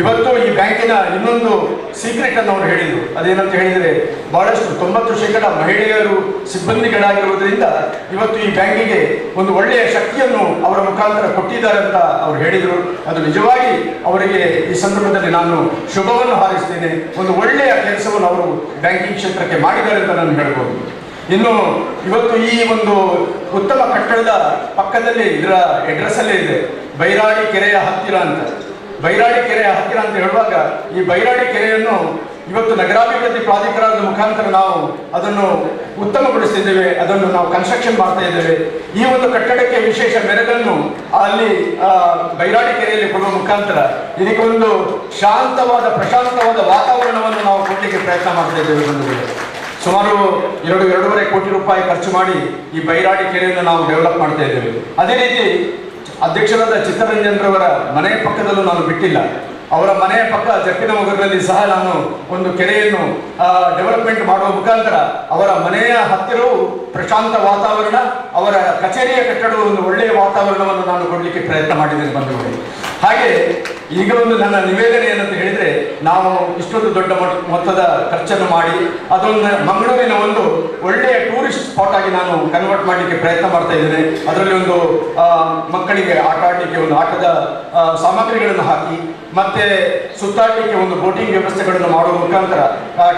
ಇವತ್ತು ಈ ಬ್ಯಾಂಕಿನ ಇನ್ನೊಂದು ಸೀಕ್ರೆಟ್ ಅನ್ನು ಅವರು ಹೇಳಿದರು. ಅದೇನಂತ ಹೇಳಿದರೆ ಬಹಳಷ್ಟು 90% ಮಹಿಳೆಯರು ಸಿಬ್ಬಂದಿಗಳಾಗಿರುವುದರಿಂದ ಇವತ್ತು ಈ ಬ್ಯಾಂಕಿಗೆ ಒಂದು ಒಳ್ಳೆಯ ಶಕ್ತಿಯನ್ನು ಅವರ ಮುಖಾಂತರ ಕೊಟ್ಟಿದ್ದಾರೆ ಅಂತ ಅವರು ಹೇಳಿದರು. ಅದು ನಿಜವಾಗಿ ಅವರಿಗೆ ಈ ಸಂದರ್ಭದಲ್ಲಿ ನಾನು ಶುಭವನ್ನು ಹಾರೈಸ್ತೇನೆ. ಒಂದು ಒಳ್ಳೆಯ ಕೆಲಸವನ್ನು ಅವರು ಬ್ಯಾಂಕಿಂಗ್ ಕ್ಷೇತ್ರಕ್ಕೆ ಮಾಡಿದ್ದಾರೆ ಅಂತ ನಾನು ಹೇಳ್ಬೋದು. ಇನ್ನು ಇವತ್ತು ಈ ಒಂದು ಉತ್ತಮ ಕಟ್ಟಡದ ಪಕ್ಕದಲ್ಲಿ ಇದರ ಅಡ್ರೆಸ್ ಅಲ್ಲೇ ಇದೆ, ಬೈರಾಡಿ ಕೆರೆಯ ಹತ್ತಿರ ಅಂತ. ಬೈರಾಡಿ ಕೆರೆಯ ಹತ್ತಿರ ಅಂತ ಹೇಳುವಾಗ ಈ ಬೈರಾಡಿ ಕೆರೆಯನ್ನು ಇವತ್ತು ನಗರಾಭಿವೃದ್ಧಿ ಪ್ರಾಧಿಕಾರದ ಮುಖಾಂತರ ನಾವು ಅದನ್ನು ಉತ್ತಮಗೊಳಿಸ್ತಿದ್ದೇವೆ, ಅದನ್ನು ನಾವು ಕನ್ಸ್ಟ್ರಕ್ಷನ್ ಮಾಡ್ತಾ ಇದ್ದೇವೆ. ಈ ಒಂದು ಕಟ್ಟಡಕ್ಕೆ ವಿಶೇಷ ಮೆರುಗನ್ನು ಅಲ್ಲಿ ಬೈರಾಡಿ ಕೆರೆಯಲ್ಲಿ ಕೊಡುವ ಮುಖಾಂತರ ಇದಕ್ಕೆ ಒಂದು ಪ್ರಶಾಂತವಾದ ವಾತಾವರಣವನ್ನು ನಾವು ಕೊಡಲಿಕ್ಕೆ ಪ್ರಯತ್ನ ಮಾಡ್ತಾ ಇದ್ದೇವೆ. ಸುಮಾರು 2.5 ಕೋಟಿ ರೂಪಾಯಿ ಖರ್ಚು ಮಾಡಿ ಈ ಬೈರಾಡಿ ಕೆರೆಯನ್ನು ನಾವು ಡೆವಲಪ್ ಮಾಡ್ತಾ ಇದ್ದೇವೆ. ಅದೇ ರೀತಿ ಅಧ್ಯಕ್ಷರಾದ ಚಿತ್ತರಂಜನ್ ರವರ ಮನೆಯ ಪಕ್ಕದಲ್ಲೂ ನಾನು ಬಿಟ್ಟಿಲ್ಲ. ಅವರ ಮನೆಯ ಪಕ್ಕ ಜಪ್ಪಿನಮೊಗರಿನಲ್ಲಿ ಸಹ ನಾನು ಒಂದು ಕೆರೆಯನ್ನು ಡೆವಲಪ್ಮೆಂಟ್ ಮಾಡುವ ಮುಖಾಂತರ ಅವರ ಮನೆಯ ಹತ್ತಿರವೂ ಪ್ರಶಾಂತ ವಾತಾವರಣ, ಅವರ ಕಚೇರಿಯ ಕಟ್ಟಡವು ಒಂದು ಒಳ್ಳೆಯ ವಾತಾವರಣವನ್ನು ನಾನು ಕೊಡಲಿಕ್ಕೆ ಪ್ರಯತ್ನ ಮಾಡಿದ್ದೇನೆ ಬಂಧುಗಳೇ. ಹಾಗೆ ಈಗ ಒಂದು ನನ್ನ ನಿವೇದನೆ ಏನಂತ ಹೇಳಿದರೆ, ನಾವು ಇಷ್ಟೊಂದು ದೊಡ್ಡ ಮೊತ್ತದ ಖರ್ಚನ್ನು ಮಾಡಿ ಅದೊಂದು ಮಂಗಳೂರಿನ ಒಂದು ಒಳ್ಳೆಯ ಟೂರಿಸ್ಟ್ ಸ್ಪಾಟ್ ಆಗಿ ನಾನು ಕನ್ವರ್ಟ್ ಮಾಡಲಿಕ್ಕೆ ಪ್ರಯತ್ನ ಮಾಡ್ತಾ ಇದ್ದೇನೆ. ಅದರಲ್ಲಿ ಒಂದು ಮಕ್ಕಳಿಗೆ ಆಟ ಆಡಲಿಕ್ಕೆ ಒಂದು ಆಟದ ಸಾಮಗ್ರಿಗಳನ್ನು ಹಾಕಿ ಮತ್ತೆ ಸುತ್ತಾಡಲಿಕ್ಕೆ ಒಂದು ಬೋಟಿಂಗ್ ವ್ಯವಸ್ಥೆಗಳನ್ನು ಮಾಡುವ ಮುಖಾಂತರ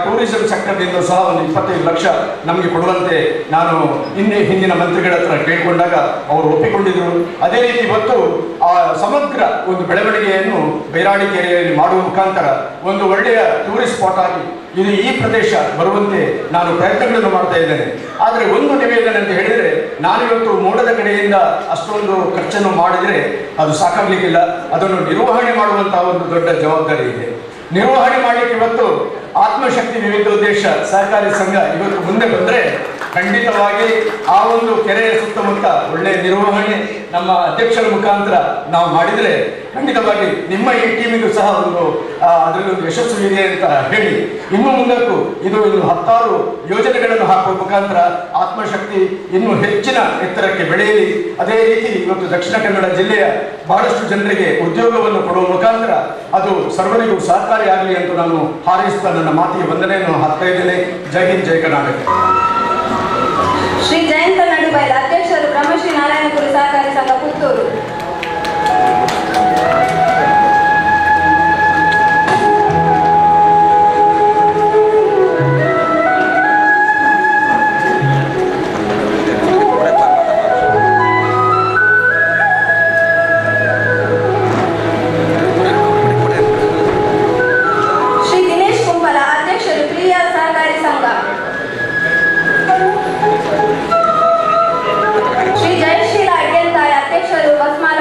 ಟೂರಿಸಂ ಸೆಕ್ಟರ್ನಿಂದ ಸಹ ಒಂದು 25 ಲಕ್ಷ ನಮಗೆ ಕೊಡುವಂತೆ ನಾನು ಹಿಂದಿನ ಮಂತ್ರಿಗಳ ಹತ್ರ ಕೇಳಿಕೊಂಡಾಗ ಅವರು ಒಪ್ಪಿಕೊಂಡಿದ್ದರು. ಅದೇ ರೀತಿ ಇವತ್ತು ಆ ಸಮಗ್ರ ಒಂದು ಬೆಳವಣಿಗೆಯನ್ನು ಬೈರಾಡಿ ಕೆರೆಯಲ್ಲಿ ಮಾಡುವ ಮುಖಾಂತರ ಒಂದು ಒಳ್ಳೆಯ ಟೂರಿಸ್ಟ್ ಸ್ಪಾಟ್ ಆಗಿ ಇದು ಈ ಪ್ರದೇಶ ಬರುವಂತೆ ನಾನು ಪ್ರಯತ್ನಗಳನ್ನು ಮಾಡ್ತಾ ಇದ್ದೇನೆ. ಆದರೆ ಒಂದು ನಿವೇದನೆ ಅಂತ ಹೇಳಿದರೆ, ನಾನಿವತ್ತು ಮೋಡದ ಕಡೆಯಿಂದ ಅಷ್ಟೊಂದು ಖರ್ಚನ್ನು ಮಾಡಿದರೆ ಅದು ಸಾಕಾಗಲಿಕ್ಕಿಲ್ಲ. ಅದನ್ನು ನಿರ್ವಹಣೆ ಮಾಡುವಂತಹ ಒಂದು ದೊಡ್ಡ ಜವಾಬ್ದಾರಿ ಇದೆ. ನಿರ್ವಹಣೆ ಮಾಡಲಿಕ್ಕೆ ಇವತ್ತು ಆತ್ಮಶಕ್ತಿ ವಿವಿಧೋದ್ದೇಶ ಸಹಕಾರಿ ಸಂಘ ಇವತ್ತು ಮುಂದೆ ಬಂದರೆ ಖಂಡಿತವಾಗಿ ಆ ಒಂದು ಕೆರೆಯ ಸುತ್ತಮುತ್ತ ಒಳ್ಳೆಯ ನಿರ್ವಹಣೆ ನಮ್ಮ ಅಧ್ಯಕ್ಷರ ಮುಖಾಂತರ ನಾವು ಮಾಡಿದರೆ ಖಂಡಿತವಾಗಿ ನಿಮ್ಮ ಈ ಟೀಮಿಗೂ ಸಹ ಒಂದು ಅದರಲ್ಲಿ ಒಂದು ಯಶಸ್ಸು ಇದೆ ಅಂತ ಹೇಳಿ ಇನ್ನು ಮುಂದಕ್ಕೂ ಇದು 10 ಯೋಜನೆಗಳನ್ನು ಹಾಕುವ ಮುಖಾಂತರ ಆತ್ಮಶಕ್ತಿ ಇನ್ನೂ ಹೆಚ್ಚಿನ ಎತ್ತರಕ್ಕೆ ಬೆಳೆಯಲಿ. ಅದೇ ರೀತಿ ಇವತ್ತು ದಕ್ಷಿಣ ಕನ್ನಡ ಜಿಲ್ಲೆಯ ಬಹಳಷ್ಟು ಜನರಿಗೆ ಉದ್ಯೋಗವನ್ನು ಕೊಡುವ ಮುಖಾಂತರ ಅದು ಸರ್ವರಿಗೂ ಸಹಕಾರಿಯಾಗಲಿ ಅಂತ ನಾನು ಹಾರೈಸುತ್ತಾ ನನ್ನ ಮಾತಿಗೆ ವಂದನೆಯನ್ನು ಹಾಕ್ತಾ ಇದ್ದೇನೆ. ಜೈ ಹಿಂದ್, ಜೈ ಕರ್ನಾಟಕ. ಶ್ರೀ ಜಯಂತ ನಡುಬೈಲ್, ಅಧ್ಯಕ್ಷರು ಬ್ರಹ್ಮಶ್ರೀ ನಾರಾಯಣಗುರು ಸಹಕಾರಿ ಸಂಘ ಪುತ್ತೂರು. ಶ್ರೀ ದಿನೇಶ್ ಕುಂಬಲ, ಅಧ್ಯಕ್ಷರು ಪ್ರಿಯ ಸಹಕಾರಿ ಸಂಘ. ಶ್ರೀ ಜಯಶೀಲ ಅಡ್ಯಂತಾಯ, ಅಧ್ಯಕ್ಷರು ಬಸ್ಮಾಲ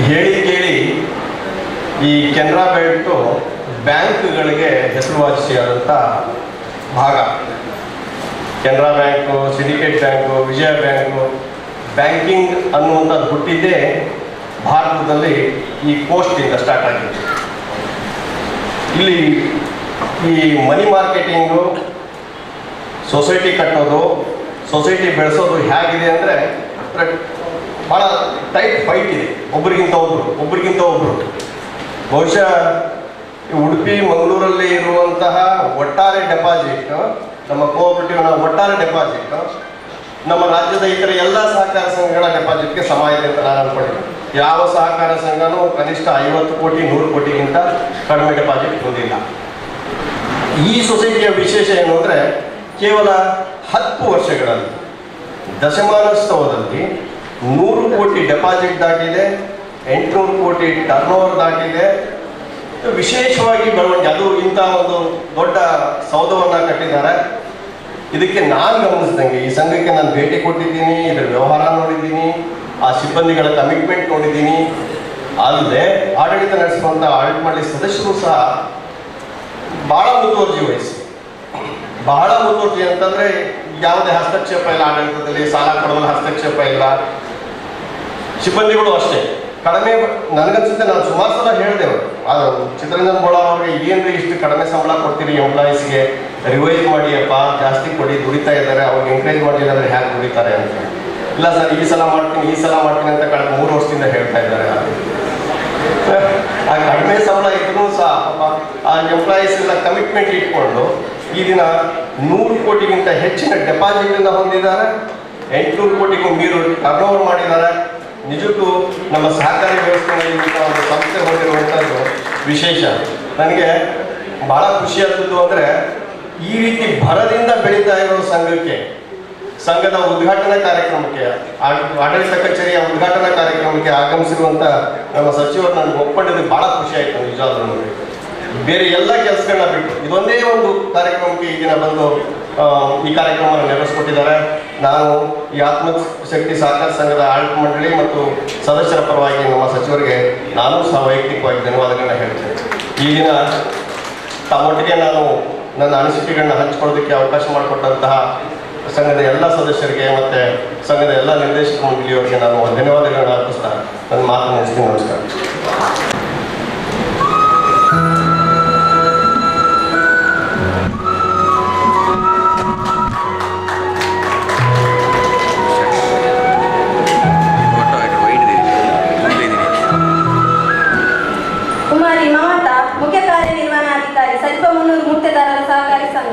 ಹೇಳಿ ಕೇಳಿ ಈ ಕೆನರಾ ಬ್ಯಾಂಕು ಬ್ಯಾಂಕ್ಗಳಿಗೆ ಹೆಸರುವಾಸಿಯಾದಂಥ ಭಾಗ. ಕೆನರಾ ಬ್ಯಾಂಕು, ಸಿಂಡಿಕೇಟ್ ಬ್ಯಾಂಕು, ವಿಜಯ ಬ್ಯಾಂಕು, ಬ್ಯಾಂಕಿಂಗ್ ಅನ್ನುವಂಥದ್ದು ಹುಟ್ಟಿದ್ದೇ ಭಾರತದಲ್ಲಿ ಈ ಪೋಸ್ಟಿಂದ ಸ್ಟಾರ್ಟ್ ಆಗಿದೆ. ಇಲ್ಲಿ ಈ ಮನಿ ಮಾರ್ಕೆಟಿಂಗು, ಸೊಸೈಟಿ ಕಟ್ಟೋದು, ಸೊಸೈಟಿ ಬೆಳೆಸೋದು ಹೇಗಿದೆ ಅಂದರೆ ಭಾಳ ಟೈಟ್ ಫೈಟ್ ಇದೆ, ಒಬ್ರಿಗಿಂತ ಒಬ್ಬರು. ಬಹುಶಃ ಉಡುಪಿ ಮಂಗಳೂರಲ್ಲಿ ಇರುವಂತಹ ಒಟ್ಟಾರೆ ಡೆಪಾಸಿಟ್, ನಮ್ಮ ಕೋಆಪರೇಟಿವ್ನ ಒಟ್ಟಾರೆ ಡೆಪಾಸಿಟ್ ನಮ್ಮ ರಾಜ್ಯದ ಇತರ ಎಲ್ಲ ಸಹಕಾರ ಸಂಘಗಳ ಡೆಪಾಸಿಟ್ಗೆ ಸಮ ಇದೆ ಅಂತ ನಾನು ಅನ್ಕೊಂಡಿದ್ದೀನಿ. ಯಾವ ಸಹಕಾರ ಸಂಘನೂ ಕನಿಷ್ಠ 50 ಕೋಟಿ 100 ಕೋಟಿಗಿಂತ ಕಡಿಮೆ ಡೆಪಾಸಿಟ್ ಹೊಂದಿಲ್ಲ. ಈ ಸೊಸೈಟಿಯ ವಿಶೇಷ ಏನು ಅಂದರೆ ಕೇವಲ 10 ವರ್ಷಗಳಲ್ಲಿ ದಶಮಾನೋತ್ಸವದಲ್ಲಿ 100 ಕೋಟಿ ಡೆಪಾಸಿಟ್ ದಾಟಿದೆ, 800 ಕೋಟಿ ಟರ್ನ್ ಓವರ್ ದಾಟಿದೆ. ವಿಶೇಷವಾಗಿ ಬೆಳವಣಿಗೆ, ಅದು ಇಂಥ ಒಂದು ದೊಡ್ಡ ಸೌಧವನ್ನು ಕಟ್ಟಿದ್ದಾರೆ. ಇದಕ್ಕೆ ನಾನು ಗಮನಿಸಿದಂಗೆ ಈ ಸಂಘಕ್ಕೆ ನಾನು ಭೇಟಿ ಕೊಟ್ಟಿದ್ದೀನಿ, ಇದರ ವ್ಯವಹಾರ ನೋಡಿದ್ದೀನಿ, ಆ ಸಿಬ್ಬಂದಿಗಳ ಕಮಿಟ್ಮೆಂಟ್ ನೋಡಿದ್ದೀನಿ. ಅಲ್ಲದೆ ಆಡಳಿತ ನಡೆಸುವಂಥ ಆಡಳಿತ ಮಂಡಳಿ ಸದಸ್ಯರು ಸಹ ಬಹಳ ಮುತುವರ್ಜಿ ವಹಿಸಿ, ಬಹಳ ಮುತುವರ್ಜಿ ಅಂತಂದರೆ ಯಾವುದೇ ಹಸ್ತಕ್ಷೇಪ ಇಲ್ಲ ಆಡಳಿತದಲ್ಲಿ, ಸಾಲ ಕೊಡೋದ್ರಲ್ಲಿ ಹಸ್ತಕ್ಷೇಪ ಇಲ್ಲ. ಸಿಬ್ಬಂದಿಗಳು ಅಷ್ಟೇ ಕಡಿಮೆ. ನನಗನ್ಸುತ್ತೆ, ನಾನು ಸುಮಾರು ಸಲ ಹೇಳಿದೆ ಅದು ಚಿತ್ರರಂಜನ್ ಬೋಳ ಅವ್ರಿಗೆ, ಏನ್ರಿ ಇಷ್ಟು ಕಡಿಮೆ ಸಂಬಳ ಕೊಡ್ತೀರಿ ಎಂಪ್ಲಾಯೀಸ್ಗೆ, ರಿವೈಸ್ ಮಾಡಿ ಅಪ್ಪ, ಜಾಸ್ತಿ ಕೊಡಿ, ದುಡಿತಾ ಇದ್ದಾರೆ, ಅವ್ರಿಗೆ ಎಂಕರೇಜ್ ಮಾಡಿಲ್ಲ ಅಂದರೆ ಹ್ಯಾಗೆ ದುಡಿತಾರೆ ಅಂತ. ಇಲ್ಲ ಸರ್, ಈ ಸಲ ಮಾಡ್ತೀನಿ ಅಂತ ಕಳೆದ 3 ವರ್ಷದಿಂದ ಹೇಳ್ತಾ ಇದ್ದಾರೆ. ಆ ಕಡಿಮೆ ಸಂಬಳ ಇದ್ರೂ ಸಹ ಆ ಎಂಪ್ಲಾಯೀಸ್ ಎಲ್ಲ ಕಮಿಟ್ಮೆಂಟ್ ಇಟ್ಕೊಂಡು ಈ ದಿನ 100 ಕೋಟಿಗಿಂತ ಹೆಚ್ಚಿನ ಡೆಪಾಸಿಟನ್ನು ಹೊಂದಿದ್ದಾರೆ, 800 ಕೋಟಿಗೂ ಮೀರು ಟರ್ನ್ ಓವರ್ ಮಾಡಿದ್ದಾರೆ. ನಿಜಕ್ಕೂ ನಮ್ಮ ಸಹಕಾರಿ ವ್ಯವಸ್ಥೆಯಲ್ಲಿ ಒಂದು ಸಂಸ್ಥೆ ಹೊಂದಿರುವಂಥದ್ದು ವಿಶೇಷ. ನನಗೆ ಭಾಳ ಖುಷಿಯಾದದ್ದು ಅಂದರೆ ಈ ರೀತಿ ಭರದಿಂದ ಬೆಳೀತಾ ಇರೋ ಸಂಘಕ್ಕೆ, ಸಂಘದ ಉದ್ಘಾಟನಾ ಕಾರ್ಯಕ್ರಮಕ್ಕೆ, ಆಡಳಿತ ಕಚೇರಿಯ ಉದ್ಘಾಟನಾ ಕಾರ್ಯಕ್ರಮಕ್ಕೆ ಆಗಮಿಸಿರುವಂಥ ನಮ್ಮ ಸಚಿವರು ನನಗೆ ಒಪ್ಕೊಂಡಿದ್ದಕ್ಕೆ ಭಾಳ ಖುಷಿ ಆಯಿತು ನಿಜವಾಗ್ಲೂ. ನನಗೆ ಬೇರೆ ಎಲ್ಲ ಕೆಲಸಗಳನ್ನ ಬಿಟ್ಟು ಇದೊಂದೇ ಒಂದು ಕಾರ್ಯಕ್ರಮಕ್ಕೆ ಈ ದಿನ ಬಂದು ಈ ಕಾರ್ಯಕ್ರಮವನ್ನು ನೆರವೇರಿಸಿಕೊಟ್ಟಿದ್ದಾರೆ. ನಾನು ಈ ಆತ್ಮಶಕ್ತಿ ಸಹಕಾರ ಸಂಘದ ಆಡಳಿತ ಮಂಡಳಿ ಮತ್ತು ಸದಸ್ಯರ ಪರವಾಗಿ ನಮ್ಮ ಸಚಿವರಿಗೆ ನಾನು ಸಹ ವೈಯಕ್ತಿಕವಾಗಿ ಧನ್ಯವಾದಗಳನ್ನ ಹೇಳ್ತೇನೆ. ಈ ದಿನ ತಮ್ಮೊಟ್ಟಿಗೆ ನಾನು ನನ್ನ ಅನಿಸಿಕೆಗಳನ್ನ ಹಂಚಿಕೊಳ್ಳೋದಕ್ಕೆ ಅವಕಾಶ ಮಾಡಿಕೊಟ್ಟಂತಹ ಸಂಘದ ಎಲ್ಲ ಸದಸ್ಯರಿಗೆ ಮತ್ತು ಸಂಘದ ಎಲ್ಲ ನಿರ್ದೇಶಕ ಮಂಡಳಿಯವರಿಗೆ ನಾನು ಧನ್ಯವಾದಗಳನ್ನ ಅರ್ಪಿಸ್ತಾ ನನ್ನ ಮಾತು ಮುಗಿಸ್ತೀನಿ. ನಮಸ್ಕಾರ. ಕುಮಾರಿ ಮಮತಾ, ಮುಖ್ಯ ಕಾರ್ಯನಿರ್ವಹಣಾಧಿಕಾರಿ, ಸಚಿವ ಮುನ್ನೂರು ಮುಕ್ತದಾರರ ಸಹಕಾರಿ ಸಂಘ.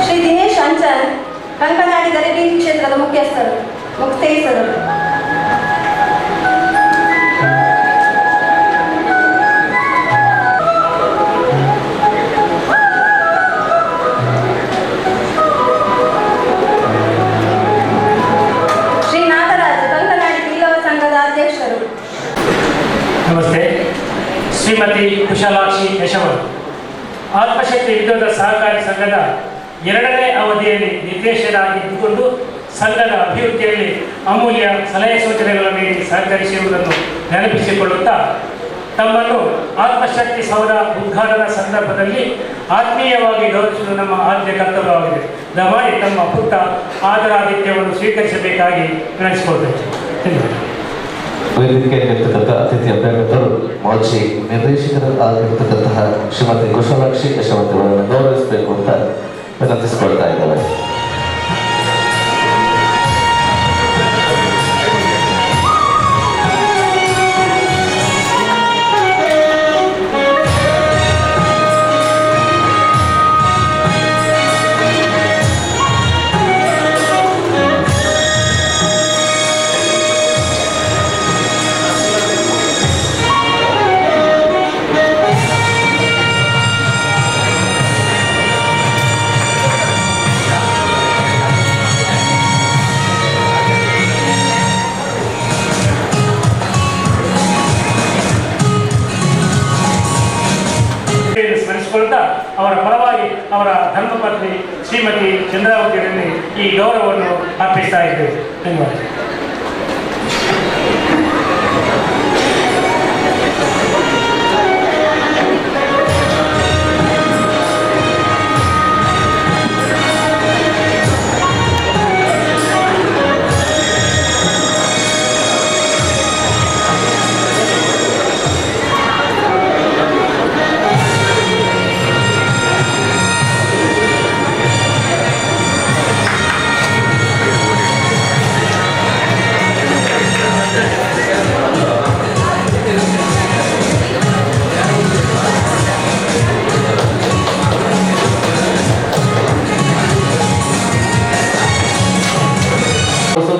ಶ್ರೀ ದಿನೇಶ್ ಅಂಚನ್, ಕಂಕನಾಡಿ ಗರಿಬಿ ಕ್ಷೇತ್ರದ ಮುಖ್ಯಸ್ಥರು, ಮುಕ್ತೇಶ್ವರರು. ನಮಸ್ತೆ. ಶ್ರೀಮತಿ ಕುಶಾಲಾಕ್ಷಿ ಯಶವಂತ್, ಆತ್ಮಶಕ್ತಿ ವಿದ್ಯುತ್ ಸಹಕಾರಿ ಸಂಘದ 2ನೇ ಅವಧಿಯಲ್ಲಿ ನಿರ್ದೇಶಕರಾಗಿ ಇದ್ದುಕೊಂಡು ಸಂಘದ ಅಭಿವೃದ್ಧಿಯಲ್ಲಿ ಅಮೂಲ್ಯ ಸಲಹೆ ಸೂಚನೆಗಳನ್ನು ನೀಡಿ ಸಹಕರಿಸಿರುವುದನ್ನು ನೆನಪಿಸಿಕೊಳ್ಳುತ್ತಾ ತಮ್ಮನ್ನು ಆತ್ಮಶಕ್ತಿ ಸೌಧ ಉದ್ಘಾಟನಾ ಸಂದರ್ಭದಲ್ಲಿ ಆತ್ಮೀಯವಾಗಿ ಗೌರವಿಸುವುದು ನಮ್ಮ ಆದ್ಯ ಕರ್ತವ್ಯವಾಗಿದೆ. ದಯಮಾಡಿ ತಮ್ಮ ಪುಟ್ಟ ಆದರಾತಿಥ್ಯವನ್ನು ಸ್ವೀಕರಿಸಬೇಕಾಗಿ ವಿನಂತಿಸಿಕೊಳ್ಳುತ್ತೇನೆ. ವೇದಿಕೆಯಲ್ಲಿರ್ತಕ್ಕಂಥ ಅತಿಥಿ ಅಭ್ಯರ್ಥಿಗಳು ಮಾಜಿ ನಿರ್ದೇಶಕರಾಗಿರ್ತಕ್ಕಂತಹ ಶ್ರೀಮತಿ ಕುಶಾಲಾಕ್ಷಿ ಯಶವಂತ್ ಅವರನ್ನು ಗೌರವಿಸಬೇಕು ಅಂತ ವಿನಂತಿಸಿಕೊಳ್ತಾ ಇದ್ದೇವೆ. ಅವರ ಧರ್ಮಪತ್ನಿ ಶ್ರೀಮತಿ ಚಂದ್ರಾವತಿಯವರಲ್ಲಿ ಈ ಗೌರವವನ್ನು ಅರ್ಪಿಸ್ತಾ ಇದ್ದೇವೆ. ಧನ್ಯವಾದ.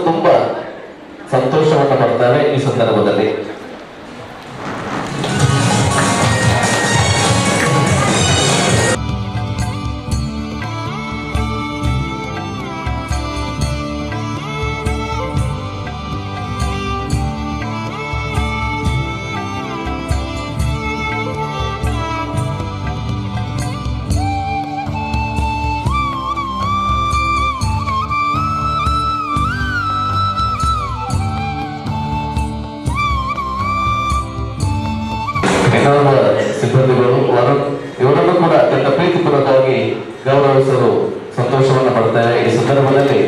ತುಂಬಾ ಸಂತೋಷವನ್ನು ಪಡ್ತಾರೆ ಈ ಸಂದರ್ಭದಲ್ಲಿ. ಸಿಬ್ಬಂದಿಗಳು ಇವರನ್ನು ಕೂಡ ಅತ್ಯಂತ ಪ್ರೀತಿಪೂರ್ವಕವಾಗಿ ಗೌರವಿಸಲು ಸಂತೋಷವನ್ನು ಪಡ್ತಾರೆ. ಈ ಸಂದರ್ಭದಲ್ಲಿ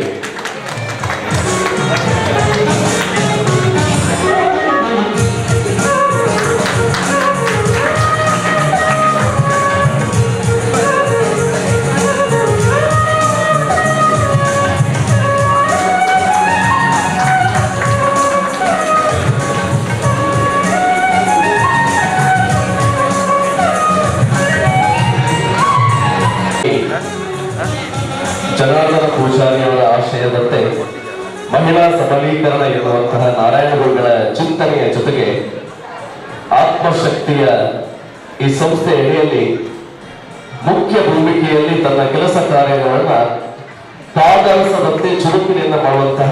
ಜನಾರ್ದನ ಪೂಜಾರಿ ಅವರ ಆಶಯದಂತೆ ಮಹಿಳಾ ಸಬಲೀಕರಣ ಎನ್ನುವಂತಹ ನಾರಾಯಣಗುರುಗಳ ಚಿಂತನೆಯ ಜೊತೆಗೆ ಆತ್ಮಶಕ್ತಿಯ ಈ ಸಂಸ್ಥೆ ಅಡಿಯಲ್ಲಿ ಮುಖ್ಯ ಭೂಮಿಕೆಯಲ್ಲಿ ತನ್ನ ಕೆಲಸ ಕಾರ್ಯಗಳನ್ನ ಪಾದರಸದಂತೆ ಚುರುಕಿನಿಂದ ಮಾಡುವಂತಹ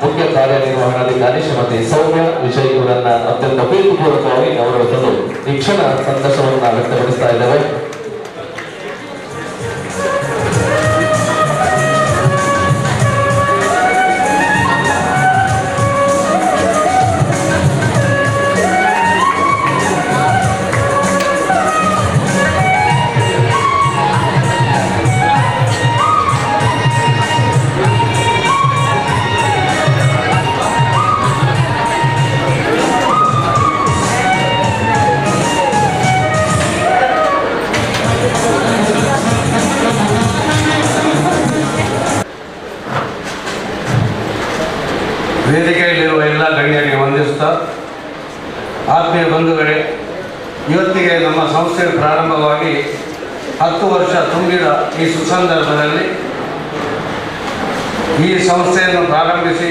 ಮುಖ್ಯ ಕಾರ್ಯನಿರ್ವಹಣಾಧಿಕಾರಿ ಶ್ರೀಮತಿ ಸೌಮ್ಯ ವಿಜಯ್ ಇವರನ್ನ ಅತ್ಯಂತ ಪ್ರೀತಿಪೂರ್ವಕವಾಗಿ ಗೌರವಿಸಲು ಈ ಕ್ಷಣ ಸಂತೋಷವನ್ನ ವ್ಯಕ್ತಪಡಿಸ್ತಾ ಇದ್ದೇವೆ. ವೇದಿಕೆಯಲ್ಲಿರುವ ಎಲ್ಲ ಗಣ್ಯರಿಗೆ ವಂದಿಸುತ್ತಾ, ಆತ್ಮೀಯ ಬಂಧುಗಳೇ, ಇವತ್ತಿಗೆ ನಮ್ಮ ಸಂಸ್ಥೆ ಪ್ರಾರಂಭವಾಗಿ 10 ವರ್ಷ ತುಂಬಿದ ಈ ಸುಸಂದರ್ಭದಲ್ಲಿ ಈ ಸಂಸ್ಥೆಯನ್ನು ಪ್ರಾರಂಭಿಸಿ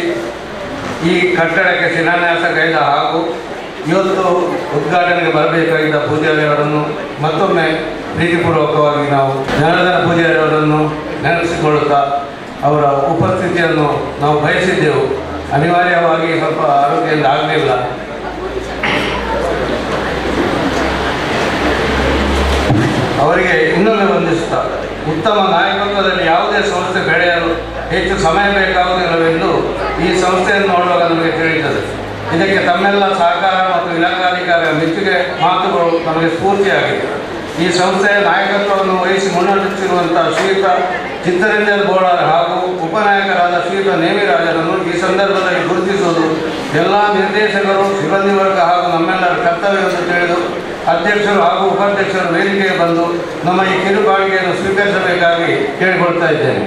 ಈ ಕಟ್ಟಡಕ್ಕೆ ಶಿಲಾನ್ಯಾಸಗೈದ ಹಾಗೂ ಇವತ್ತು ಉದ್ಘಾಟನೆಗೆ ಬರಬೇಕಾಗಿದ್ದ ಪೂಜಾರಿಯವರನ್ನು ಮತ್ತೊಮ್ಮೆ ಪ್ರೀತಿಪೂರ್ವಕವಾಗಿ ನಾವು ಜನಾರ್ದನ ಪೂಜಾರಿಯವರನ್ನು ನೆನೆಸಿಕೊಳ್ಳುತ್ತಾ ಅವರ ಉಪಸ್ಥಿತಿಯನ್ನು ನಾವು ಬಯಸಿದ್ದೆವು. ಅನಿವಾರ್ಯವಾಗಿ ಸ್ವಲ್ಪ ಆರೋಗ್ಯದಿಂದ ಆಗಲಿಲ್ಲ. ಅವರಿಗೆ ಇನ್ನೊಮ್ಮೆ ವಂದಿಸುತ್ತಾ, ಉತ್ತಮ ನಾಯಕತ್ವದಲ್ಲಿ ಯಾವುದೇ ಸಂಸ್ಥೆ ಬೆಳೆಯಲು ಹೆಚ್ಚು ಸಮಯ ಬೇಕಾಗುವುದಿಲ್ಲವೆಂದು ಈ ಸಂಸ್ಥೆಯನ್ನು ನೋಡುವಾಗ ನಮಗೆ ತಿಳಿಯುತ್ತದೆ. ಇದಕ್ಕೆ ತಮ್ಮೆಲ್ಲ ಸಹಕಾರ ಮತ್ತು ಇಲಾಖಾಧಿಕಾರಿಗಳ ಮೆಚ್ಚುಗೆ ಮಾತುಗಳು ನಮಗೆ ಸ್ಫೂರ್ತಿಯಾಗಿದೆ. ಈ ಸಂಸ್ಥೆಯ ನಾಯಕತ್ವವನ್ನು ವಹಿಸಿ ಮುನ್ನಡೆಸಿರುವಂಥ ಶ್ರೀಯುತ ಚಿತ್ತರಂಜನ್ ಬೋಳಾರ್ ಹಾಗೂ ಉಪನಾಯಕರಾದ ಶ್ರೀಯುತ ನೇಮಿರಾಜರನ್ನು ಈ ಸಂದರ್ಭದಲ್ಲಿ ಗುರುತಿಸುವುದು ಎಲ್ಲ ನಿರ್ದೇಶಕರು, ಸಿಬ್ಬಂದಿ ವರ್ಗ ಹಾಗೂ ನಮ್ಮೆಲ್ಲರ ಕರ್ತವ್ಯವನ್ನು ತಿಳಿದು ಅಧ್ಯಕ್ಷರು ಹಾಗೂ ಉಪಾಧ್ಯಕ್ಷರು ವೇದಿಕೆಗೆ ಬಂದು ನಮ್ಮ ಈ ಕಿರುಬಾಳಿಗೆಯನ್ನು ಸ್ವೀಕರಿಸಬೇಕಾಗಿ ಕೇಳಿಕೊಳ್ತಾ ಇದ್ದೇನೆ.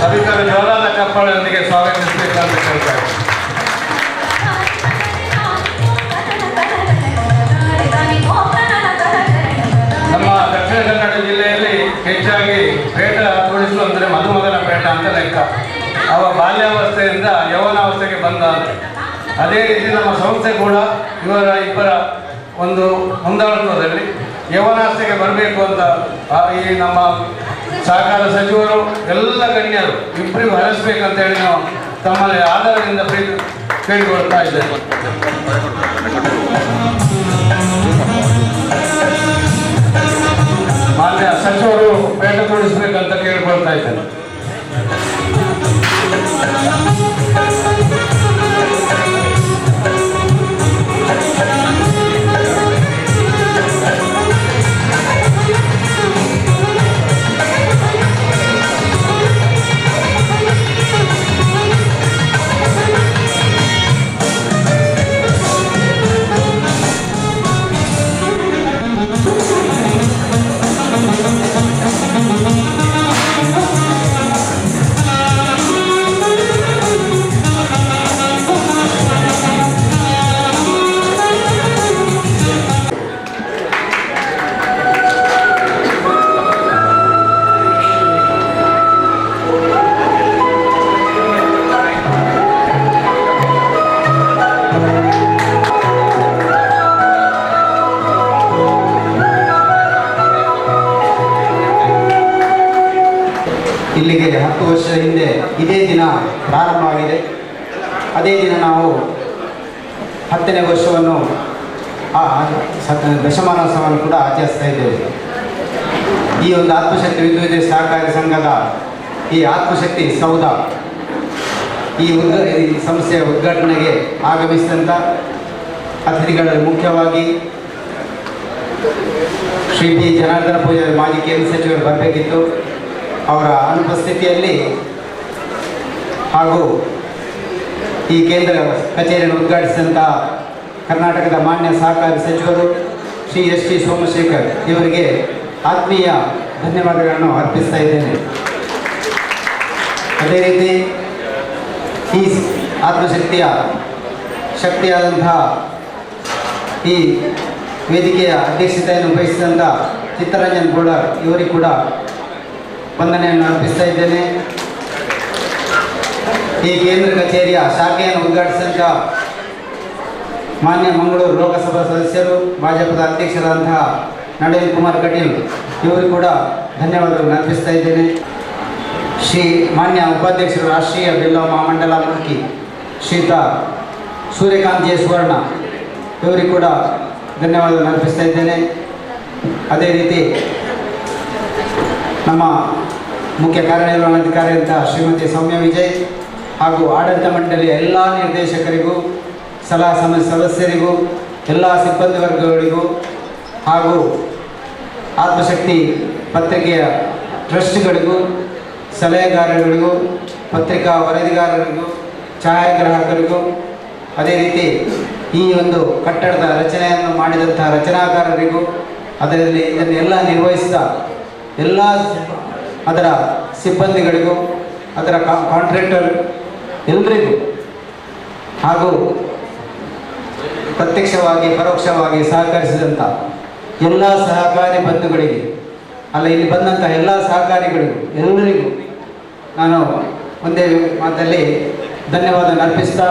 ಸಭಿಕರ ಜೋರಾದ ಚಪ್ಪಾಳೆಯೊಂದಿಗೆ ಸ್ವಾಗತಿಸಬೇಕಂತ ಕೇಳ್ತಾರೆ. ನಮ್ಮ ದಕ್ಷಿಣ ಕನ್ನಡ ಜಿಲ್ಲೆಯಲ್ಲಿ ಹೆಚ್ಚಾಗಿ ಪೇಟ ತೋರಿಸಲು ಅಂದರೆ ಮಧುಮಗನ ಪೇಟ ಅಂತ ಲೆಕ್ಕ. ಅವ ಬಾಲ್ಯಾವಸ್ಥೆಯಿಂದ ಯೌವನಾವಸ್ಥೆಗೆ ಬಂದ ಅಂತ. ಅದೇ ರೀತಿ ನಮ್ಮ ಸಂಸ್ಥೆ ಕೂಡ ಇವರ ಇಬ್ಬರ ಒಂದು ಹೊಂದಾಣಿಕೆಯಲ್ಲಿ ಯೌವನಾವಸ್ಥೆಗೆ ಬರಬೇಕು ಅಂತ ಈ ನಮ್ಮ ಸಹಕಾರ ಸಚಿವರು ಎಲ್ಲ ಗಣ್ಯರು ಇಬ್ಬರಿಗೂ ಹರಿಸ್ಬೇಕಂತೇಳಿ ನಾವು ತಮ್ಮಲ್ಲಿ ಆಧಾರದಿಂದ ಕೇಳಿಕೊಳ್ತಾ ಇದ್ದೇವೆ. ಸಚಿವರು ಪೇಟ ತೊಡಿಸ್ಬೇಕಂತ ಕೇಳ್ಕೊಳ್ತಾ ಇದ್ದೇನೆ. ಇಲ್ಲಿಗೆ 10 ವರ್ಷದ ಹಿಂದೆ ಇದೇ ದಿನ ಪ್ರಾರಂಭವಾಗಿದೆ. ಅದೇ ದಿನ ನಾವು 10ನೇ ವರ್ಷವನ್ನು ದಶಮಾನೋತ್ಸವವನ್ನು ಕೂಡ ಆಚರಿಸ್ತಾ ಇದ್ದೇವೆ. ಈ ಒಂದು ಆತ್ಮಶಕ್ತಿ ವಿದ್ಯುತ್ ಸಹಕಾರಿ ಸಂಘದ ಈ ಆತ್ಮಶಕ್ತಿ ಸೌಧ ಈ ಸಂಸ್ಥೆಯ ಉದ್ಘಾಟನೆಗೆ ಆಗಮಿಸಿದಂಥ ಅತಿಥಿಗಳಲ್ಲಿ ಮುಖ್ಯವಾಗಿ ಶ್ರೀ ಬಿ ಜನಾರ್ದನ ಪೂಜಾರಿ ಮಾಜಿ ಕೇಂದ್ರ ಸಚಿವರು ಬರಬೇಕಿತ್ತು. ಅವರ ಅನುಪಸ್ಥಿತಿಯಲ್ಲಿ ಹಾಗೂ ಈ ಕೇಂದ್ರ ಕಚೇರಿಯನ್ನು ಉದ್ಘಾಟಿಸಿದಂಥ ಕರ್ನಾಟಕದ ಮಾನ್ಯ ಸಹಕಾರಿ ಸಚಿವರು ಶ್ರೀ ಎಸ್ ಟಿ ಸೋಮಶೇಖರ್ ಇವರಿಗೆ ಆತ್ಮೀಯ ಧನ್ಯವಾದಗಳನ್ನು ಅರ್ಪಿಸ್ತಾ ಇದ್ದೇನೆ. ಅದೇ ರೀತಿ ಈ ಆತ್ಮಶಕ್ತಿಯ ಶಕ್ತಿಯಾದಂತಹ ಈ ವೇದಿಕೆಯ ಅಧ್ಯಕ್ಷತೆಯನ್ನು ವಹಿಸಿದಂಥ ಚಿತ್ತರಂಜನ್ ಗೌಡ ಇವರಿಗೆ ಕೂಡ ವಂದನೆಯನ್ನು ಅರ್ಪಿಸ್ತಾ ಇದ್ದೇನೆ. ಈ ಕೇಂದ್ರ ಕಚೇರಿಯ ಶಾಖೆಯನ್ನು ಉದ್ಘಾಟಿಸಿದಂಥ ಮಾನ್ಯ ಮಂಗಳೂರು ಲೋಕಸಭಾ ಸದಸ್ಯರು ಭಾಜಪದ ಅಧ್ಯಕ್ಷರಾದಂತಹ ನಳಿನ್ ಕುಮಾರ್ ಕಟೀಲ್ ಇವರು ಕೂಡ ಧನ್ಯವಾದಗಳನ್ನು ಅರ್ಪಿಸ್ತಾ ಇದ್ದೇನೆ. ಶ್ರೀ ಮಾನ್ಯ ಉಪಾಧ್ಯಕ್ಷರು ರಾಷ್ಟ್ರೀಯ ಬಿಲ್ಲವ ಮಹಾಮಂಡಲ ಮುಲ್ಕಿ ಶ್ರೀಯುತ ಸೂರ್ಯಕಾಂತ್ ಜೆ ಸುವರ್ಣ ಇವರಿಗೆ ಕೂಡ ಧನ್ಯವಾದಗಳನ್ನು ಅರ್ಪಿಸ್ತಾ ಇದ್ದೇನೆ. ಅದೇ ರೀತಿ ನಮ್ಮ ಮುಖ್ಯ ಕಾರ್ಯನಿರ್ವಹಣಾಧಿಕಾರಿ ಅಂತ ಶ್ರೀಮತಿ ಸೌಮ್ಯ ವಿಜಯ್ ಹಾಗೂ ಆಡಳಿತ ಮಂಡಳಿಯ ಎಲ್ಲ ನಿರ್ದೇಶಕರಿಗೂ ಸಲಹಾ ಸಮಿತಿ ಸದಸ್ಯರಿಗೂ ಎಲ್ಲ ಸಿಬ್ಬಂದಿ ವರ್ಗಗಳಿಗೂ ಹಾಗೂ ಆತ್ಮಶಕ್ತಿ ಪತ್ರಿಕೆಯ ಟ್ರಸ್ಟ್ಗಳಿಗೂ ಸಲಹೆಗಾರರಿಗೂ ಪತ್ರಿಕಾ ವರದಿಗಾರರಿಗೂ ಛಾಯಾಗ್ರಾಹಕರಿಗೂ ಅದೇ ರೀತಿ ಈ ಒಂದು ಕಟ್ಟಡದ ರಚನೆಯನ್ನು ಮಾಡಿದಂಥ ರಚನಾಕಾರರಿಗೂ ಅದರಲ್ಲಿ ಇದನ್ನೆಲ್ಲ ನಿರ್ವಹಿಸಿದ ಎಲ್ಲ ಅದರ ಸಿಬ್ಬಂದಿಗಳಿಗೂ ಅದರ ಕಾಂಟ್ರಾಕ್ಟರ್ ಎಲ್ಲರಿಗೂ ಹಾಗೂ ಪ್ರತ್ಯಕ್ಷವಾಗಿ ಪರೋಕ್ಷವಾಗಿ ಸಹಕರಿಸಿದಂಥ ಎಲ್ಲ ಸಹಕಾರಿ ಬಂಧುಗಳಿಗೆ ಇಲ್ಲಿ ಬಂದಂಥ ಎಲ್ಲ ಸಹಕಾರಿಗಳಿಗೂ ಎಲ್ಲರಿಗೂ ನಾನು ಒಂದೇ ಮಾತಲ್ಲಿ ಧನ್ಯವಾದ ಅರ್ಪಿಸ್ತಾ